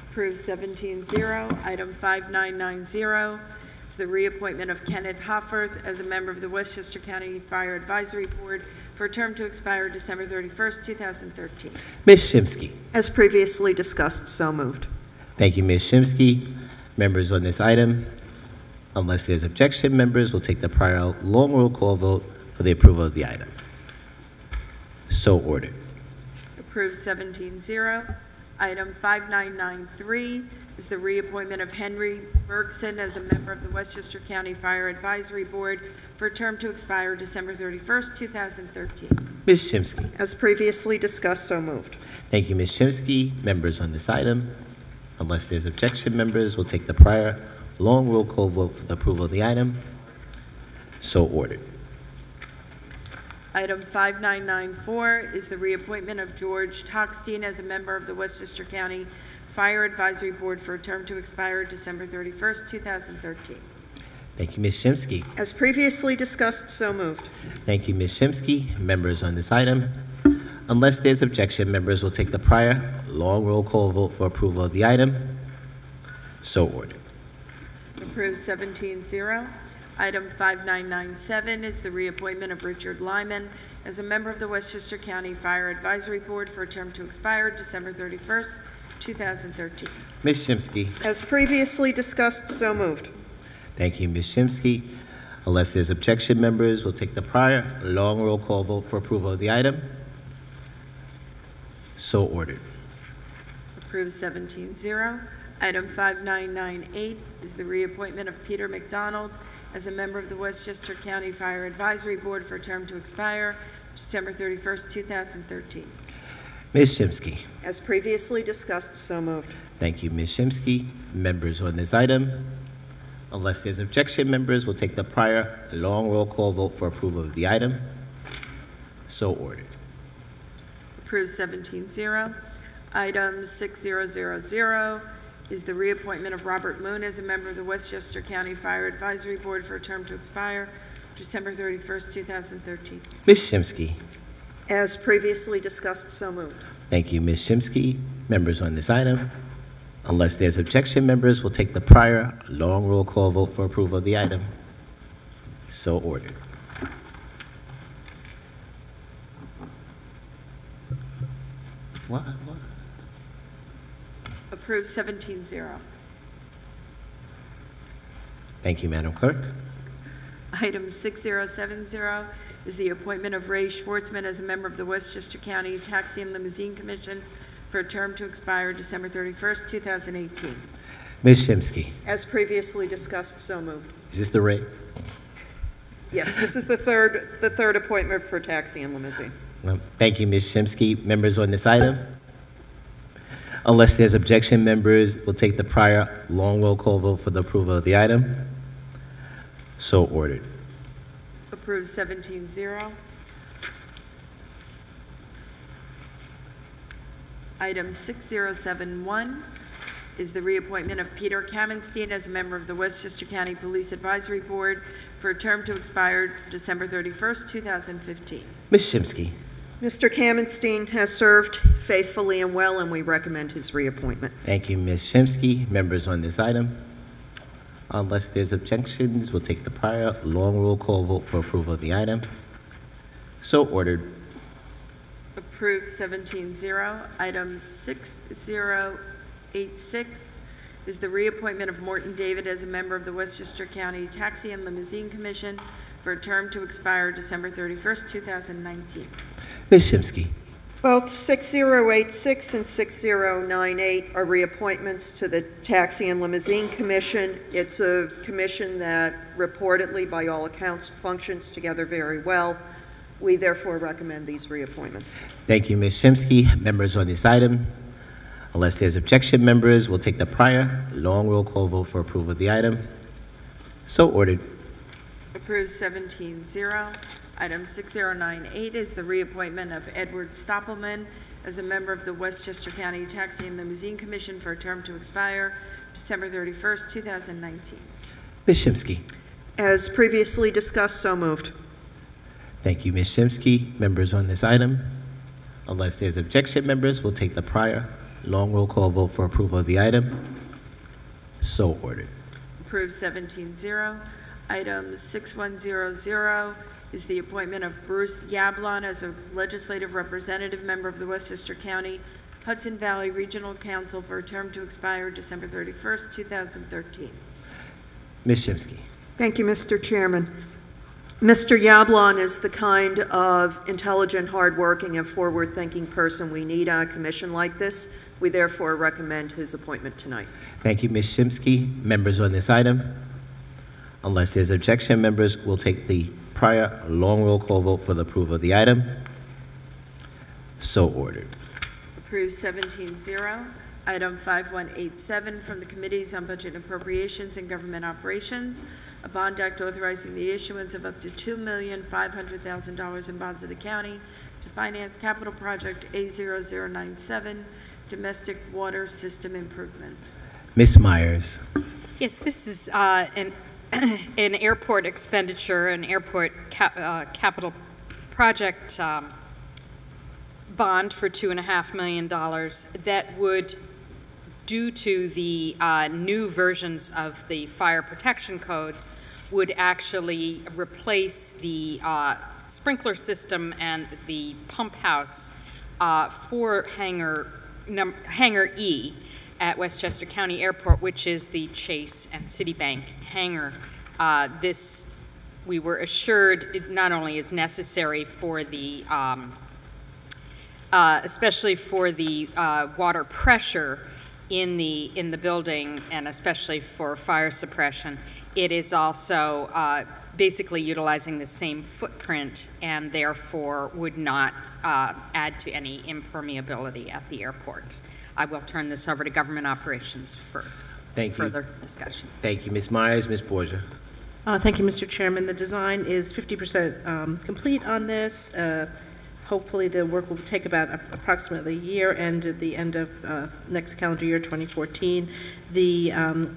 Approved 17-0. Item 5990 is the reappointment of Kenneth Hofferth as a member of the Westchester County Fire Advisory Board for a term to expire December 31st, 2013. Ms. Shimsky. As previously discussed, so moved. Thank you, Ms. Shimsky. Members on this item? Unless there's objection, members will take the prior long roll call vote for the approval of the item. So ordered. Approved 17-0. Item 5993 is the reappointment of Henry Bergson as a member of the Westchester County Fire Advisory Board for a term to expire December 31st, 2013. Ms. Shimsky. As previously discussed, so moved. Thank you, Ms. Shimsky. Members on this item? Unless there's objection, members will take the prior long roll call vote for the approval of the item. So ordered. Item 5994 is the reappointment of George Tockstein as a member of the Westchester County Fire Advisory Board for a term to expire December 31st, 2013. Thank you, Ms. Shimsky. As previously discussed, so moved. Thank you, Ms. Shimsky. Members on this item? Unless there's objection, members will take the prior long roll call vote for approval of the item. So ordered. Approved 17-0. Item 5997 is the reappointment of Richard Lyman as a member of the Westchester County Fire Advisory Board for a term to expire December 31st, 2013. Ms. Shimsky. As previously discussed, so moved. Thank you, Ms. Shimsky. Unless there's objection, members will take the prior long roll call vote for approval of the item. So ordered. Approved 17-0. Item 5998 is the reappointment of Peter McDonald as a member of the Westchester County Fire Advisory Board for a term to expire December 31st, 2013. Ms. Shimsky. As previously discussed, so moved. Thank you, Ms. Shimsky. Members on this item? Unless there's objection, members will take the prior long roll call vote for approval of the item. So ordered. Approved 17-0. Item 6000 is the reappointment of Robert Moon as a member of the Westchester County Fire Advisory Board for a term to expire December 31st, 2013. Ms. Shimsky. As previously discussed, so moved. Thank you, Ms. Shimsky. Members on this item? Unless there's objection, members will take the prior long roll call vote for approval of the item. So ordered. What? Approved 17-0. Thank you, Madam Clerk. Item 6070 is the appointment of Ray Schwartzman as a member of the Westchester County Taxi and Limousine Commission for a term to expire December 31st, 2018. Ms. Shimsky. As previously discussed, so moved. Is this the Ray? Yes, this is the third appointment for taxi and limousine. Thank you, Ms. Shimsky. Members on this item? Unless there's objection, members will take the prior long roll call vote for the approval of the item. So ordered. Approved 17-0. Item 6071 is the reappointment of Peter Kamenstein as a member of the Westchester County Police Advisory Board for a term to expire December 31st, 2015. Ms. Shimsky. Mr. Kamenstein has served faithfully and well, and we recommend his reappointment. Thank you, Ms. Shimsky. Members on this item? Unless there's objections, we'll take the prior long roll call vote for approval of the item. So ordered. Approved 17-0. Item 6086 is the reappointment of Morton David as a member of the Westchester County Taxi and Limousine Commission for a term to expire December 31st, 2019. Ms. Shimsky. Both 6086 and 6098 are reappointments to the Taxi and Limousine Commission. It's a commission that reportedly, by all accounts, functions together very well. We therefore recommend these reappointments. Thank you, Ms. Shimsky. Members on this item, unless there's objection, members will take the prior long roll call vote for approval of the item. So ordered. Approved 17-0. Item 6098 is the reappointment of Edward Stoppelman as a member of the Westchester County Taxi and Limousine Commission for a term to expire December 31st, 2019. Ms. Shimsky. As previously discussed, so moved. Thank you, Ms. Shimsky. Members on this item, unless there's objection, members will take the prior long roll call vote for approval of the item. So ordered. Approved 17-0. Item 6100 is the appointment of Bruce Yablon as a legislative representative member of the Westchester County Hudson Valley Regional Council for a term to expire December 31st, 2013. Ms. Shimsky. Thank you, Mr. Chairman. Mr. Yablon is the kind of intelligent, hardworking, and forward-thinking person we need on a commission like this. We therefore recommend his appointment tonight. Thank you, Ms. Shimsky. Members on this item, unless there's objection, members will take the prior long roll call vote for the approval of the item. So ordered. Approved 17-0. Item 5187 from the Committees on Budget and Appropriations and Government Operations, a bond act authorizing the issuance of up to $2,500,000 in bonds of the county to finance capital project A0097, domestic water system improvements. Ms. Myers. Yes, this is an airport expenditure, an airport capital project bond for $2.5 million that would, due to the new versions of the fire protection codes, would actually replace the sprinkler system and the pump house for hangar E at Westchester County Airport, which is the Chase and Citibank hangar. This, we were assured, it not only is necessary for the, especially for the water pressure in the building, and especially for fire suppression, it is also basically utilizing the same footprint and therefore would not add to any impermeability at the airport. I will turn this over to Government Operations for further discussion. Thank you, Ms. Myers. Ms. Borgia. Thank you, Mr. Chairman. The design is 50% complete on this. Hopefully, the work will take about approximately a year, and at the end of next calendar year, 2014.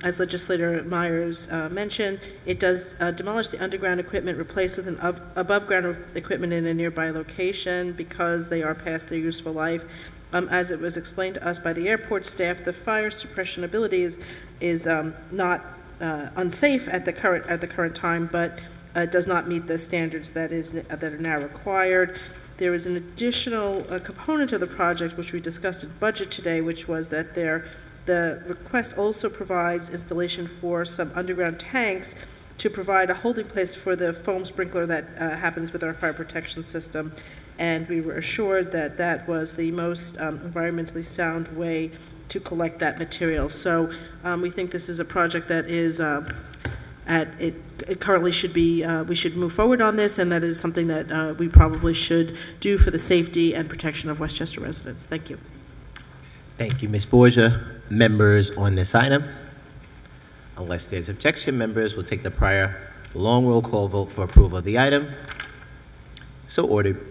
As Legislator Myers mentioned, it does demolish the underground equipment, replace with an above-ground equipment in a nearby location because they are past their useful life. As it was explained to us by the airport staff, the fire suppression ability is not unsafe at the current time, but does not meet the standards that are now required. There is an additional component of the project which we discussed in budget today, which was that the request also provides installation for some underground tanks to provide a holding place for the foam sprinkler that happens with our fire protection system. And we were assured that that was the most environmentally sound way to collect that material. So we think this is a project that is it currently should be, we should move forward on this, and that is something that we probably should do for the safety and protection of Westchester residents. Thank you. Thank you, Ms. Borgia. Members on this item, unless there's objection, members will take the prior long roll call vote for approval of the item. So ordered.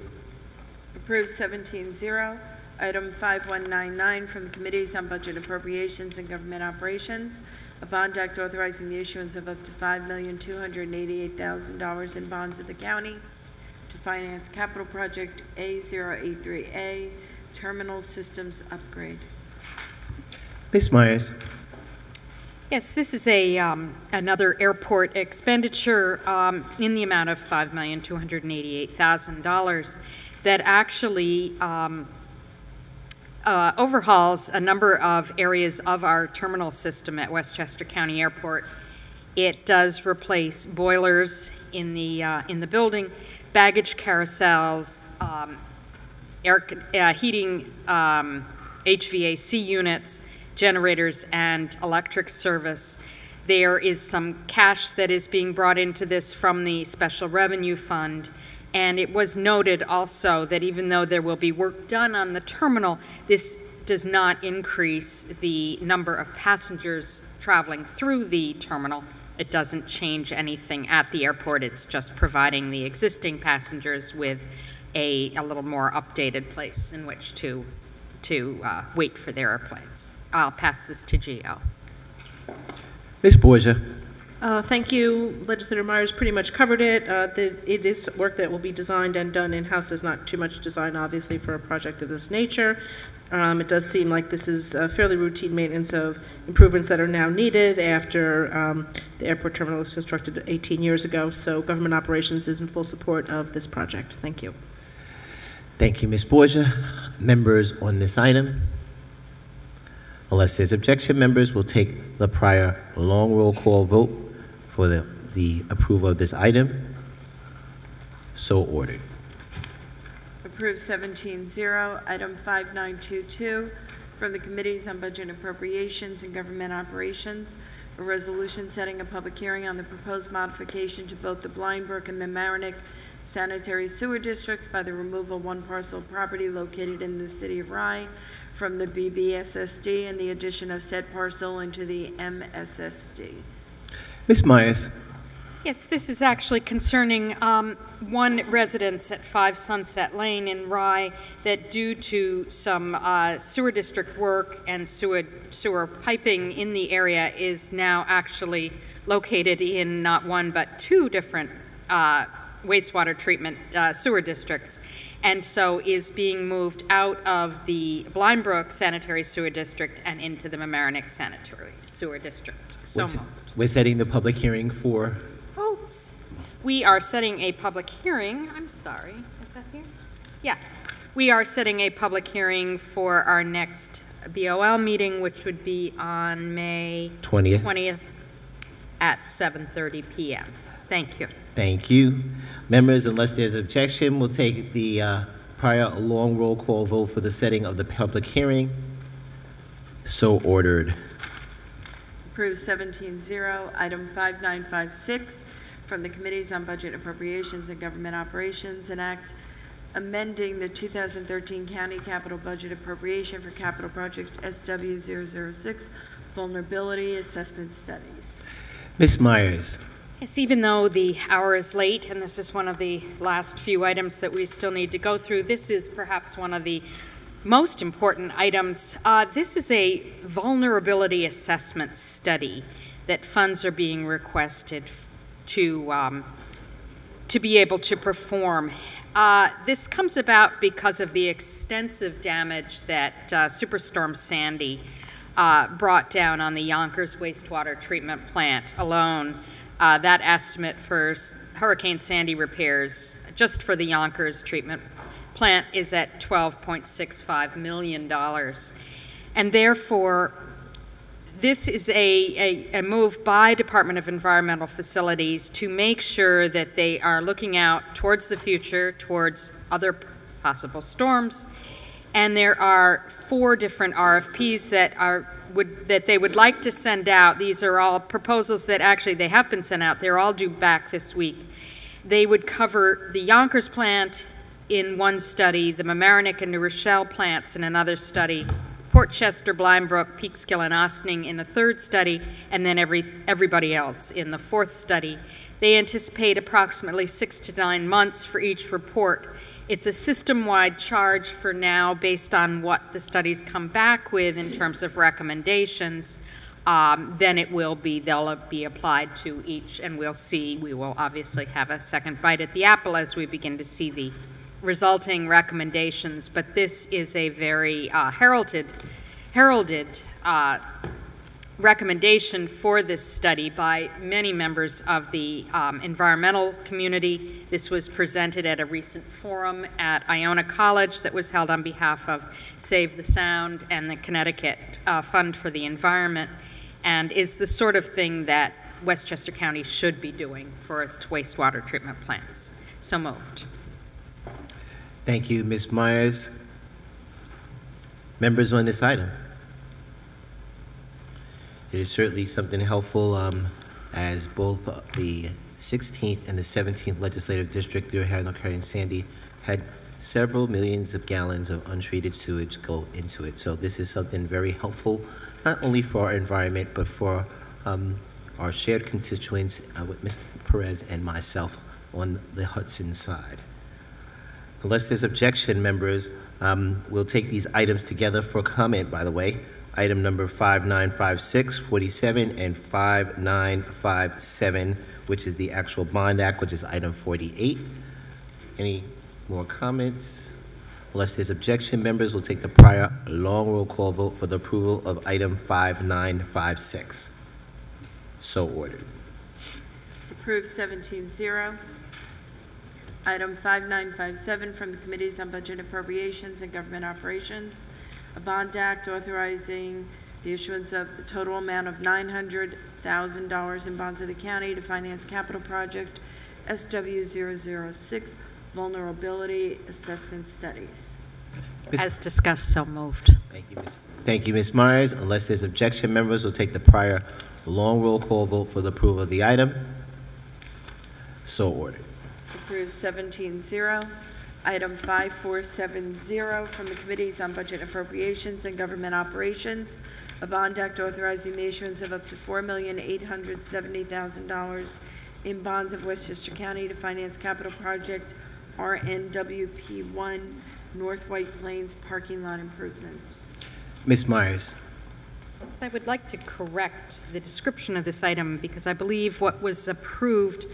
Approved 17-0. Item 5199 from the Committees on Budget Appropriations and Government Operations, a bond act authorizing the issuance of up to $5,288,000 in bonds of the county to finance capital project A083A, terminal systems upgrade. Ms. Myers. Yes, this is another airport expenditure in the amount of $5,288,000 that actually overhauls a number of areas of our terminal system at Westchester County Airport. It does replace boilers in the building, baggage carousels, heating, HVAC units, generators, and electric service. There is some cash that is being brought into this from the Special Revenue Fund. And it was noted also that even though there will be work done on the terminal, this does not increase the number of passengers traveling through the terminal. It doesn't change anything at the airport. It's just providing the existing passengers with a little more updated place in which to wait for their airplanes. I'll pass this to Gio. Ms. Borgia. Thank you. Legislator Myers pretty much covered it. It is work that will be designed and done in-house. There's not too much design, obviously, for a project of this nature. It does seem like this is fairly routine maintenance of improvements that are now needed after the airport terminal was constructed 18 years ago. So government operations is in full support of this project. Thank you. Thank you, Ms. Borgia. Members on this item? Unless there's objection, members will take the prior long roll call vote for the approval of this item. So ordered. Approved 17-0. Item 5922 from the Committees on Budget and Appropriations and Government Operations, a resolution setting a public hearing on the proposed modification to both the Blind Brook and Mamaroneck sanitary sewer districts by the removal of one parcel of property located in the city of Rye from the BBSSD and the addition of said parcel into the MSSD. Ms. Myers. Yes, this is actually concerning one residence at 5 Sunset Lane in Rye that due to some sewer district work and sewer piping in the area is now actually located in not one but 2 different wastewater treatment sewer districts, and so is being moved out of the Blind Brook Sanitary Sewer District and into the Mamaroneck Sanitary Sewer District. So moved. We're setting the public hearing for... Oops. We are setting a public hearing. I'm sorry. Is that here? Yes. We are setting a public hearing for our next BOL meeting, which would be on May 20th at 7:30 p.m. Thank you. Thank you. Members, unless there's objection, we'll take the prior long roll call vote for the setting of the public hearing. So ordered. Approved 17-0. Item 5956 from the Committees on Budget Appropriations and Government Operations, an act amending the 2013 County Capital Budget Appropriation for Capital Project SW006 Vulnerability Assessment Studies. Ms. Myers. Yes, even though the hour is late, and this is one of the last few items that we still need to go through, this is perhaps one of the most important items. This is a vulnerability assessment study that funds are being requested to be able to perform. This comes about because of the extensive damage that Superstorm Sandy brought down on the Yonkers wastewater treatment plant alone. That estimate for Hurricane Sandy repairs just for the Yonkers treatment plant is at $12.65 million. And therefore, this is a move by Department of Environmental Facilities to make sure that they are looking out towards the future, towards other possible storms. And there are 4 different RFPs that they would like to send out. These are all proposals that actually they have been sent out. They're all due back this week. They would cover the Yonkers plant in one study, the Mamaroneck and New Rochelle plants in another study, Portchester, Blind Brook, Peekskill, and Ossining in a 3rd study, and then everybody else in the 4th study. They anticipate approximately 6 to 9 months for each report. It's a system-wide charge for now based on what the studies come back with in terms of recommendations. Then they'll be applied to each, and we'll see. We will obviously have a second bite at the apple as we begin to see the resulting recommendations, but this is a very heralded recommendation for this study by many members of the environmental community. This was presented at a recent forum at Iona College that was held on behalf of Save the Sound and the Connecticut Fund for the Environment, and is the sort of thing that Westchester County should be doing for its wastewater treatment plants. So moved. Thank you, Ms. Myers. Members on this item? It is certainly something helpful as both the 16th and the 17th Legislative District through Hurricane and Sandy had several millions of gallons of untreated sewage go into it. So this is something very helpful, not only for our environment, but for our shared constituents with Mr. Perez and myself on the Hudson side. Unless there's objection, members, we'll take these items together for comment, by the way. Item number 595647 and 5957, which is the actual bond act, which is item 48. Any more comments? Unless there's objection, members, we'll take the prior long roll call vote for the approval of item 5956. So ordered. Approved 17-0. Item 5957 from the Committees on Budget Appropriations and Government Operations, a bond act authorizing the issuance of the total amount of $900,000 in bonds of the county to finance capital project SW006 vulnerability assessment studies. As discussed, so moved. Thank you, Ms. Myers. Unless there's objection, members will take the prior long roll call vote for the approval of the item. So ordered. Approved 17-0. Item 5470 from the Committees on Budget Appropriations and Government Operations, a bond act authorizing the issuance of up to $4,870,000 in bonds of Westchester County to finance capital project RNWP1 North White Plains parking lot improvements. Ms. Myers. I would like to correct the description of this item because I believe what was approved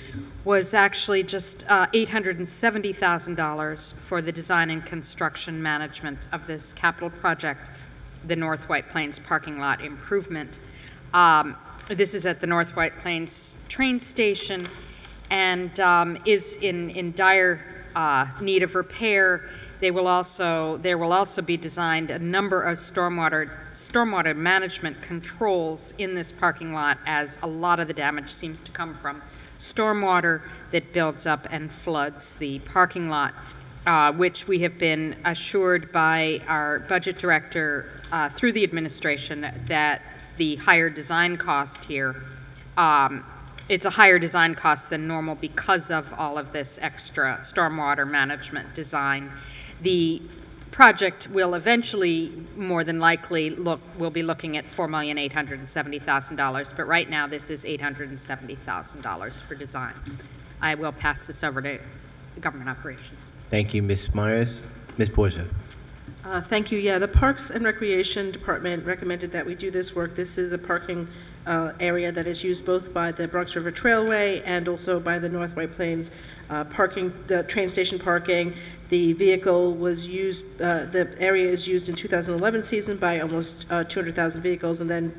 was actually just $870,000 for the design and construction management of this capital project, the North White Plains parking lot improvement. This is at the North White Plains train station and is in dire need of repair. There will also be designed a number of stormwater management controls in this parking lot, as a lot of the damage seems to come from stormwater that builds up and floods the parking lot, which we have been assured by our budget director through the administration that the higher design cost here, it's a higher design cost than normal because of all of this extra stormwater management design. The project will eventually, more than likely, we'll be looking at $4,870,000, but right now this is $870,000 for design. I will pass this over to Government Operations. Thank you, Ms. Myers. Ms. Borgia. Thank you. Yeah, the Parks and Recreation Department recommended that we do this work. This is a parking area that is used both by the Bronx River Trailway and also by the North White Plains train station parking. The vehicle was used, the area is used in 2011 season by almost 200,000 vehicles, and then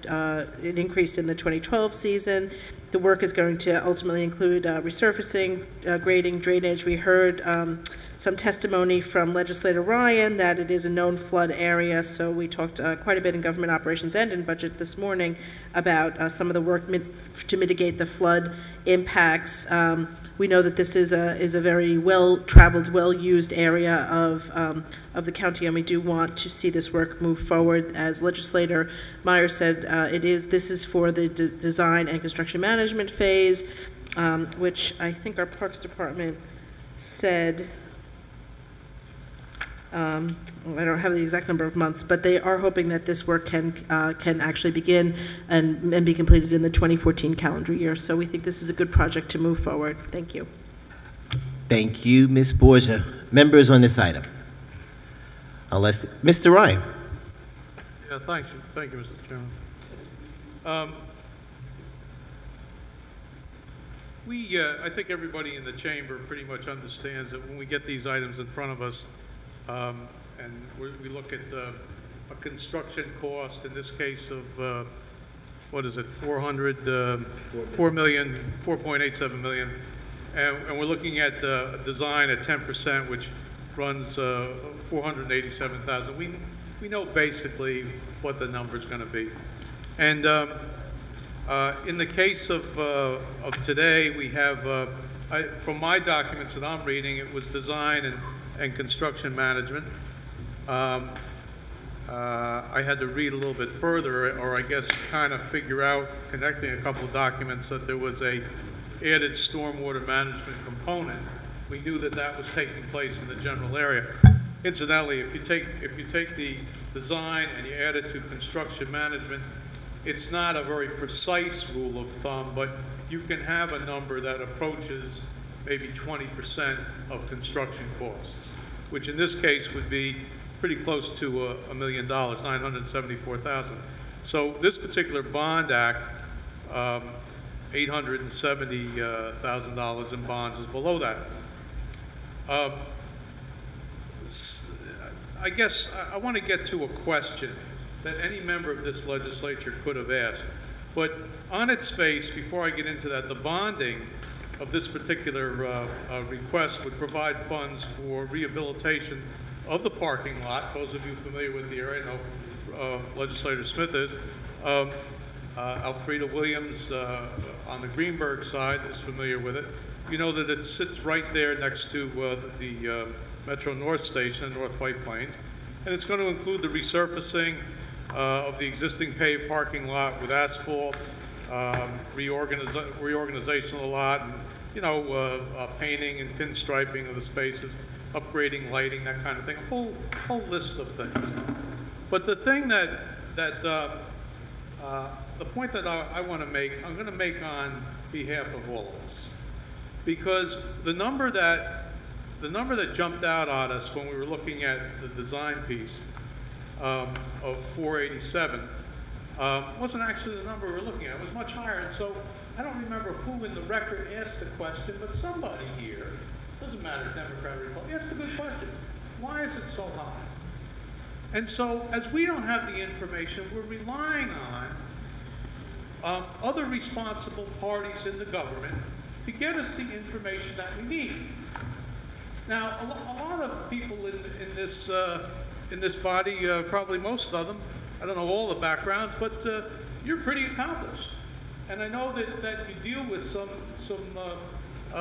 it increased in the 2012 season. The work is going to ultimately include resurfacing, grading, drainage. We heard some testimony from Legislator Ryan that it is a known flood area, so we talked quite a bit in Government Operations and in Budget this morning about some of the work to mitigate the flood impacts. We know that this is a very well-traveled, well-used area of the county, and we do want to see this work move forward. As Legislator Meyer said, this is for the design and construction management phase, which I think our Parks Department said, I don't have the exact number of months, but they are hoping that this work can actually begin and be completed in the 2014 calendar year. So we think this is a good project to move forward. Thank you. Thank you, Ms. Borgia. Members on this item? Mr. Ryan. Yeah, thank you, Mr. Chairman. I think everybody in the chamber pretty much understands that when we get these items in front of us, and we look at a construction cost, in this case of, what is it, $4.87 million, and we're looking at a design at 10%, which runs $487,000. We know basically what the number is going to be. And in the case of today, we have, from my documents that I'm reading, it was designed and and construction management. I had to read a little bit further, or I guess kind of figure out, connecting a couple of documents, that there was a added stormwater management component. We knew that that was taking place in the general area. Incidentally, if you take the design and you add it to construction management, it's not a very precise rule of thumb, but you can have a number that approaches maybe 20% of construction costs, which in this case would be pretty close to $1 million, $974,000. So this particular bond act, $870,000 in bonds is below that. I guess I want to get to a question that any member of this legislature could have asked. But on its face, before I get into that, the bonding of this particular request would provide funds for rehabilitation of the parking lot. Those of you familiar with the area know Legislator Smith is. Alfreda Williams on the Greenberg side is familiar with it. You know that it sits right there next to the Metro North Station in North White Plains. And it's going to include the resurfacing of the existing paved parking lot with asphalt, reorganization of the lot, and, you know, painting and pinstriping of the spaces, upgrading lighting, that kind of thing, a whole list of things. But the thing the point that I want to make, I'm going to make on behalf of all of us, because the number that jumped out at us when we were looking at the design piece of 487 wasn't actually the number we were looking at. It was much higher, and so I don't remember who in the record asked the question, but somebody here, doesn't matter, Democrat or Republican, asked a good question. Why is it so high? And so, as we don't have the information, we're relying on other responsible parties in the government to get us the information that we need. Now, a lot of people in this body, probably most of them, I don't know all the backgrounds, but you're pretty accomplished. And I know that you deal with some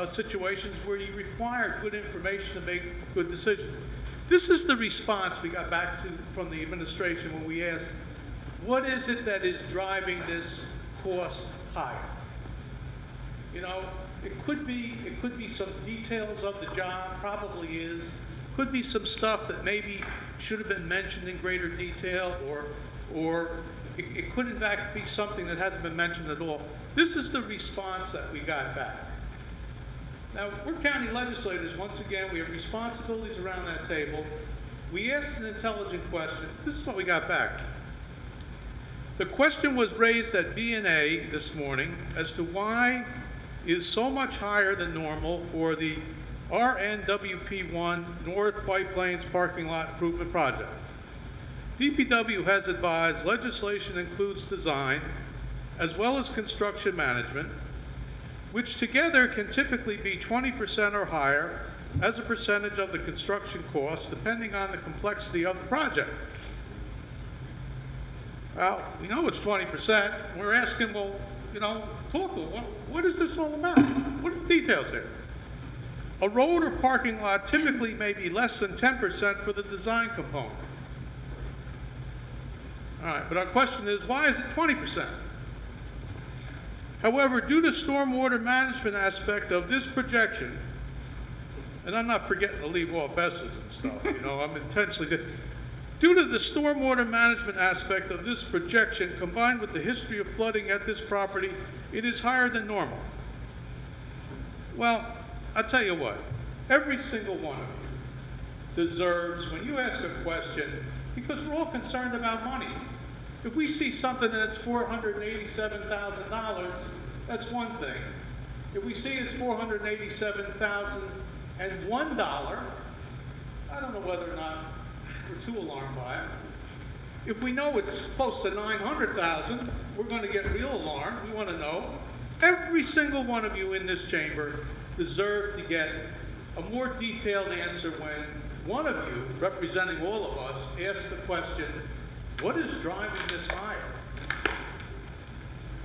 situations where you require good information to make good decisions. This is the response we got back to from the administration when we asked, what is it that is driving this cost higher? You know, it could be some details of the job, probably is. Could be some stuff that maybe should have been mentioned in greater detail, or it could in fact be something that hasn't been mentioned at all. This is the response that we got back. Now, we're county legislators. Once again, we have responsibilities around that table. We asked an intelligent question. This is what we got back. The question was raised at B&A this morning as to why is so much higher than normal for the RNWP1 North White Plains Parking Lot Improvement Project. DPW has advised legislation includes design as well as construction management, which together can typically be 20% or higher as a percentage of the construction cost, depending on the complexity of the project. Well, we know it's 20%. We're asking, well, you know, talk to them. What is this all about? What are the details there? A road or parking lot typically may be less than 10% for the design component. All right, but our question is, why is it 20%? However, due to stormwater management aspect of this projection, and I'm not forgetting to leave off S's and stuff, you know, I'm intentionally, due to the stormwater management aspect of this projection, combined with the history of flooding at this property, it is higher than normal. Well, I'll tell you what, every single one of you deserves, when you ask a question, because we're all concerned about money. If we see something that's $487,000, that's one thing. If we see it's $487,001, I don't know whether or not we're too alarmed by it. If we know it's close to $900,000, we're going to get real alarmed. We want to know. Every single one of you in this chamber deserves to get a more detailed answer when one of you, representing all of us, asks the question, what is driving this higher?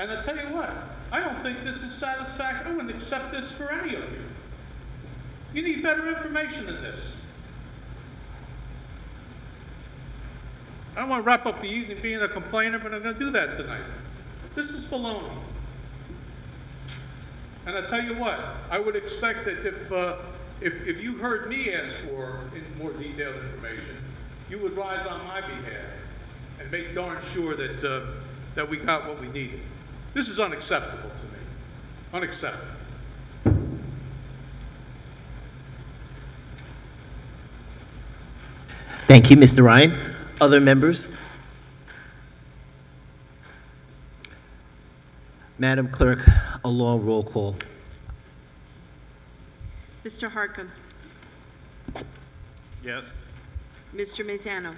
And I'll tell you what, I don't think this is satisfactory. I wouldn't accept this for any of you. You need better information than this. I don't want to wrap up the evening being a complainer, but I'm going to do that tonight. This is baloney. And I tell you what, I would expect that if you heard me ask for more detailed information, you would rise on my behalf and make darn sure that that we got what we needed. This is unacceptable to me. Unacceptable. Thank you, Mr. Ryan. Other members? Madam Clerk, a long roll call. Mr. Harkam. Yes. Mr. Mazzano.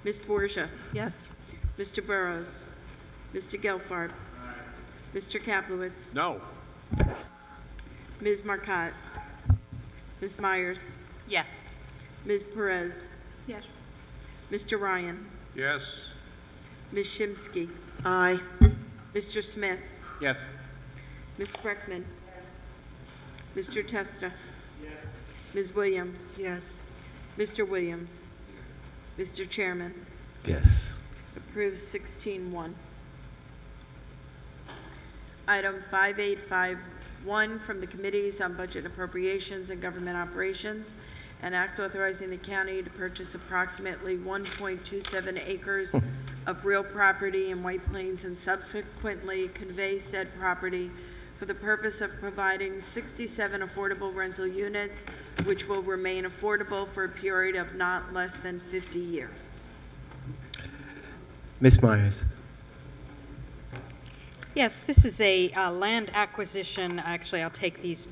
Ms. Borgia. Yes. Mr. Burrows. Mr. Gelfarb. Mr. Kaplowitz. No. Ms. Marcotte. Ms. Myers. Yes. Ms. Perez. Yes. Mr. Ryan. Yes. Ms. Shimsky. Aye. Mr. Smith. Yes. Ms. Spreckman. Mr. Testa. Ms. Williams. Yes. Mr. Williams. Mr. Chairman. Yes. Approved 16-1. Item 5851 from the Committees on Budget Appropriations and Government Operations, an act authorizing the county to purchase approximately 1.27 acres of real property in White Plains and subsequently convey said property for the purpose of providing 67 affordable rental units, which will remain affordable for a period of not less than 50 years. Ms. Myers. Yes, this is a land acquisition. Actually, I'll take these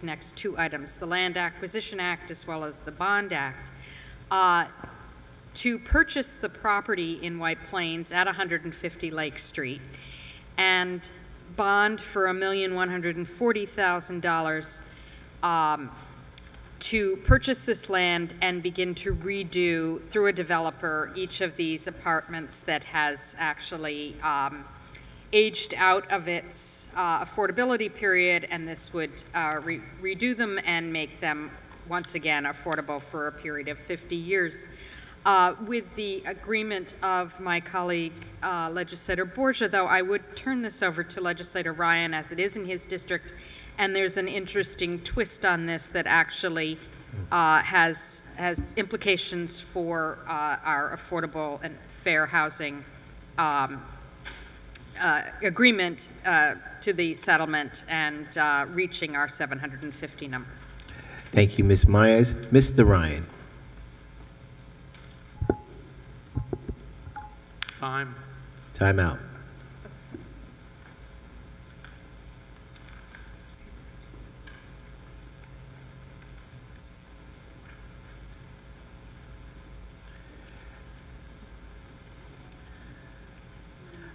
next two items, the Land Acquisition Act as well as the Bond Act, to purchase the property in White Plains at 150 Lake Street and bond for $1,140,000 to purchase this land and begin to redo, through a developer, each of these apartments that has actually aged out of its affordability period, and this would redo them and make them once again affordable for a period of 50 years. With the agreement of my colleague, Legislator Borgia, though, I would turn this over to Legislator Ryan, as it is in his district, and there's an interesting twist on this that actually has implications for our affordable and fair housing agreement to the settlement and reaching our 750 number. Thank you, Ms. Myers. Mr. Ryan. Time. Time out.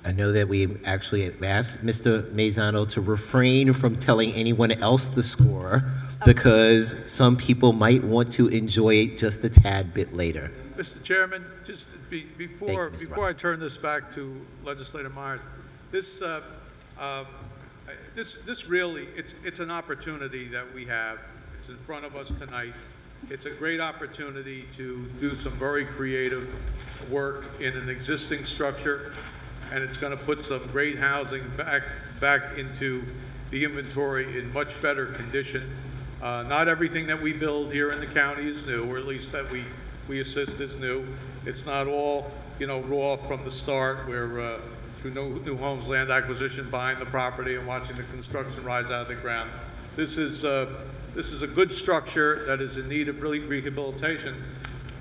I know that we actually asked Mr. Mazzano to refrain from telling anyone else the score because some people might want to enjoy it just a tad bit later. Mr. Chairman, just before I turn this back to Legislator Myers, this really, it's an opportunity that we have. It's in front of us tonight. It's a great opportunity to do some very creative work in an existing structure, and it's going to put some great housing back into the inventory in much better condition. Not everything that we build here in the county is new, or at least that we assist is new. It's not all, raw from the start, where through new homes, land acquisition, buying the property and watching the construction rise out of the ground. This is a good structure that is in need of really rehabilitation.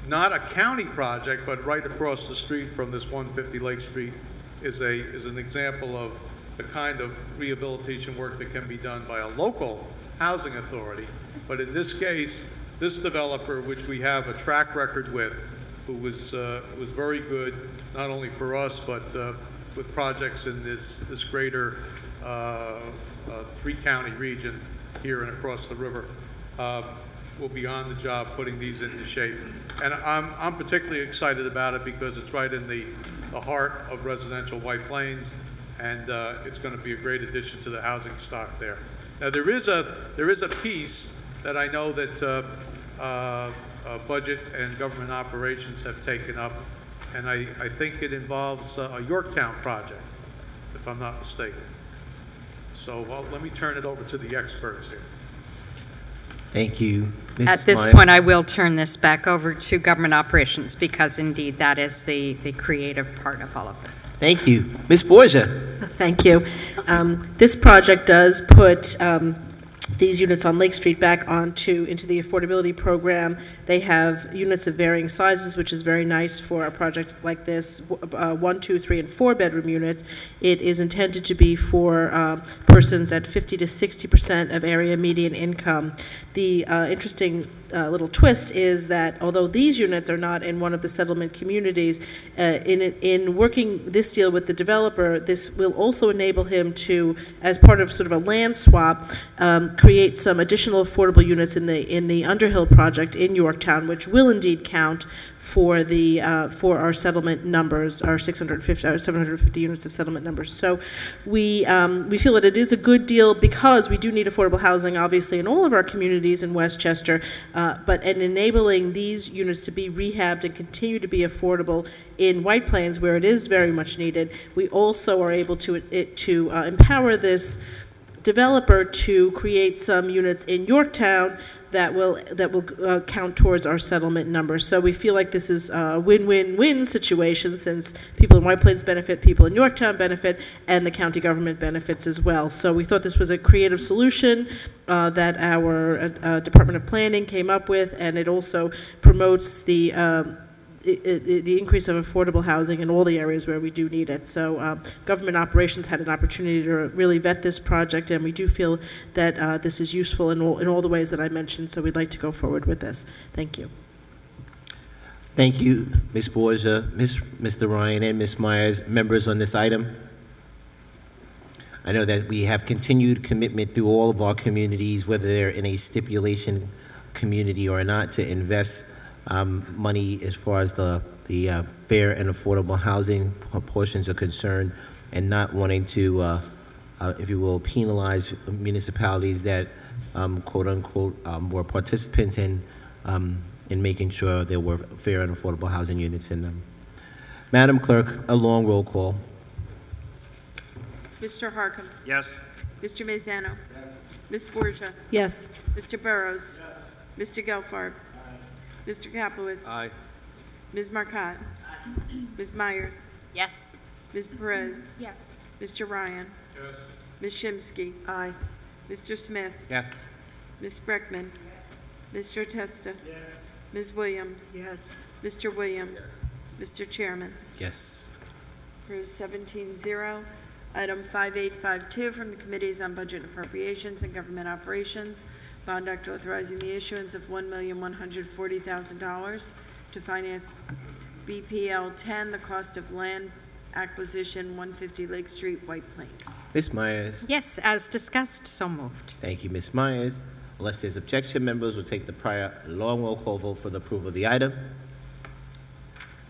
Not a county project, but right across the street from this 150 Lake Street is an example of the kind of rehabilitation work that can be done by a local housing authority. But in this case, this developer, which we have a track record with, who was very good, not only for us, but with projects in this greater three-county region here and across the river, will be on the job putting these into shape. And I'm particularly excited about it because it's right in the heart of residential White Plains, and it's going to be a great addition to the housing stock there. Now there is a piece that I know that Budget and Government Operations have taken up, and I think it involves a Yorktown project, if I'm not mistaken. So let me turn it over to the experts here. Thank you. Ms. At this Meyer. point, I will turn this back over to government operations because indeed that is the creative part of all of this. Thank you. Ms. Borgia. Thank you. This project does put these units on Lake Street back into the affordability program. They have units of varying sizes, which is very nice for a project like this, 1, 2, 3, and 4 bedroom units. It is intended to be for persons at 50 to 60% of area median income. The interesting little twist is that although these units are not in one of the settlement communities, in working this deal with the developer, this will also enable him to, as part of sort of a land swap, create some additional affordable units in the Underhill project in Yorktown, which will indeed count for our settlement numbers, our 750 units of settlement numbers. So we feel that it is a good deal because we do need affordable housing, obviously, in all of our communities in Westchester, but in enabling these units to be rehabbed and continue to be affordable in White Plains, where it is very much needed, we also are able to empower this developer to create some units in Yorktown that will count towards our settlement numbers. So we feel like this is a win-win-win situation, since people in White Plains benefit, people in Yorktown benefit, and the county government benefits as well. So we thought this was a creative solution that our Department of Planning came up with, and it also promotes the increase of affordable housing in all the areas where we do need it. So government operations had an opportunity to really vet this project, and we do feel that this is useful in all the ways that I mentioned, so we'd like to go forward with this. Thank you. Thank you, Ms. Borgia, Mr. Ryan, and Ms. Myers. Members on this item? I know that we have continued commitment through all of our communities, whether they're in a stipulation community or not, to invest money as far as the fair and affordable housing portions are concerned, and not wanting to, if you will, penalize municipalities that, quote unquote, were participants in making sure there were fair and affordable housing units in them. Madam Clerk, a long roll call. Mr. Harkam. Yes. Mr. Mazzano. Yes. Ms. Borgia. Yes. Mr. Burrows. Yes. Mr. Gelfarb. Mr. Kaplowitz. Aye. Ms. Marcotte. Ms. Myers. Yes. Ms. Perez. Yes. Mr. Ryan. Yes. Ms. Shimsky. Aye. Mr. Smith. Yes. Ms. Spreckman. Mr. Testa. Yes. Ms. Williams. Yes. Mr. Williams. Mr. Chairman. Yes. Approved 17-0. Item 5852 from the Committees on Budget Appropriations and Government Operations. Bond Act authorizing the issuance of $1,140,000 to finance BPL 10, the cost of land acquisition, 150 Lake Street, White Plains. Ms. Myers. Yes, as discussed, so moved. Thank you, Ms. Myers. Unless there's objection, members will take the prior long roll call vote for the approval of the item.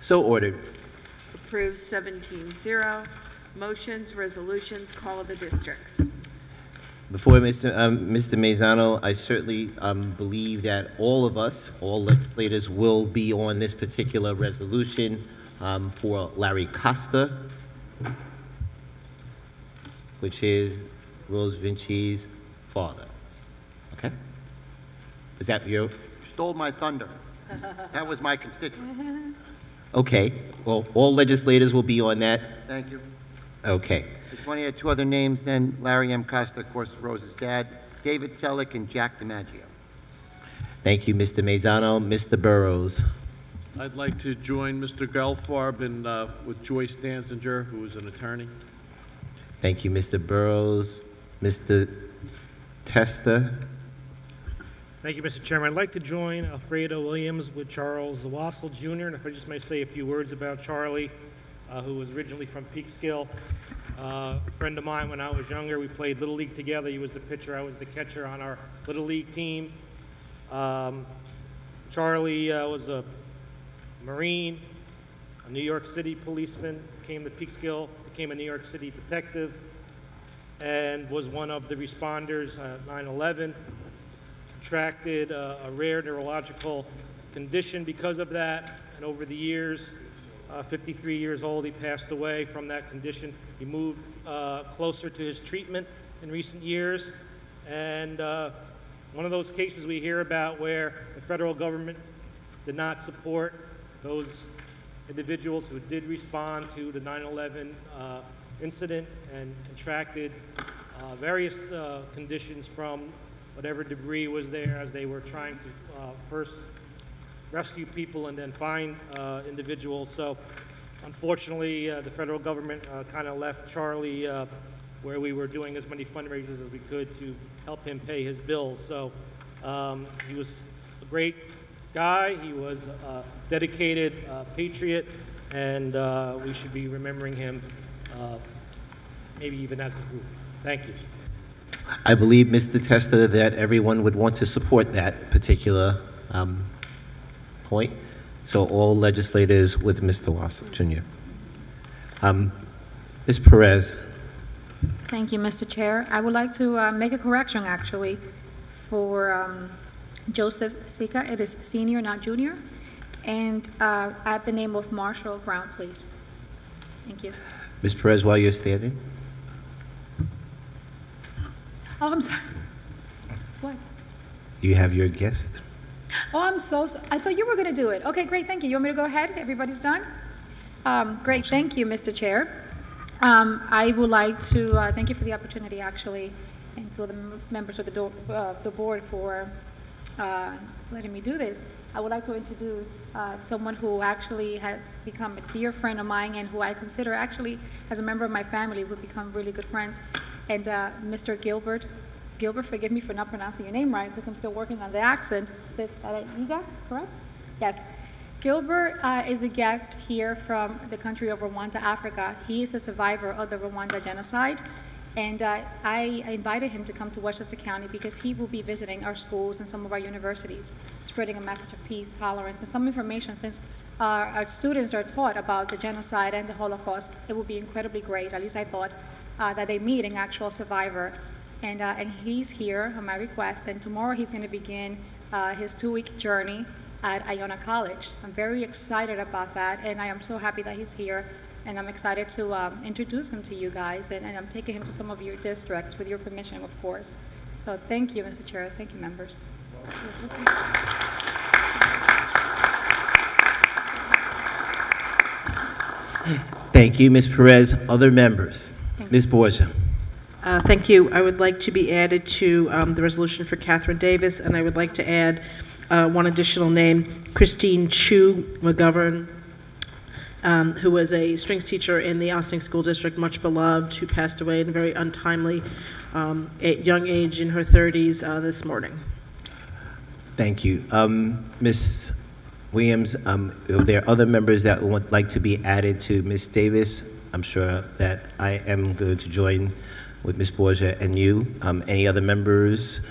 So ordered. Approved 17-0. Motions, resolutions, call of the districts. Before Mr. Mazzano, I certainly believe that all of us, all legislators, will be on this particular resolution for Larry Costa, which is Rose Vinci's father. Okay? Is that your? Stole my thunder. That was my constituent. Okay. Well, all legislators will be on that. Thank you. Okay. Just want to add two other names then. Larry M. Costa, of course, Rose's dad, David Selleck, and Jack DiMaggio. Thank you, Mr. Mazzano. Mr. Burrows. I'd like to join Mr. Gelfarb and with Joyce Danziger, who is an attorney. Thank you, Mr. Burrows. Mr. Testa. Thank you, Mr. Chairman. I'd like to join Alfredo Williams with Charles Wassel Jr. And if I just may say a few words about Charlie, who was originally from Peekskill. A friend of mine when I was younger. We played Little League together. He was the pitcher. I was the catcher on our Little League team. Charlie was a Marine, a New York City policeman, came to Peekskill, became a New York City detective, and was one of the responders at 9/11. Contracted a rare neurological condition because of that, and over the years 53 years old. He passed away from that condition. He moved closer to his treatment in recent years. And one of those cases we hear about where the federal government did not support those individuals who did respond to the 9/11 incident and contracted various conditions from whatever debris was there as they were trying to first rescue people and then find individuals. So unfortunately, the federal government kind of left Charlie where we were doing as many fundraisers as we could to help him pay his bills. So he was a great guy. He was a dedicated patriot, and we should be remembering him maybe even as a group. Thank you. I believe, Mr. Testa, that everyone would want to support that particular point. So all legislators with Mr. Wassel Jr. Ms. Perez. Thank you, Mr. Chair. I would like to make a correction, actually, for Joseph Sika. It is senior, not junior. And add the name of Marshall Brown, please. Thank you. Ms. Perez, while you're standing. Oh, I'm sorry. What? You have your guest. Oh, I'm so I thought you were going to do it. Okay, great. Thank you. You want me to go ahead? Everybody's done? Great. Thank you, Mr. Chair. I would like to thank you for the opportunity, actually, and to the members of the board for letting me do this. I would like to introduce someone who actually has become a dear friend of mine and who I consider actually as a member of my family. We've become really good friends. And Mr. Gilbert, forgive me for not pronouncing your name right because I'm still working on the accent. Is this Iga, correct? Yes. Gilbert is a guest here from the country of Rwanda, Africa. He is a survivor of the Rwanda genocide. And I invited him to come to Westchester County because he will be visiting our schools and some of our universities, spreading a message of peace, tolerance, and some information. Since our students are taught about the genocide and the Holocaust, it would be incredibly great, at least I thought, that they meet an actual survivor. And he's here on my request, and tomorrow he's going to begin his 2-week journey at Iona College. I'm very excited about that, and I am so happy that he's here. And I'm excited to introduce him to you guys, and I'm taking him to some of your districts with your permission, of course. So thank you, Mr. Chair. Thank you, members. Thank you, Ms. Perez. Other members? Ms. Borgia. Thank you. I would like to be added to the resolution for Catherine Davis, and I would like to add one additional name, Christine Chu McGovern, who was a strings teacher in the Ossining School District, much beloved, who passed away at a very untimely young age in her 30s this morning. Thank you. Ms. Williams, if there are other members that would like to be added to Ms. Davis, I'm sure that I am going to join with Ms. Borgia and you. Any other members?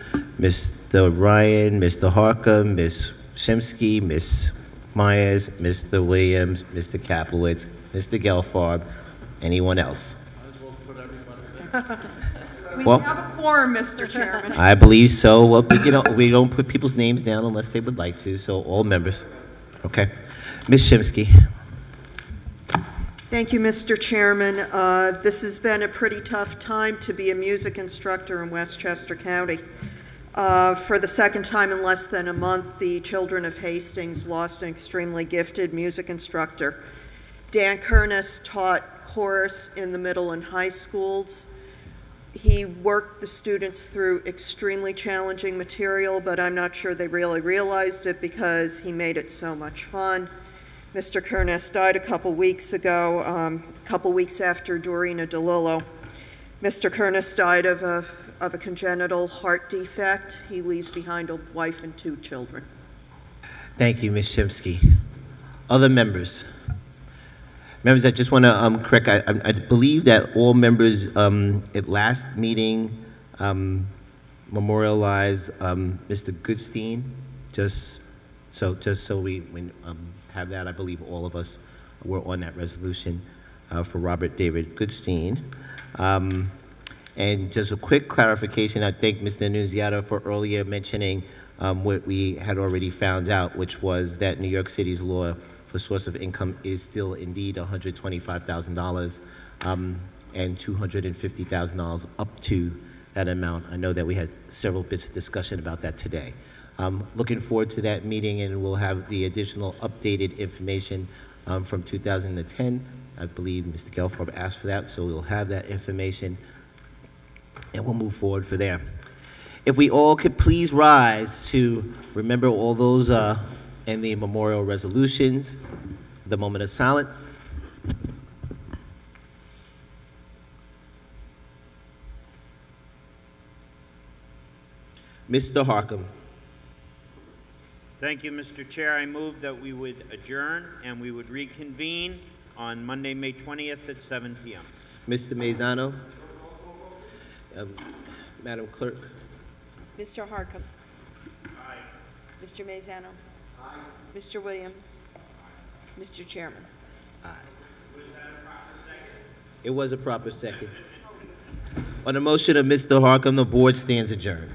Mr. Ryan, Mr. Harker, Ms. Shimsky, Ms. Myers, Mr. Williams, Mr. Kaplowitz, Mr. Gelfarb, anyone else? We Well, have a quorum, Mr. Chairman. I believe so. Well, we don't put people's names down unless they would like to, so all members. Okay. Ms. Shimsky. Thank you, Mr. Chairman. This has been a pretty tough time to be a music instructor in Westchester County. For the second time in less than a month, the children of Hastings lost an extremely gifted music instructor. Dan Kernis taught chorus in the middle and high schools. He worked the students through extremely challenging material, but I'm not sure they really realized it because he made it so much fun. Mr. Kernis died a couple weeks ago, a couple weeks after Dorina DeLillo. Mr. Kernis died of a congenital heart defect. He leaves behind a wife and 2 children. Thank you, Ms. Shimsky. Other members? Members, I just want to correct, I believe that all members at last meeting memorialized Mr. Goodstein, just so we have that. I believe all of us were on that resolution for Robert David Goodstein. And just a quick clarification, I thank Mr. Annunziata for earlier mentioning what we had already found out, which was that New York City's law for source of income is still indeed $125,000 and $250,000 up to that amount. I know that we had several bits of discussion about that today. Looking forward to that meeting, and we'll have the additional updated information from 2010. I believe Mr. Gelfarb asked for that, so we'll have that information, and we'll move forward for there. If we all could please rise to remember all those and the memorial resolutions, the moment of silence. Mr. Harcum. Thank you, Mr. Chair. I move that we would adjourn and we would reconvene on Monday, May 20th at 7 p.m. Mr. Mazzano. Madam Clerk. Mr. Harcum. Aye. Mr. Mazzano. Aye. Mr. Williams. Aye. Mr. Chairman. Aye. It was a proper second. On the motion of Mr. Harcum, the board stands adjourned.